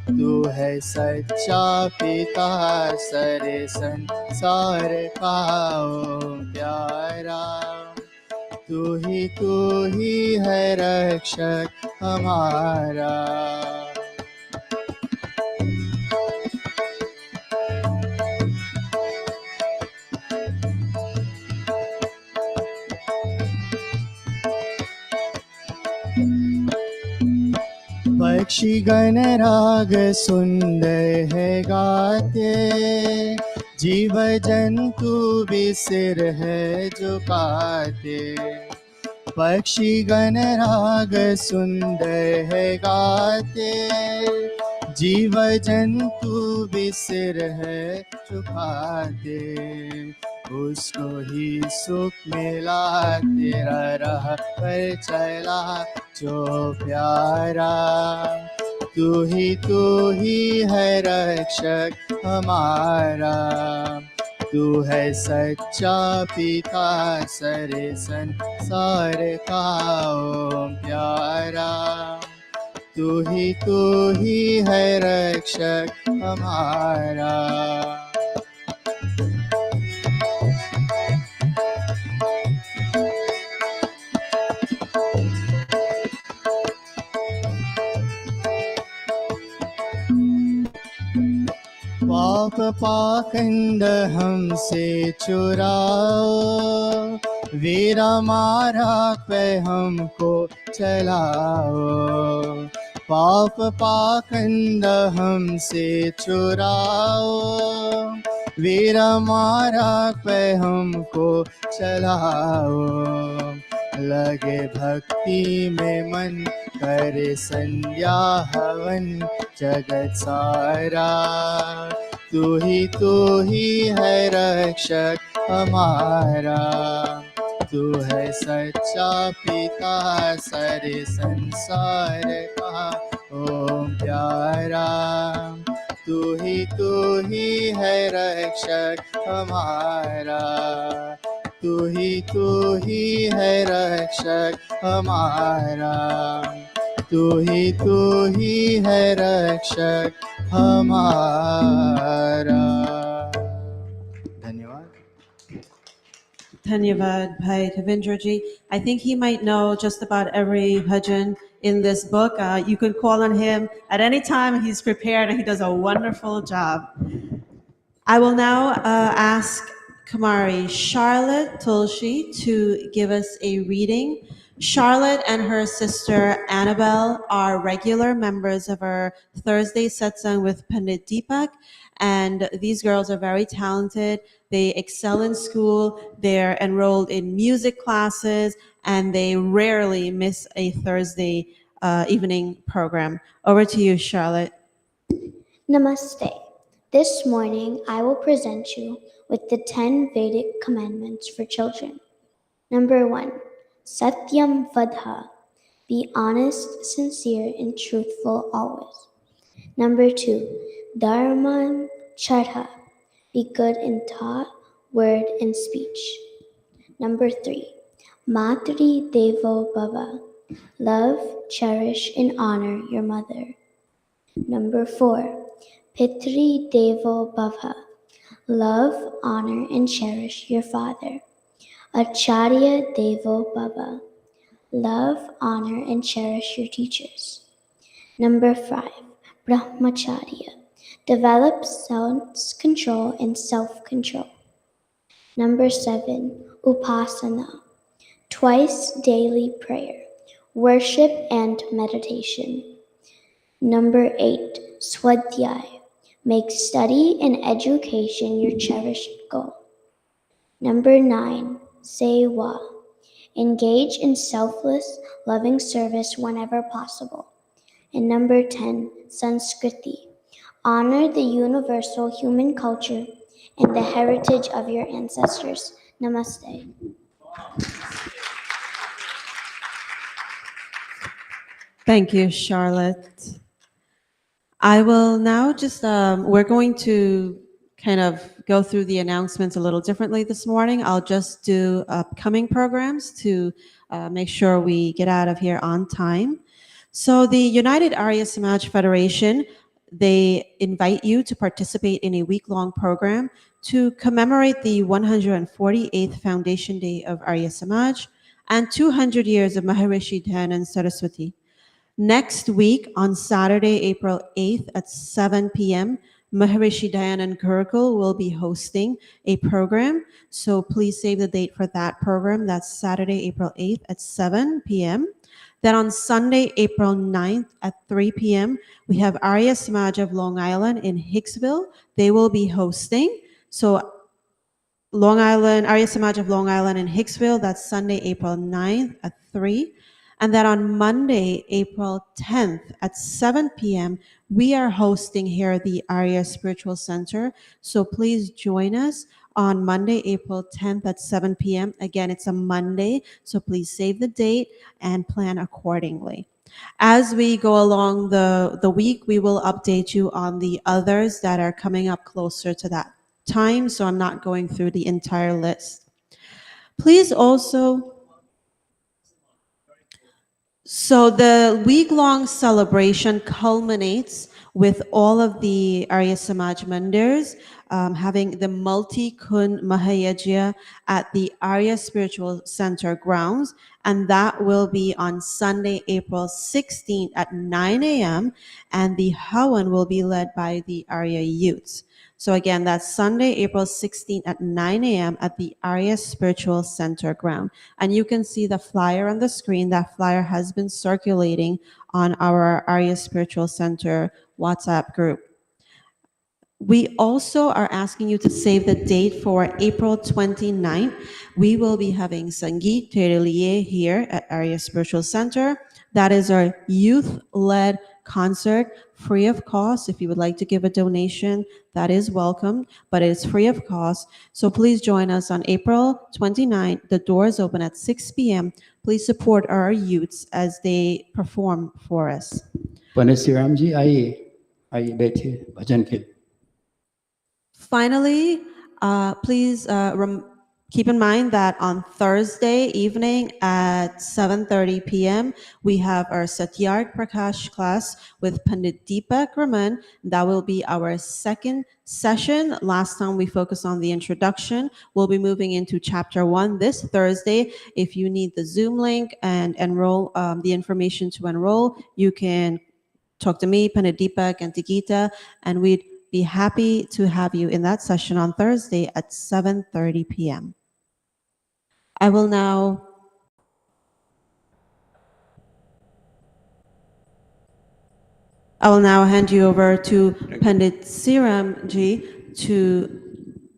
तू है सच्चा पिता सारे संसार का ओ प्यारा। तू ही है रक्षक हमारा। पक्षी गण राग सुंदर है गाते, जीव जंतु भी सिर है झुकाते। पक्षी गण राग सुंदर है गाते, जीव जंतु भी सिर है झुकाते। उसको ही सुख मिला तेरा राह पर चला जो प्यारा। तू ही है रक्षक हमारा। तू है सच्चा पिता सारे संसार का ओ प्यारा। तू ही है रक्षक हमारा। पाप पाखंड हमसे चुराओ, वीरा मारा पे हमको चलाओ। पाप पाखंड हमसे चुराओ, वीरा मारा पे हमको चलाओ। लगे भक्ति में मन करे संध्या हवन जगत सारा। तू ही है रक्षक हमारा। तू है सच्चा पिता सारे संसार का ओम प्यारा। तू ही है रक्षक हमारा। तू ही है रक्षक हमारा। तू ही है रक्षक हमारा। धन्यवाद। Dhanyavad, Bhai Kavindraji. I think he might know just about every bhajan in this book. You could call on him at any time. He's prepared and he does a wonderful job. I will now ask Kumari Charlotte Tulshi to give us a reading. Charlotte and her sister Annabelle are regular members of our Thursday satsang with Pandit Deepak, and these girls are very talented. They excel in school, they're enrolled in music classes, and they rarely miss a Thursday evening program. Over to you, Charlotte. Namaste. This morning I will present you with the 10 Vedic commandments for children. Number 1. Satyam Vadha. Be honest, sincere, and truthful always. Number 2. Dharman Charha. Be good in thought, word, and speech. Number 3. Matri Devo Bhava. Love, cherish, and honor your mother. Number 4. Pitri Devo Bhava. Love, honor, and cherish your father. Acharya Devo Bhava. Love, honor, and cherish your teachers. Number 5. Brahmacharya. Develop self-control and self-control. Number 7. Upasana. Twice daily prayer, worship, and meditation. Number 8. Swadhyay. Make study and education your cherished goal. Number 9. Sewa. Engage in selfless, loving service whenever possible. And number 10, Sanskriti. Honor the universal human culture and the heritage of your ancestors. Namaste. Thank you, Charlotte. I will now just, we're going to kind of go through the announcements a little differently this morning. I'll just do upcoming programs to make sure we get out of here on time. So the United Arya Samaj Federation, they invite you to participate in a week-long program to commemorate the 148th Foundation Day of Arya Samaj and 200 years of Maharishi Dayananda Saraswati. Next week, on Saturday, April 8th at 7 p.m., Maharishi Dayananda Gurukul will be hosting a program. So please save the date for that program. That's Saturday, April 8th at 7 p.m. Then on Sunday, April 9th at 3 p.m., we have Arya Samaj of Long Island in Hicksville. They will be hosting. So Long Island, Arya Samaj of Long Island in Hicksville, that's Sunday, April 9th at 3. And then on Monday, April 10th at 7 p.m., we are hosting here at the Arya Spiritual Center. So please join us on Monday, April 10th at 7 p.m. Again, it's a Monday, so please save the date and plan accordingly. As we go along the week, we will update you on the others that are coming up closer to that time, so I'm not going through the entire list. Please also, so the week-long celebration culminates with all of the Arya Samaj Mandirs having the multi-kun Mahayajya at the Arya Spiritual Center grounds, and that will be on Sunday, April 16th at 9 a.m., and the Hawan will be led by the Arya youths. So again, that's Sunday, April 16th at 9 a.m. at the Arya Spiritual Center ground. And you can see the flyer on the screen. That flyer has been circulating on our Arya Spiritual Center WhatsApp group. We also are asking you to save the date for April 29th. We will be having Sangeet Terelier here at Arya Spiritual Center. That is our youth-led concert, free of cost. If you would like to give a donation, that is welcome, but it is free of cost. So please join us on April 29th. The doors open at 6 p.m. Please support our youths as they perform for us. Panasiramji, I bet you, bhajan ke. Finally, please keep in mind that on Thursday evening at 7:30 p.m., we have our Satyarth Prakash class with Pandit Deepak Raman. That will be our second session. Last time we focused on the introduction. We'll be moving into chapter 1 this Thursday. If you need the Zoom link and enroll, the information to enroll, you can talk to me, Pandit Deepak, and Tikita, and we'd be happy to have you in that session on Thursday at 7:30 p.m. I will now hand you over to Pandit Siram Ji to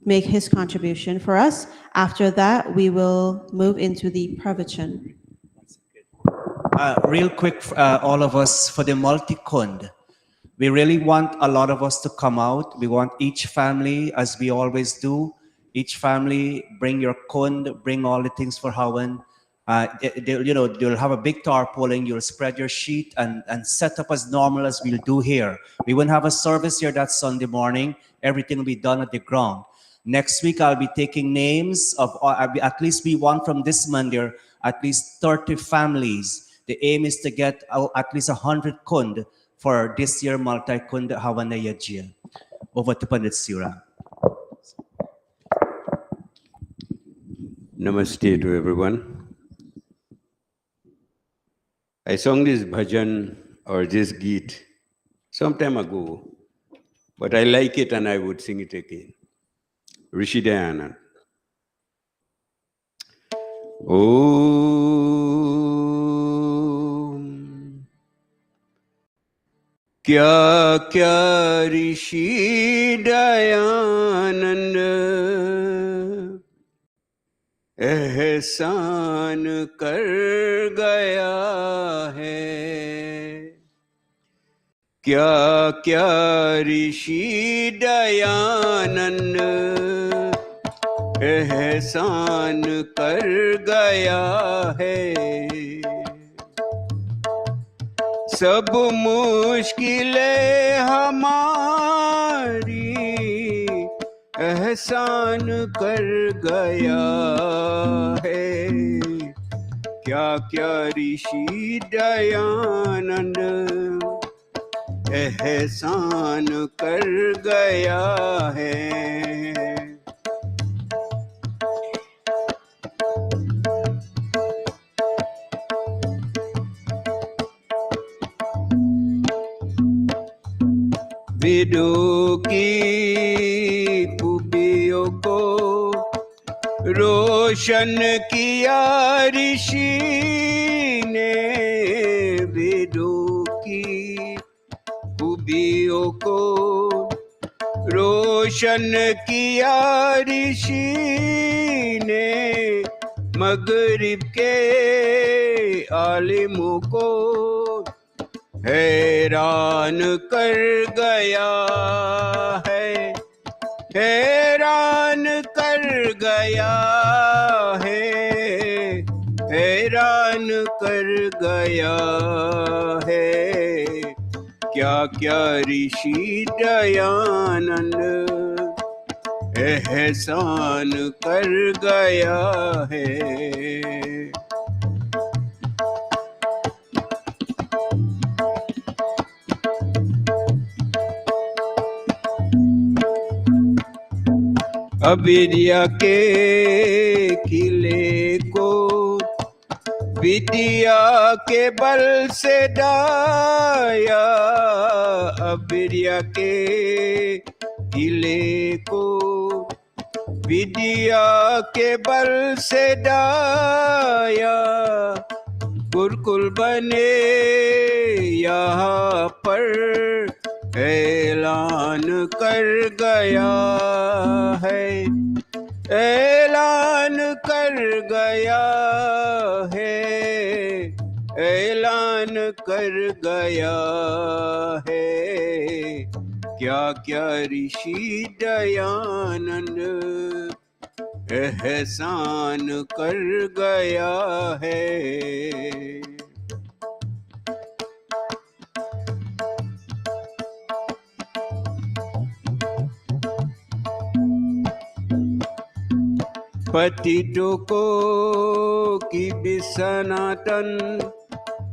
make his contribution for us. After that, we will move into the pravachan. Real quick, all of us, for the multi-kund, we really want a lot of us to come out. We want each family, as we always do, each family bring your kund, bring all the things for Hawan. You'll have a big tarpaulin, you'll spread your sheet and set up as normal as we'll do here. We won't have a service here that Sunday morning. Everything will be done at the ground. Next week, I'll be taking names of, at least we want from this mandir, at least 30 families. The aim is to get at least 100 kund for this year multi-kund Havana Yajya. Over to Pandit Sira. Namaste to everyone. I sung this bhajan or this geet some time ago, but I like it and I would sing it again. Rishi Dayananda. Om Kya kya Rishi Dayananda एहसान कर गया है। क्या क्या ऋषि दयानंद एहसान कर गया है। सब मुश्किलें हमारी एहसान कर गया है। क्या क्या ऋषि दयानंद एहसान कर गया है। वेदों की खूबियों को रोशन किया ऋषि ने। वेदों की खूबियों को रोशन किया ऋषि ने। मगरिब के आलिमों को हैरान कर गया है। हैरान कर गया है। हैरान कर गया है। क्या क्या ऋषि दयानंद एहसान कर गया है। अविद्या के किले को विद्या के बल से ढाया। अविद्या के किले को विद्या के बल से ढाया। गुरुकुल बने यहाँ पर ऐलान कर गया है। ऐलान कर गया है। ऐलान कर गया है। क्या क्या ऋषि दयानंद एहसान कर गया है। पतितों को की भी सनातन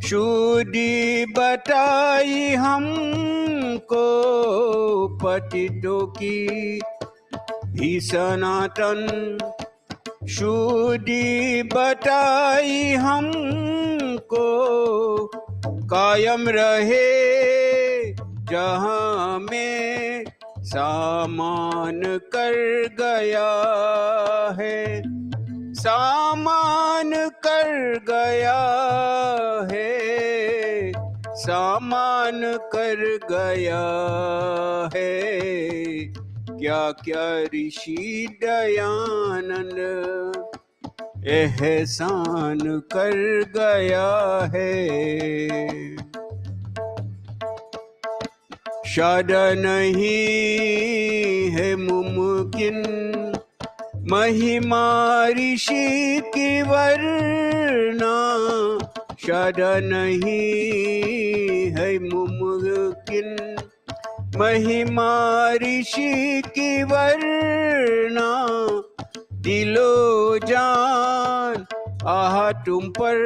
शुद्धि बताई हमको। पतितों की भी सनातन शुद्धि बताई हमको। कायम रहे जहां में सामान कर गया है। सामान कर गया है। सामान कर गया है। क्या क्या ऋषि दयानंद एहसान कर गया है। शायद नहीं है मुमकिन महिमा ऋषि की वरना। शायद नहीं है मुमकिन महिमा ऋषि की वरना। दिलो जान आह तुम पर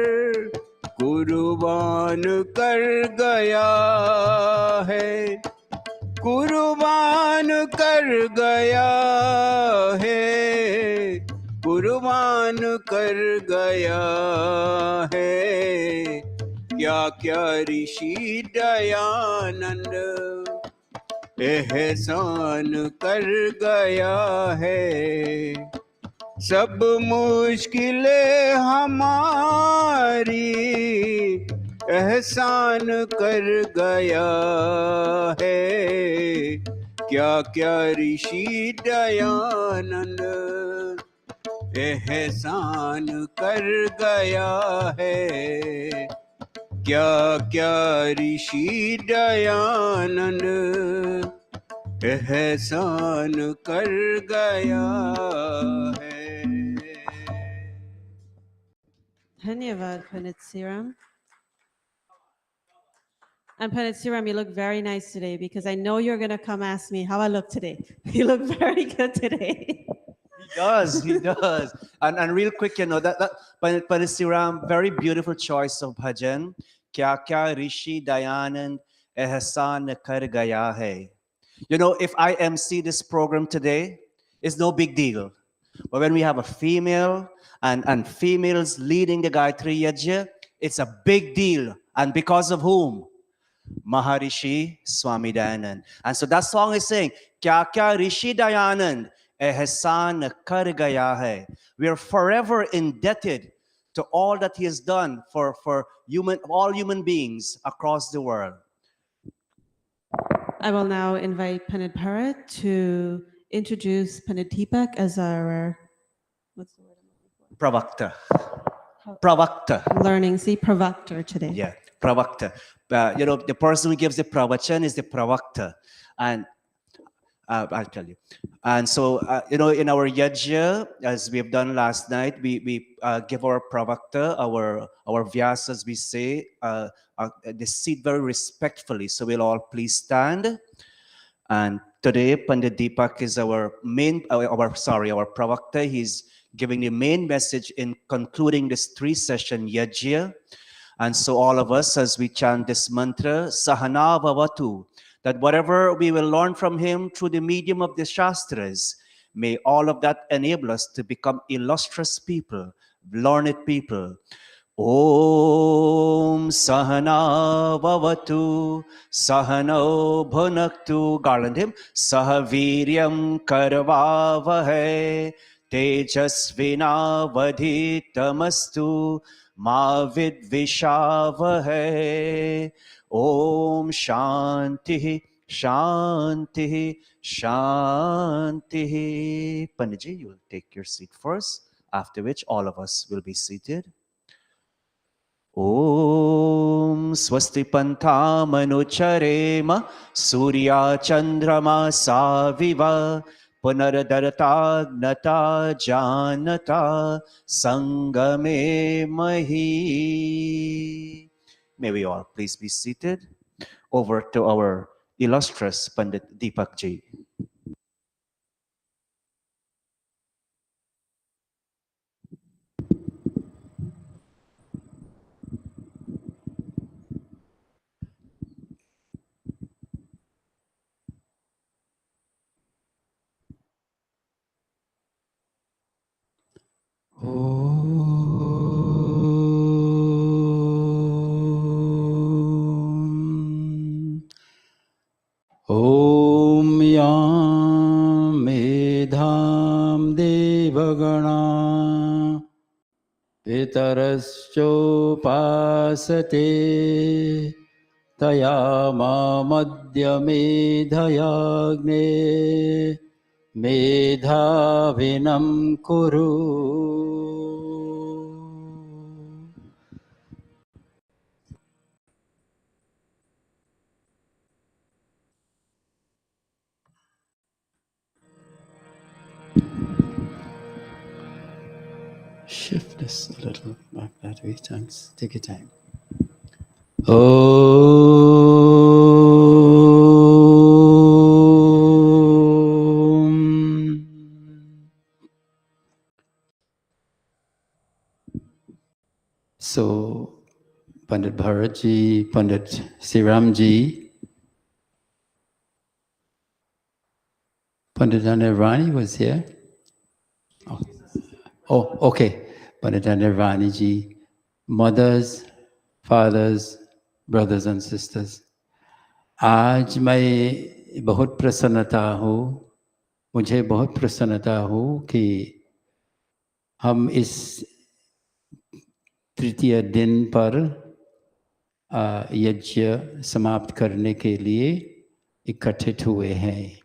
कुर्बान कर गया है। कुर्बान कर गया है। कुर्बान कर गया है। क्या क्या ऋषि दयानंद एहसान कर गया है। सब मुश्किलें हमारी एहसान कर गया है। क्या क्या ऋषि दयानंद एहसान कर गया है। क्या क्या ऋषि दयानंद एहसान कर गया है। Dhanyavad, Pandit Siram. And Pandit Siram, you look very nice today because I know you're going to come ask me how I look today. You look very good today. He does. And real quick, that Panisiram, very beautiful choice of bhajan. Kya kya Rishi Dayanand ehsan kar gaya hai. If I MC this program today, it's no big deal. But when we have a female and females leading the Gayatri Yajna, it's a big deal. And because of whom? Maharishi Swami Dayanand. And so that song is saying, Kya kya Rishi Dayanand ehsan kar gaya hai. We are forever indebted to all that he has done for all human beings across the world. I will now invite Pandit Bharat to introduce Pandit Deepak as our what's the word I'm looking Pravakta. Pravakta. for? Learning, see, Pravakta today. Yeah, Pravakta. The person who gives the pravachan is the Pravakta. And I'll tell you. And so, in our yajna, as we have done last night, we give our pravakta, our vyas, as we say, they sit very respectfully. So we'll all please stand. And today, Pandit Deepak is our pravakta. He's giving the main message in concluding this 3-session yajna. And so all of us, as we chant this mantra, Sahana Bhavatu, that whatever we will learn from him through the medium of the Shastras, may all of that enable us to become illustrious people, learned people. Om Sahana Bhavatu Sahano Bhunaktu, garland him, Sahaviryam Karvavahe Tejasvina Vadhitamastu Ma Vidvishavahe. Om Shanti Shanti Shanti. Panditji, you will take your seat first, after which all of us will be seated. Om Swasti Pantha Manucharema Surya Chandrama Saviva Punaradarata Gnata Janata Sangame Mahi. May we all please be seated. Over to our illustrious Pandit Deepak Ji. Om Yam Medham Devagana Pitaraschopasate Tayama Medhayagne Medhavinam Kuru. Shift this a little back that way. Thanks. Take your time. Om. So, Pandit Bharatji, Pandit Siramji, Pandit Anirvani was here. Oh, okay. Pandit Anirvani ji, mothers, fathers, brothers and sisters. आज मैं बहुत प्रसन्नता हूँ, मुझे बहुत प्रसन्नता हो कि हम इस तृतीय दिन पर यज्ञ समाप्त करने के लिए इकट्ठित हुए हैं।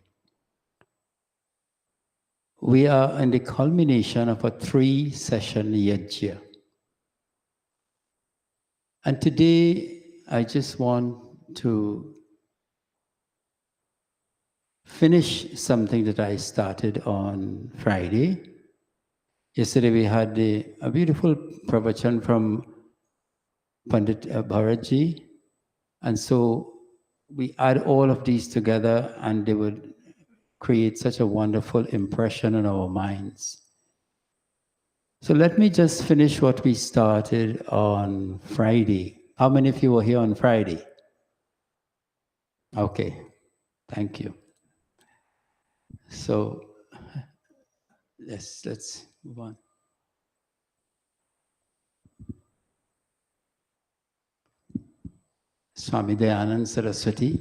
We are in the culmination of a 3-session yajna. And today, I just want to finish something that I started on Friday. Yesterday, we had a beautiful pravachan from Pandit Bharatji. And so we add all of these together and they would create such a wonderful impression on our minds. So let me just finish what we started on Friday. How many of you were here on Friday? Okay, thank you. So let's move on. Swami Dayananda Saraswati.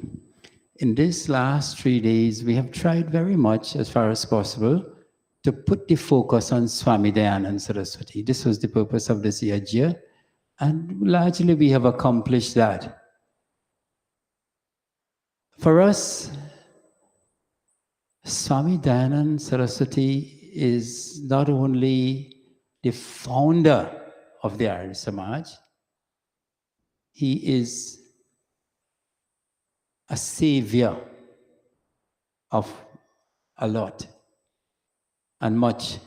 In these last 3 days, we have tried very much as far as possible to put the focus on Swami Dayananda Saraswati. This was the purpose of this yajna, and largely we have accomplished that. For us, Swami Dayananda Saraswati is not only the founder of the Arya Samaj, he is a savior of a lot and much.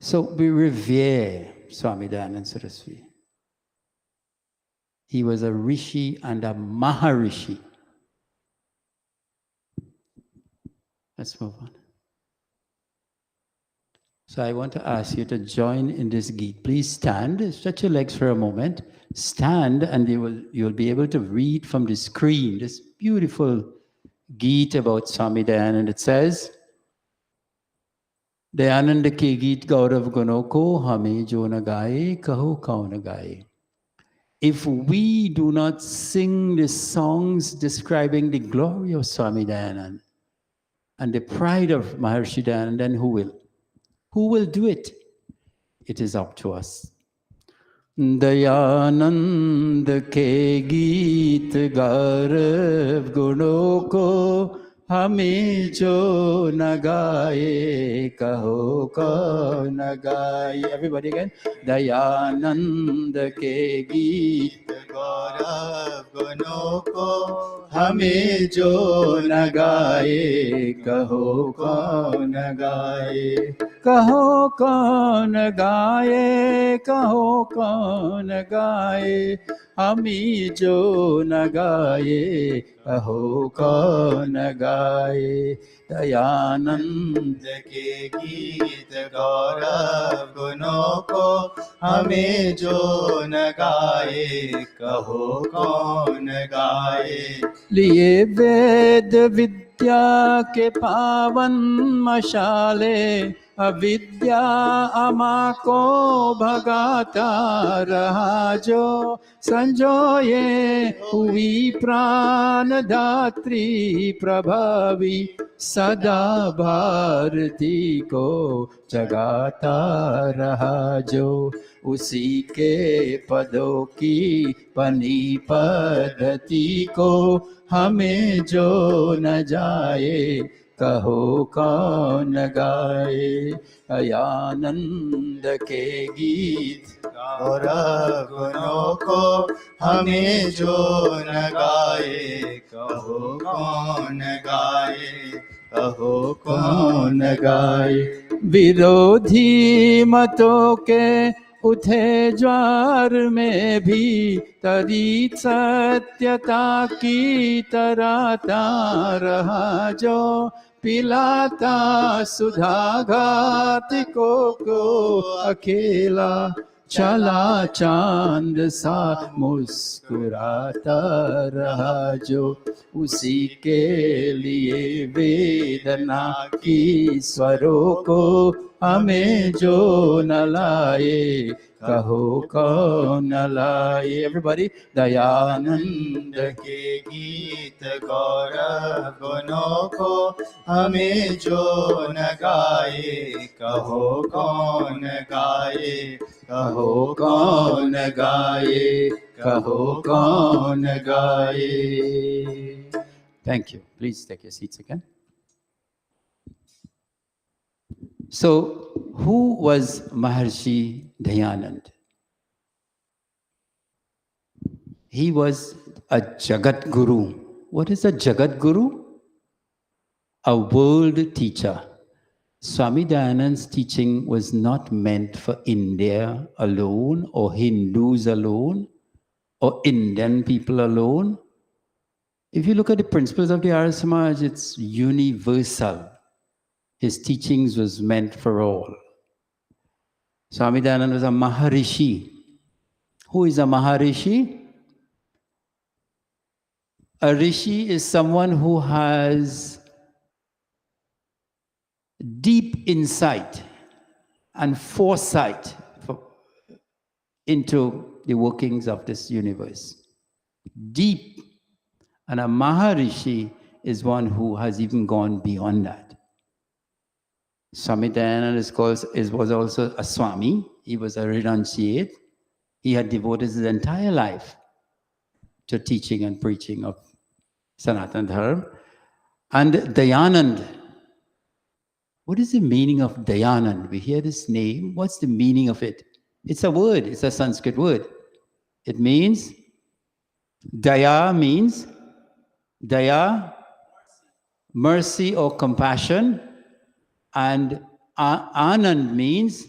So we revere Swami Dayananda Saraswati. He was a rishi and a maharishi. Let's move on. So I want to ask you to join in this Geet. Please stand, stretch your legs for a moment. Stand and you'll be able to read from the screen this beautiful Geet about Swami Dayananda. It says, Dayananda ke Geet Gaurav Guno ko hame jo na gaye, kaho kaun na gaye. If we do not sing the songs describing the glory of Swami Dayananda and the pride of Maharshi Dayananda, then who will? Who will do it? It is up to us. Dayanand के गीत गौरव गुणों को हमें जो न गाए कहो को न गाए. Everybody again. दयानंद के गीत गौरव गुणों को हमें जो न गाए कहो कौन गाए. कहो कौन गाए, कहो कौन गाए, हमी जो न गाए, कहो कौन गाए. दयानंद के गीत गौरव गुणों को हमें जो न गाए, कहो कौन गाए. लिए वेद विद्या के पावन मशाले, अविद्या अमा को भगाता रहा जो, संजोए हुई प्राण धात्री प्रभावी, सदा भारती को जगाता रहा जो. उसी के पदों की बनी पद्धति को हमें जो न जाए, कहो कौन गाए. दयानंद के गीत गौरव गुणों को हमें जो न गाए, कहो कौन गाए, कहो कौन गाए. विरोधी मतों के उठे ज्वार में भी तरी सत्यता की तराता रहा जो, पिलाता सुधा घातिकों को अकेला, चला चांद सा मुस्कुराता रहा जो. उसी के लिए वेदना की स्वरों को हमें जो न लाए, कहो कौन लाए. Everybody. दयानंद के गीत गौरव गुणों को हमें जो न गाए, कहो कौन गाए, कहो कौन गाए, कहो कौन गाए. Thank you. Please take your seats again. So, who was Maharshi Dayanand? He was a Jagat Guru. What is a Jagat Guru? A world teacher. Swami Dayanand's teaching was not meant for India alone, or Hindus alone, or Indian people alone. If you look at the principles of the Arya Samaj, it's universal. His teachings was meant for all. Swami Dayananda was a Maharishi. Who is a Maharishi? A Rishi is someone who has deep insight and foresight into the workings of this universe. Deep. And a Maharishi is one who has even gone beyond that. Swami Dayananda was also a Swami. He was a renunciate. He had devoted his entire life to teaching and preaching of Sanatana Dharma. And Dayanand, what is the meaning of Dayanand? We hear this name. What's the meaning of it? It's a word. It's a Sanskrit word. It means, Daya means, Daya, mercy or compassion. And Anand means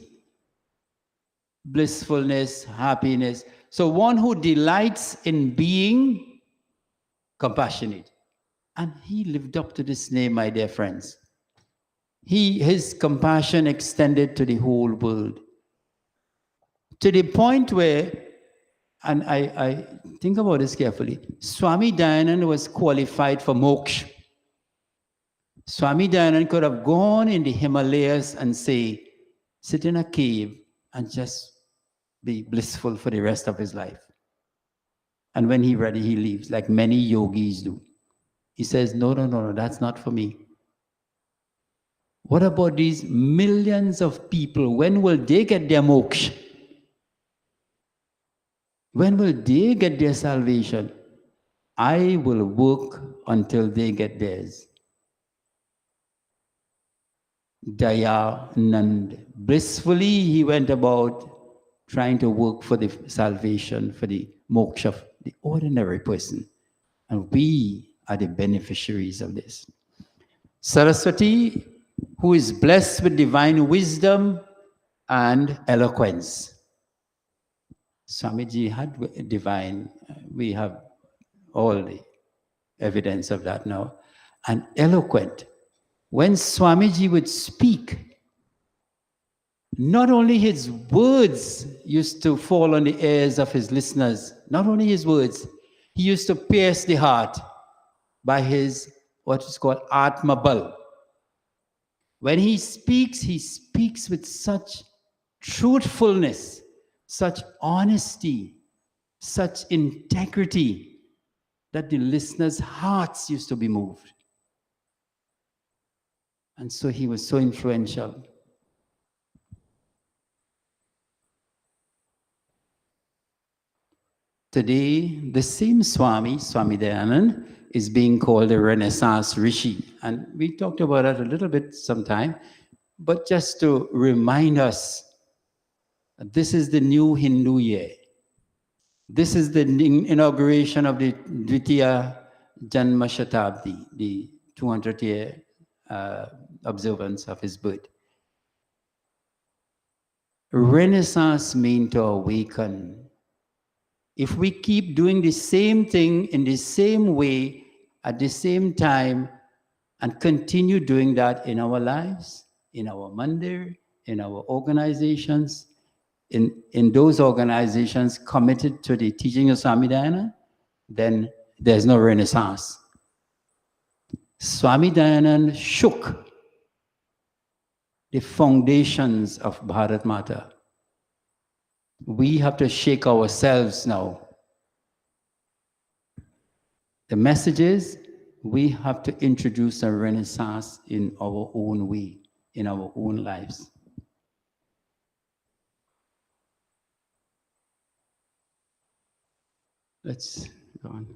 blissfulness, happiness. So one who delights in being compassionate. And he lived up to this name, my dear friends. His compassion extended to the whole world. To the point where, and I think about this carefully, Swami Dayananda was qualified for moksha. Swami Dayananda could have gone in the Himalayas and say, sit in a cave and just be blissful for the rest of his life. And when he's ready, he leaves, like many yogis do. He says, no, that's not for me. What about these millions of people? When will they get their moksha? When will they get their salvation? I will work until they get theirs. Dayanand. Blissfully, he went about trying to work for the salvation, for the moksha of the ordinary person. And we are the beneficiaries of this. Saraswati, who is blessed with divine wisdom and eloquence. Swamiji had divine, we have all the evidence of that now. And eloquent. When Swamiji would speak, not only his words used to fall on the ears of his listeners, not only his words, he used to pierce the heart by his, what is called Atma Bal. When he speaks with such truthfulness, such honesty, such integrity, that the listeners' hearts used to be moved. And so he was so influential. Today, the same Swami Dayanand, is being called a Renaissance Rishi. And we talked about that a little bit sometime, but just to remind us, this is the new Hindu year. This is the inauguration of the Dvitiya Janma Shatabdi, the 200-year observance of his birth. Renaissance means to awaken. If we keep doing the same thing in the same way, at the same time, and continue doing that in our lives, in our mandir, in our organizations, in those organizations committed to the teaching of Swami Dayananda, then there's no Renaissance. Swami Dayananda shook the foundations of Bharat Mata. We have to shake ourselves now. The message is, we have to introduce a renaissance in our own way, in our own lives. Let's go on.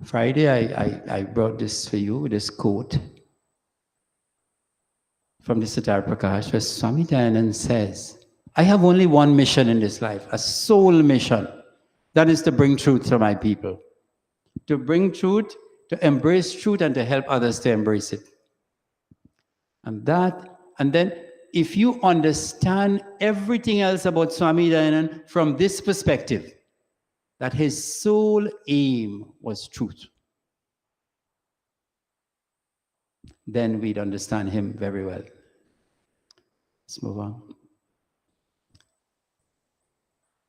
Friday, I brought this for you, this quote. from the Siddhar Prakash, where Swami Dayanand says, I have only one mission in this life, a soul mission. That is to bring truth to my people. To bring truth, to embrace truth, and to help others to embrace it. And then if you understand everything else about Swami Dayanand from this perspective, that his sole aim was truth, then we'd understand him very well. Let's move on.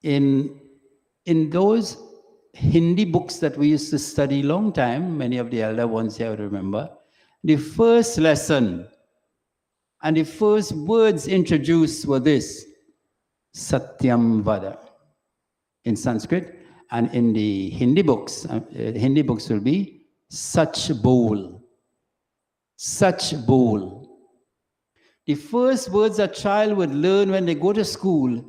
In those Hindi books that we used to study long time, many of the elder ones here would remember, the first lesson and the first words introduced were this, Satyam Vada, in Sanskrit, and in the Hindi books will be Sach Bol. Sach Bol. The first words a child would learn when they go to school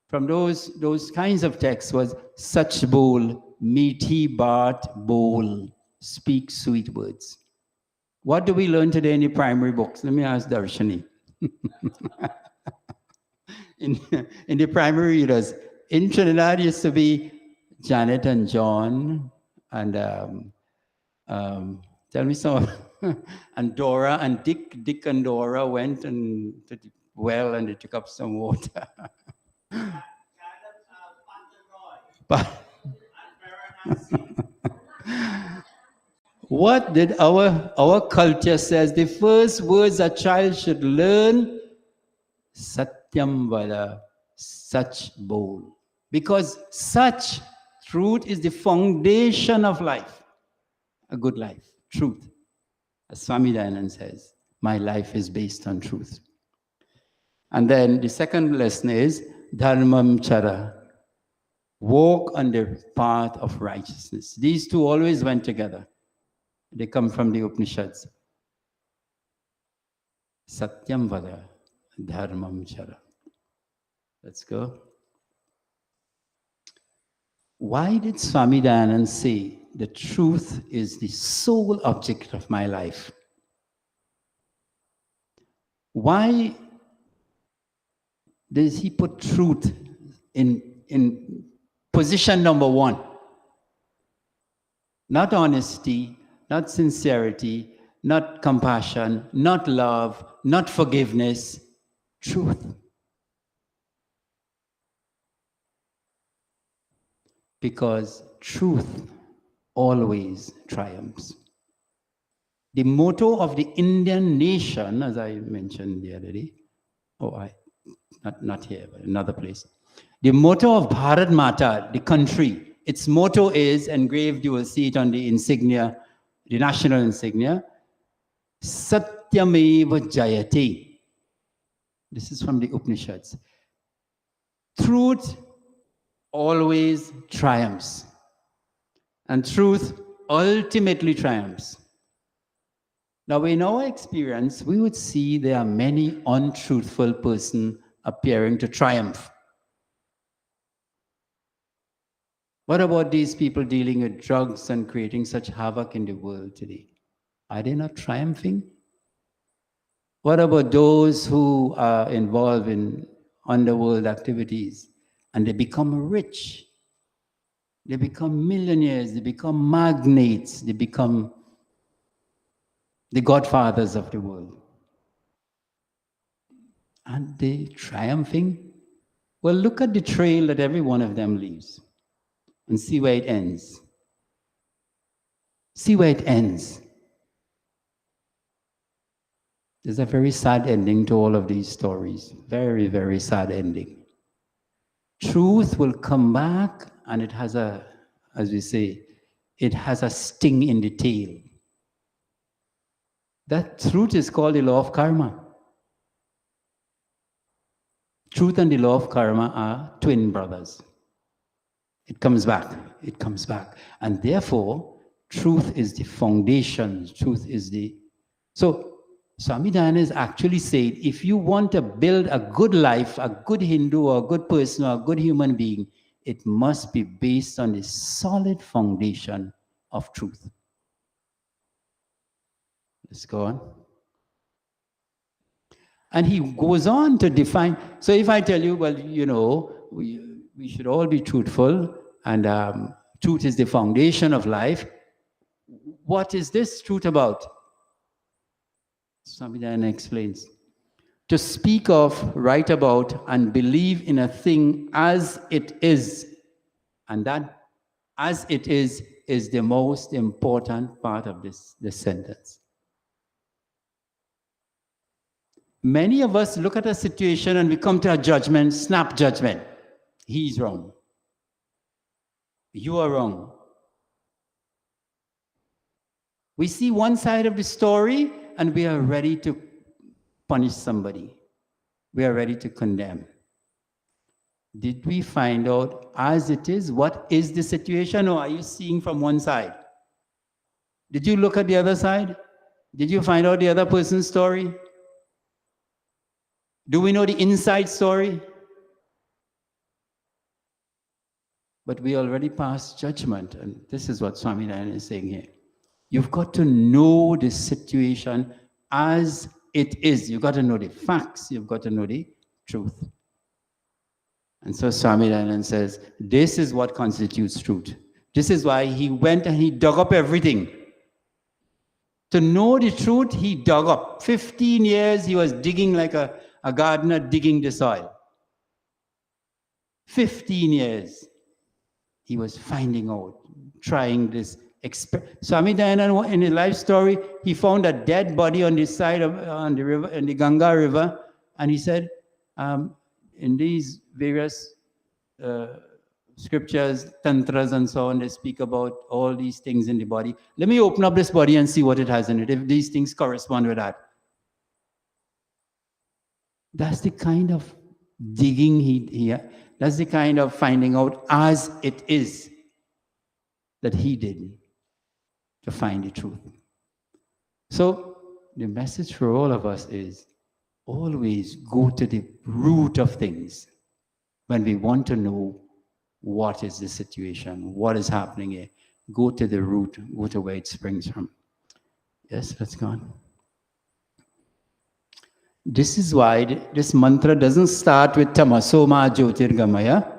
from those kinds of texts was Sach Bol, Meethi Baat Bol, speak sweet words. What do we learn today in the primary books? Let me ask Darshani. in the primary readers, in Trinidad used to be Janet and John and tell me some, and Dora and Dick. Dick and Dora went and to the well and they took up some water. What did our culture says? The first words a child should learn, Satyam Vada, Sach Bol. Because such truth is the foundation of life, a good life, truth. As Swami Dayanand says, my life is based on truth. And then the second lesson is Dharmam Chara, walk on the path of righteousness. These two always went together. They come from the Upanishads. Satyam Vada, Dharmam Chara. Let's go. Why did Swami Dayanand say the truth is the sole object of my life? Why does he put truth in position number one? Not honesty, not sincerity, not compassion, not love, not forgiveness, truth. Because truth always triumphs. The motto of the Indian nation, as I mentioned the other day, not here, but another place. The motto of Bharat Mata, the country, its motto is engraved, you will see it on the insignia, the national insignia, Satyameva Jayate. This is from the Upanishads. Truth always triumphs. And truth ultimately triumphs. Now, in our experience, we would see there are many untruthful persons appearing to triumph. What about these people dealing with drugs and creating such havoc in the world today? Are they not triumphing? What about those who are involved in underworld activities and they become rich? They become millionaires, they become magnates, they become the godfathers of the world. Aren't they triumphing? Well, look at the trail that every one of them leaves and see where it ends. See where it ends. There's a very sad ending to all of these stories. Very, very sad ending. Truth will come back and it has a, as we say, it has a sting in the tail. That truth is called the law of karma. Truth and the law of karma are twin brothers. It comes back, it comes back. And therefore, truth is the foundation, truth is the... So, Swami Dayanand is actually saying, if you want to build a good life, a good Hindu or a good person or a good human being, it must be based on a solid foundation of truth. Let's go on. And he goes on to define. So if I tell you, well, you know, we should all be truthful, and truth is the foundation of life. What is this truth about? Swaminarayan explains. To speak of, write about, and believe in a thing as it is, and that as it is the most important part of this sentence. Many of us look at a situation and we come to a judgment, snap judgment. He's wrong. You are wrong. We see one side of the story and we are ready to punish somebody. We are ready to condemn. Did we find out as it is, what is the situation, or are you seeing from one side? Did you look at the other side? Did you find out the other person's story? Do we know the inside story? But we already passed judgment, and this is what Swaminarayan is saying here. You've got to know the situation as it is. You've got to know the facts. You've got to know the truth. And so Swaminarayan says, this is what constitutes truth. This is why he went and he dug up everything. To know the truth, he dug up. 15 years he was digging like a gardener digging the soil. 15 years he was finding out, trying this. Swaminarayan, in his life story, he found a dead body on the side of on the river, in the Ganga River, and he said, in these various scriptures, tantras and so on, they speak about all these things in the body. Let me open up this body and see what it has in it, if these things correspond with that. That's the kind of digging that's the kind of finding out as it is that he did to find the truth. So the message for all of us is always go to the root of things when we want to know what is the situation, what is happening here. Go to the root, go to where it springs from. Yes, let's go on. This is why this mantra doesn't start with tamasoma jyotirgamaya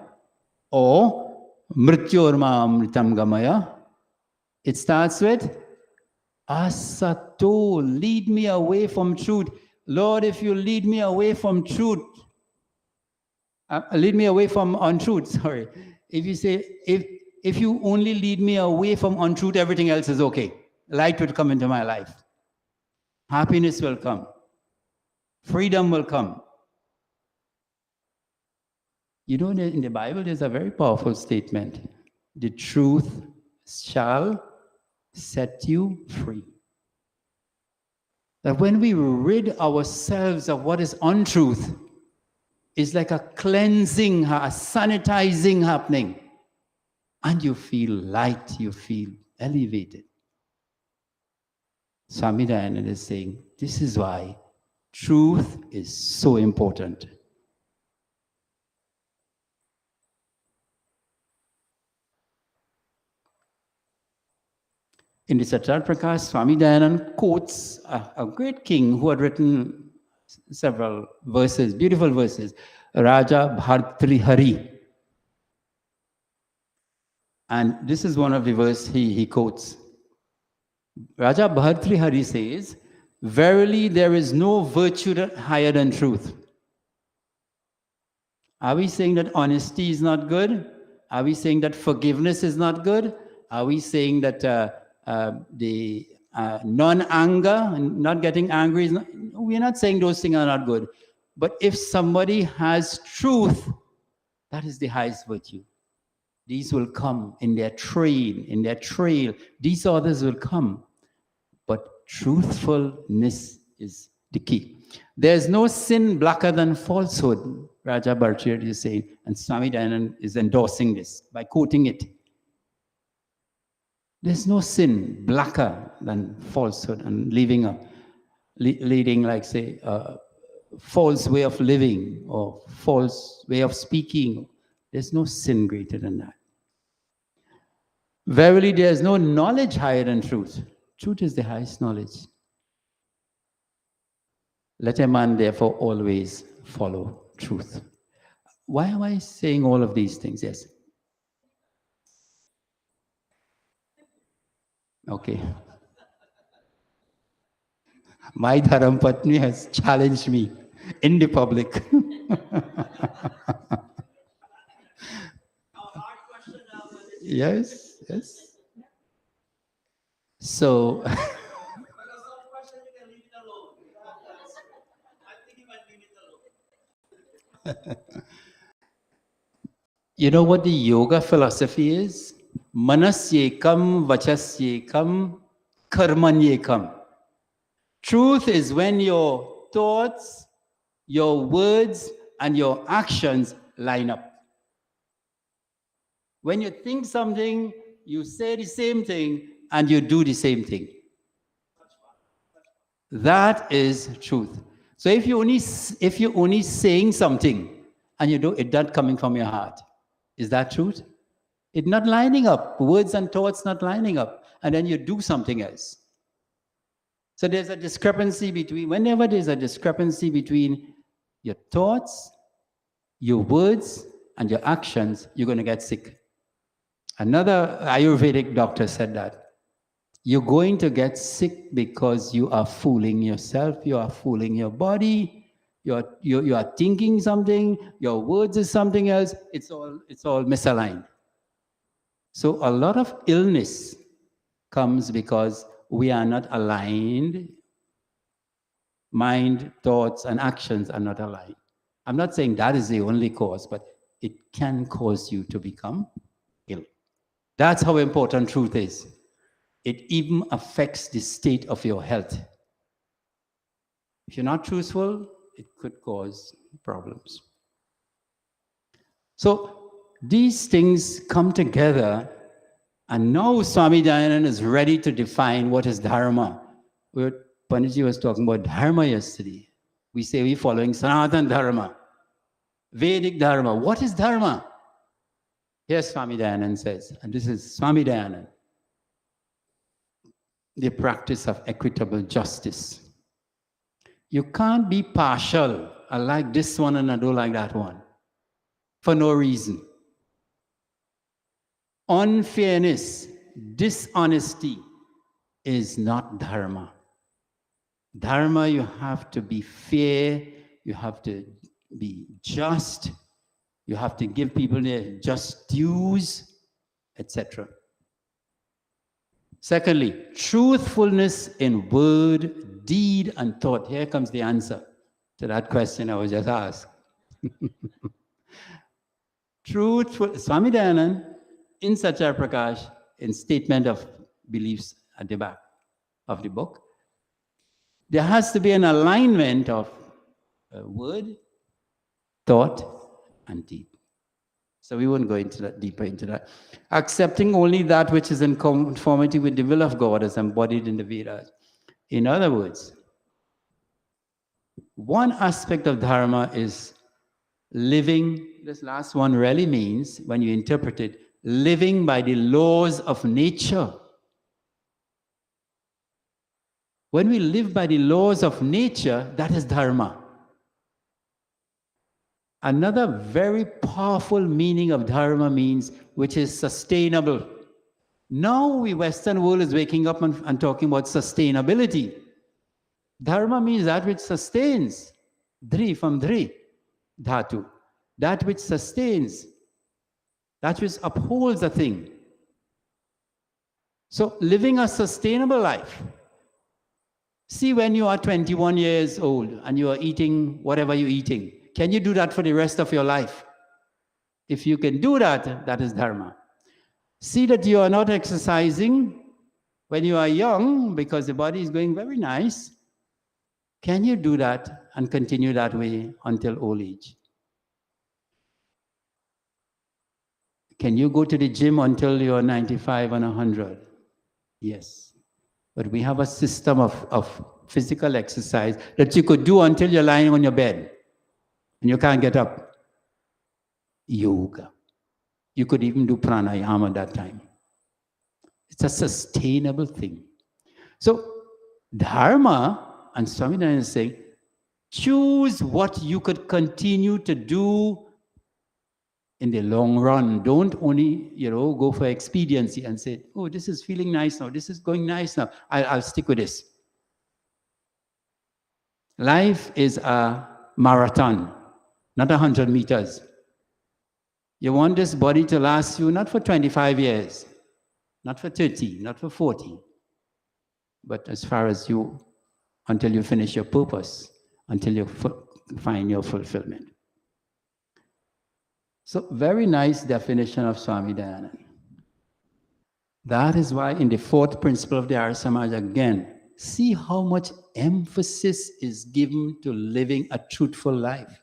or mrityorma amritam gamaya. It starts with asato, lead me away from truth. Lord, if you lead me away from truth, lead me away from untruth, sorry. If you say, if you only lead me away from untruth, everything else is okay. Light will come into my life. Happiness will come. Freedom will come. You know, in the Bible, there's a very powerful statement. The truth shall set you free. That when we rid ourselves of what is untruth, it's like a cleansing, a sanitizing happening. And you feel light, you feel elevated. Swaminarayan is saying, this is why truth is so important. In the Satyar Prakash, Swaminarayan quotes a great king who had written several verses, beautiful verses, Raja Bhartrihari. And this is one of the verses he quotes. Raja Bhartrihari says, verily there is no virtue higher than truth. Are we saying that honesty is not good? Are we saying that forgiveness is not good? Are we saying that the non-anger and not getting angry is not? We're not saying those things are not good. But if somebody has truth, that is the highest virtue. These will come in their trail. These others will come. But truthfulness is the key. There's no sin blacker than falsehood, Raja Bhartrihari is saying, and Swaminarayan is endorsing this by quoting it. There's no sin blacker than falsehood and leading, like say, a false way of living or false way of speaking. There's no sin greater than that. Verily, there is no knowledge higher than truth. Truth is the highest knowledge. Let a man therefore always follow truth. Why am I saying all of these things? Yes. Okay. My Dharam Patni has challenged me in the public. Yes, yes. So, you know what the yoga philosophy is? Manasyekam, vachasyekam, karmanyekam. Truth is when your thoughts, your words, and your actions line up. When you think something, you say the same thing, and you do the same thing. That is truth. So if you're only saying something, and it's not coming from your heart, is that truth? It's not lining up. Words and thoughts not lining up, and then you do something else. So there's a discrepancy whenever there's a discrepancy between your thoughts, your words, and your actions, you're going to get sick. Another Ayurvedic doctor said that you're going to get sick because you are fooling yourself, you are fooling your body, you are thinking something, your words is something else, it's all misaligned. So a lot of illness comes because we are not aligned. Mind, thoughts, and actions are not aligned. I'm not saying that is the only cause, but it can cause you to become ill. That's how important truth is. It even affects the state of your health. If you're not truthful, it could cause problems. So these things come together, and now Swami Dayananda is ready to define what is Dharma. Panditji was talking about Dharma yesterday. We say we're following Sanatana Dharma, Vedic Dharma. What is Dharma? Yes, Swami Dayananda says, and this is Swami Dayananda. The practice of equitable justice. You can't be partial. I like this one and I don't like that one for no reason. Unfairness, dishonesty is not Dharma. Dharma, you have to be fair, you have to be just, you have to give people their just dues, etc. Secondly, truthfulness in word, deed, and thought. Here comes the answer to that question I was just asked. Truthful, Swami Dayananda, in Satya Prakash, in Statement of Beliefs at the back of the book, there has to be an alignment of word, thought, and deed. So we won't go into that, deeper into that. Accepting only that which is in conformity with the will of God as embodied in the Vedas. In other words, one aspect of Dharma is living, this last one really means, when you interpret it, living by the laws of nature. When we live by the laws of nature, that is Dharma. Another very powerful meaning of Dharma means which is sustainable. Now the Western world is waking up and talking about sustainability. Dharma means that which sustains. Dri from Dri, Dhatu. That which sustains. That which upholds a thing. So living a sustainable life. See, when you are 21 years old and you are eating whatever you're eating, can you do that for the rest of your life? If you can do that, that is Dharma. See that you are not exercising when you are young because the body is going very nice. Can you do that and continue that way until old age? Can you go to the gym until you are 95 and 100? Yes. But we have a system of physical exercise that you could do until you're lying on your bed and you can't get up. Yoga. You could even do pranayama at that time. It's a sustainable thing. So Dharma, and Swami Dayananda is saying, Choose what you could continue to do in the long run. Don't only, go for expediency and say, oh, this is feeling nice now. This is going nice now. I'll stick with this. Life is a marathon, not 100 meters. You want this body to last you not for 25 years, not for 30, not for 40, but as far as you, until you finish your purpose, until you find your fulfillment. So, very nice definition of Swami Dayananda. That is why in the fourth principle of the Arya Samaj, again, see how much emphasis is given to living a truthful life.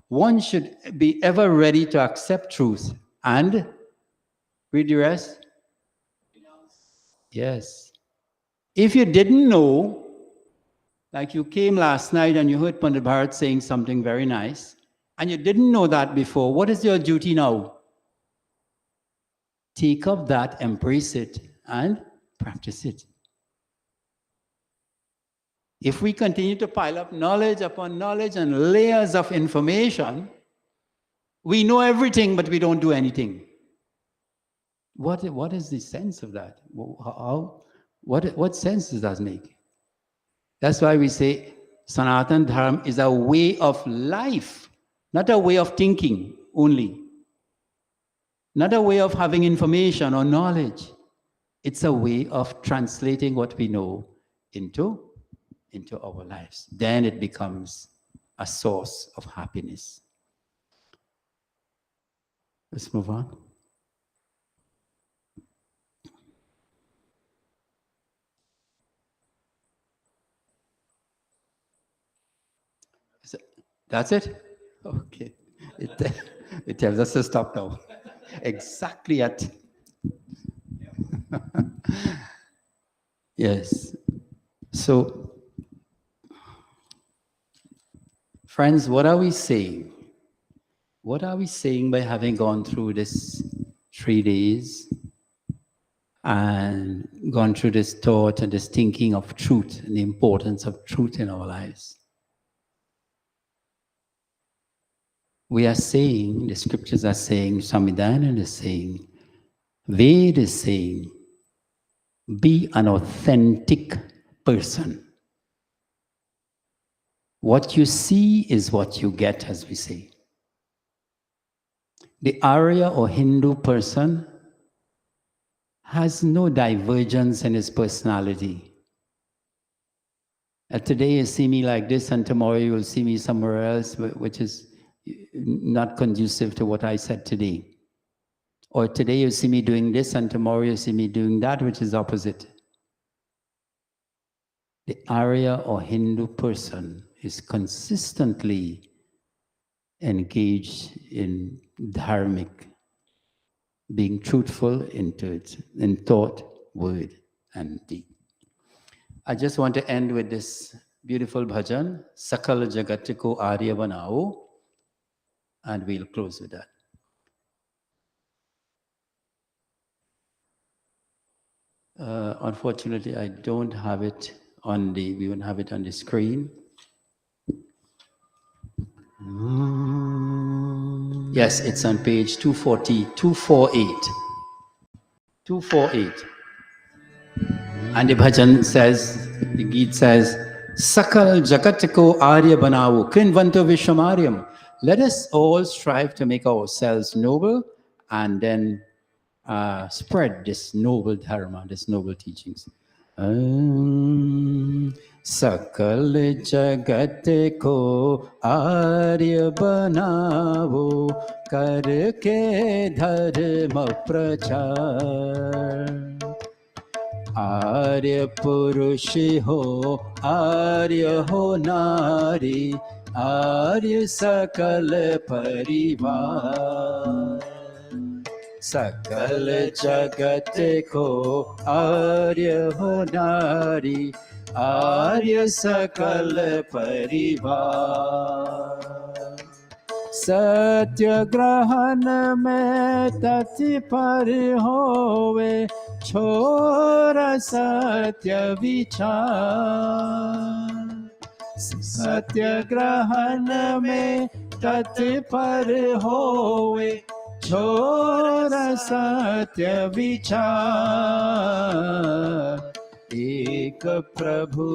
One should be ever ready to accept truth and read the rest. Yes. If you didn't know, like you came last night and you heard Pandit Bharat saying something very nice, and you didn't know that before, what is your duty now? Take up that, embrace it, and practice it. If we continue to pile up knowledge upon knowledge and layers of information, we know everything, but we don't do anything. What is the sense of that? What sense does that make? That's why we say Sanatana Dharma is a way of life, not a way of thinking only. Not a way of having information or knowledge. It's a way of translating what we know into our lives. Then it becomes a source of happiness. Let's move on. That's it? Okay. It tells us to stop now. Exactly at. Yes. So, friends, what are we saying? What are we saying by having gone through this 3 days and gone through this thought and this thinking of truth and the importance of truth in our lives? We are saying, the scriptures are saying, Swami Dayananda is saying, Veda is saying, be an authentic person. What you see is what you get, as we say. The Arya or Hindu person has no divergence in his personality. Today you see me like this, and tomorrow you will see me somewhere else, which is not conducive to what I said today. Or today you see me doing this, and tomorrow you see me doing that, which is opposite. The Arya or Hindu person is consistently engaged in dharmic, being truthful into it, in thought, word, and deed. I just want to end with this beautiful bhajan, Sakal Jagatiko Arya Banao, and we'll close with that. Unfortunately, I don't have it on the, we won't have it on the screen. Yes, it's on page 248. 248. And the bhajan says, the Geet says, Sakal Jagatiko Arya Banavu, Krinvanto Vishwamaryam. Let us all strive to make ourselves noble and then spread this noble dharma, this noble teachings. Sakal jagat ko arya banavo karke dharma prachar. Arya purush ho, arya ho nari, arya sakal parivar. Sakal jagat ko arya ho nari, arya sakal parivar. Satyagrahan mein tati par hove, chora satya vichar. सत्य ग्रहण में तत्पर होवे, छोर सत्य विचार। एक प्रभु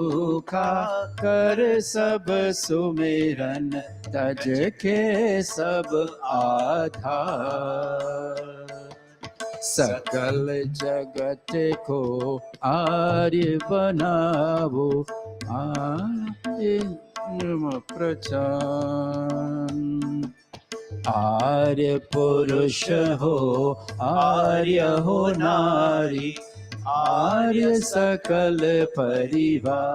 का कर सब सुमिरन, तज के सब आधार। सकल जगत को आर्य बनावो, आर्य प्रचार। आर्य पुरुष हो, आर्य हो नारी, आर्य सकल परिवार।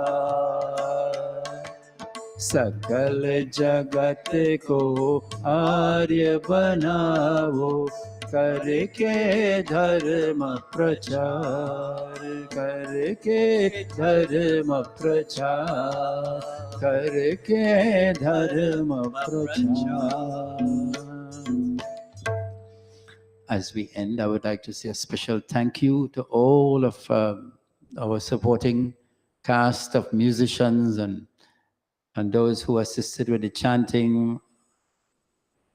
सकल जगत को आर्य बनावो, करके धर्म प्रचार, करके धर्म प्रचार, करके धर्म प्रचार। As we end, I would like to say a special thank you to all of our supporting cast of musicians and those who assisted with the chanting,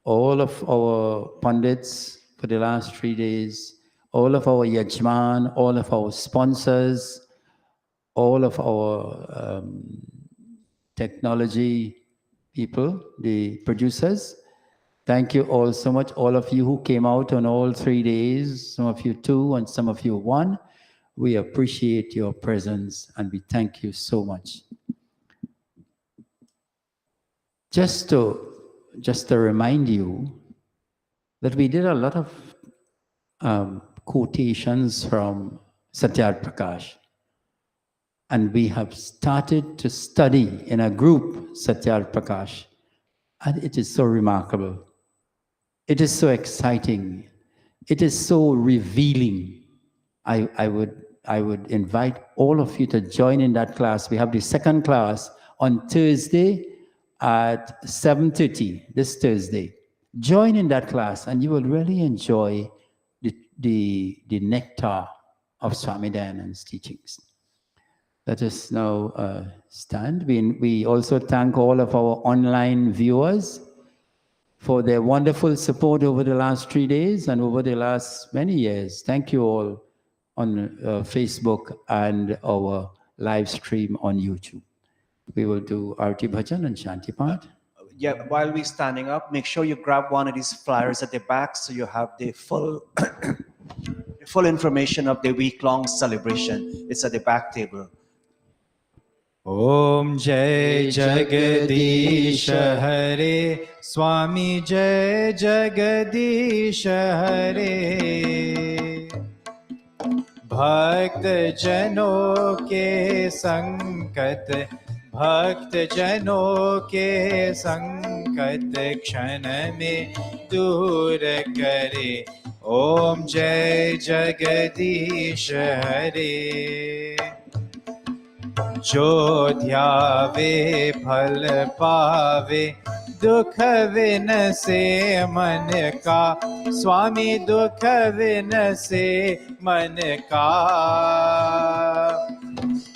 all of our pundits for the last 3 days, all of our yajman, all of our sponsors, all of our technology people, the producers. Thank you all so much, all of you who came out on all 3 days, some of you 2 and some of you 1. We appreciate your presence and we thank you so much. Just to remind you that we did a lot of quotations from Satyar Prakash. And we have started to study in a group Satyar Prakash. And it is so remarkable. It is so exciting. It is so revealing. I would invite all of you to join in that class. We have the second class on Thursday at 7:30, this Thursday. Join in that class and you will really enjoy the nectar of Swami Dayananda's teachings. Let us now stand. We also thank all of our online viewers for their wonderful support over the last 3 days and over the last many years. Thank you all on Facebook and our live stream on YouTube. We will do Arti Bhajan and Shanti Path. Yeah, while we're standing up, make sure you grab one of these flyers at the back so you have the full full information of the week-long celebration. It's at the back table. Om Jai Jagadish Hare, Swami Jai Jagadish Hare. भक्त जनों के संकट, भक्त जनों के संकट क्षण में दूर करे। ओम जय जगदीश हरे। जो ध्यावे फल पावे, दुख विन से मन का, स्वामी दुख विन से मन का।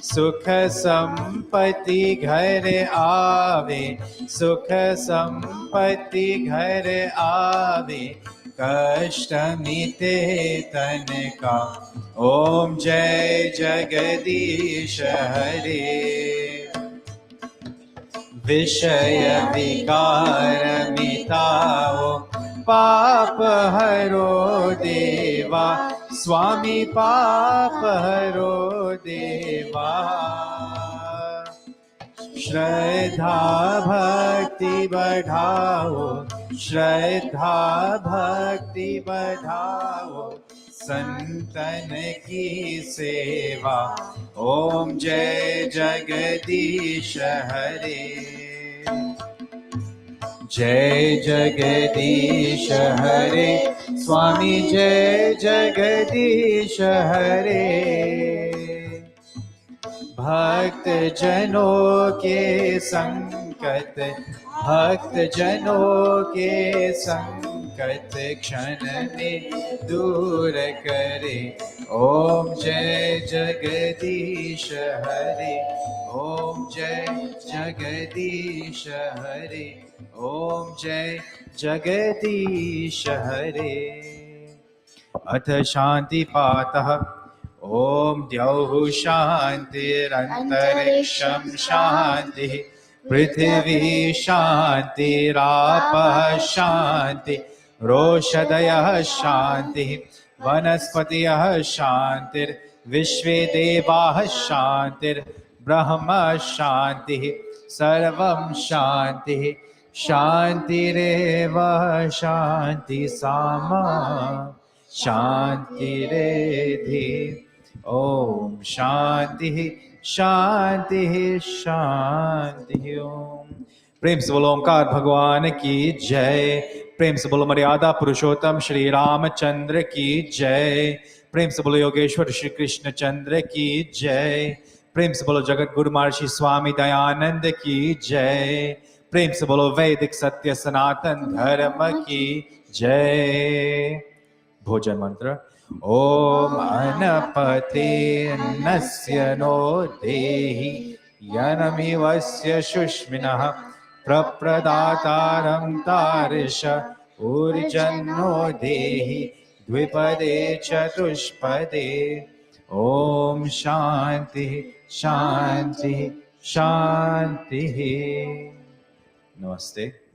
सुख संपत्ति घर आवे, सुख संपत्ति घर आवे, कष्ट मिटे तन का। ओम जय जगदीश हरे। विषय विकार मिटाओ, पाप हरो देवा, स्वामी पाप हरो देवा। श्रद्धा भक्ति बढ़ाओ, श्रद्धा भक्ति बढ़ाओ, संतन की सेवा। ओम जय जगदीश हरे। जय जगदीश हरे, स्वामी जय जगदीश हरे। भक्त जनों के संकट, भक्त जनों के संकट संकट क्षण में दूर करे। ओम जय जगदीश हरे, ओम जय जगदीश हरे, ओम जय जगदीश हरे। अथ शांति पातः। ओम द्यौः शान्तिरन्तरिक्षं शान्तिः, पृथिवी शान्तिरापः शान्ति, रोषधयः शान्तिः, वनस्पतयः शान्तिर्विश्वे देवाः शान्तिर्ब्रह्म शान्तिः, सर्वं शान्तिः। शान्तिरेव शान्ति सामा शान्तिरेधि। ओम शांति शांति शांति। ओम प्रेम से बोलो ओंकार भगवान की जय। प्रेम से बोलो मर्यादा पुरुषोत्तम श्री रामचंद्र की जय। प्रेम से बोलो योगेश्वर श्री कृष्ण चंद्र की जय। प्रेम से बोलो जगत गुरु महर्षि स्वामी दयानंद की जय। प्रेम से बोलो वैदिक सत्य सनातन धर्म की जय। भोजन मंत्र। ओम अनपते नस्य नो देहि यनमिवस्य शुष्मिनः प्रप्रदातारं तारिष ऊर्जन्नो देहि द्विपदे चतुष्पदे। ओम शांति शांति शांति। नमस्ते।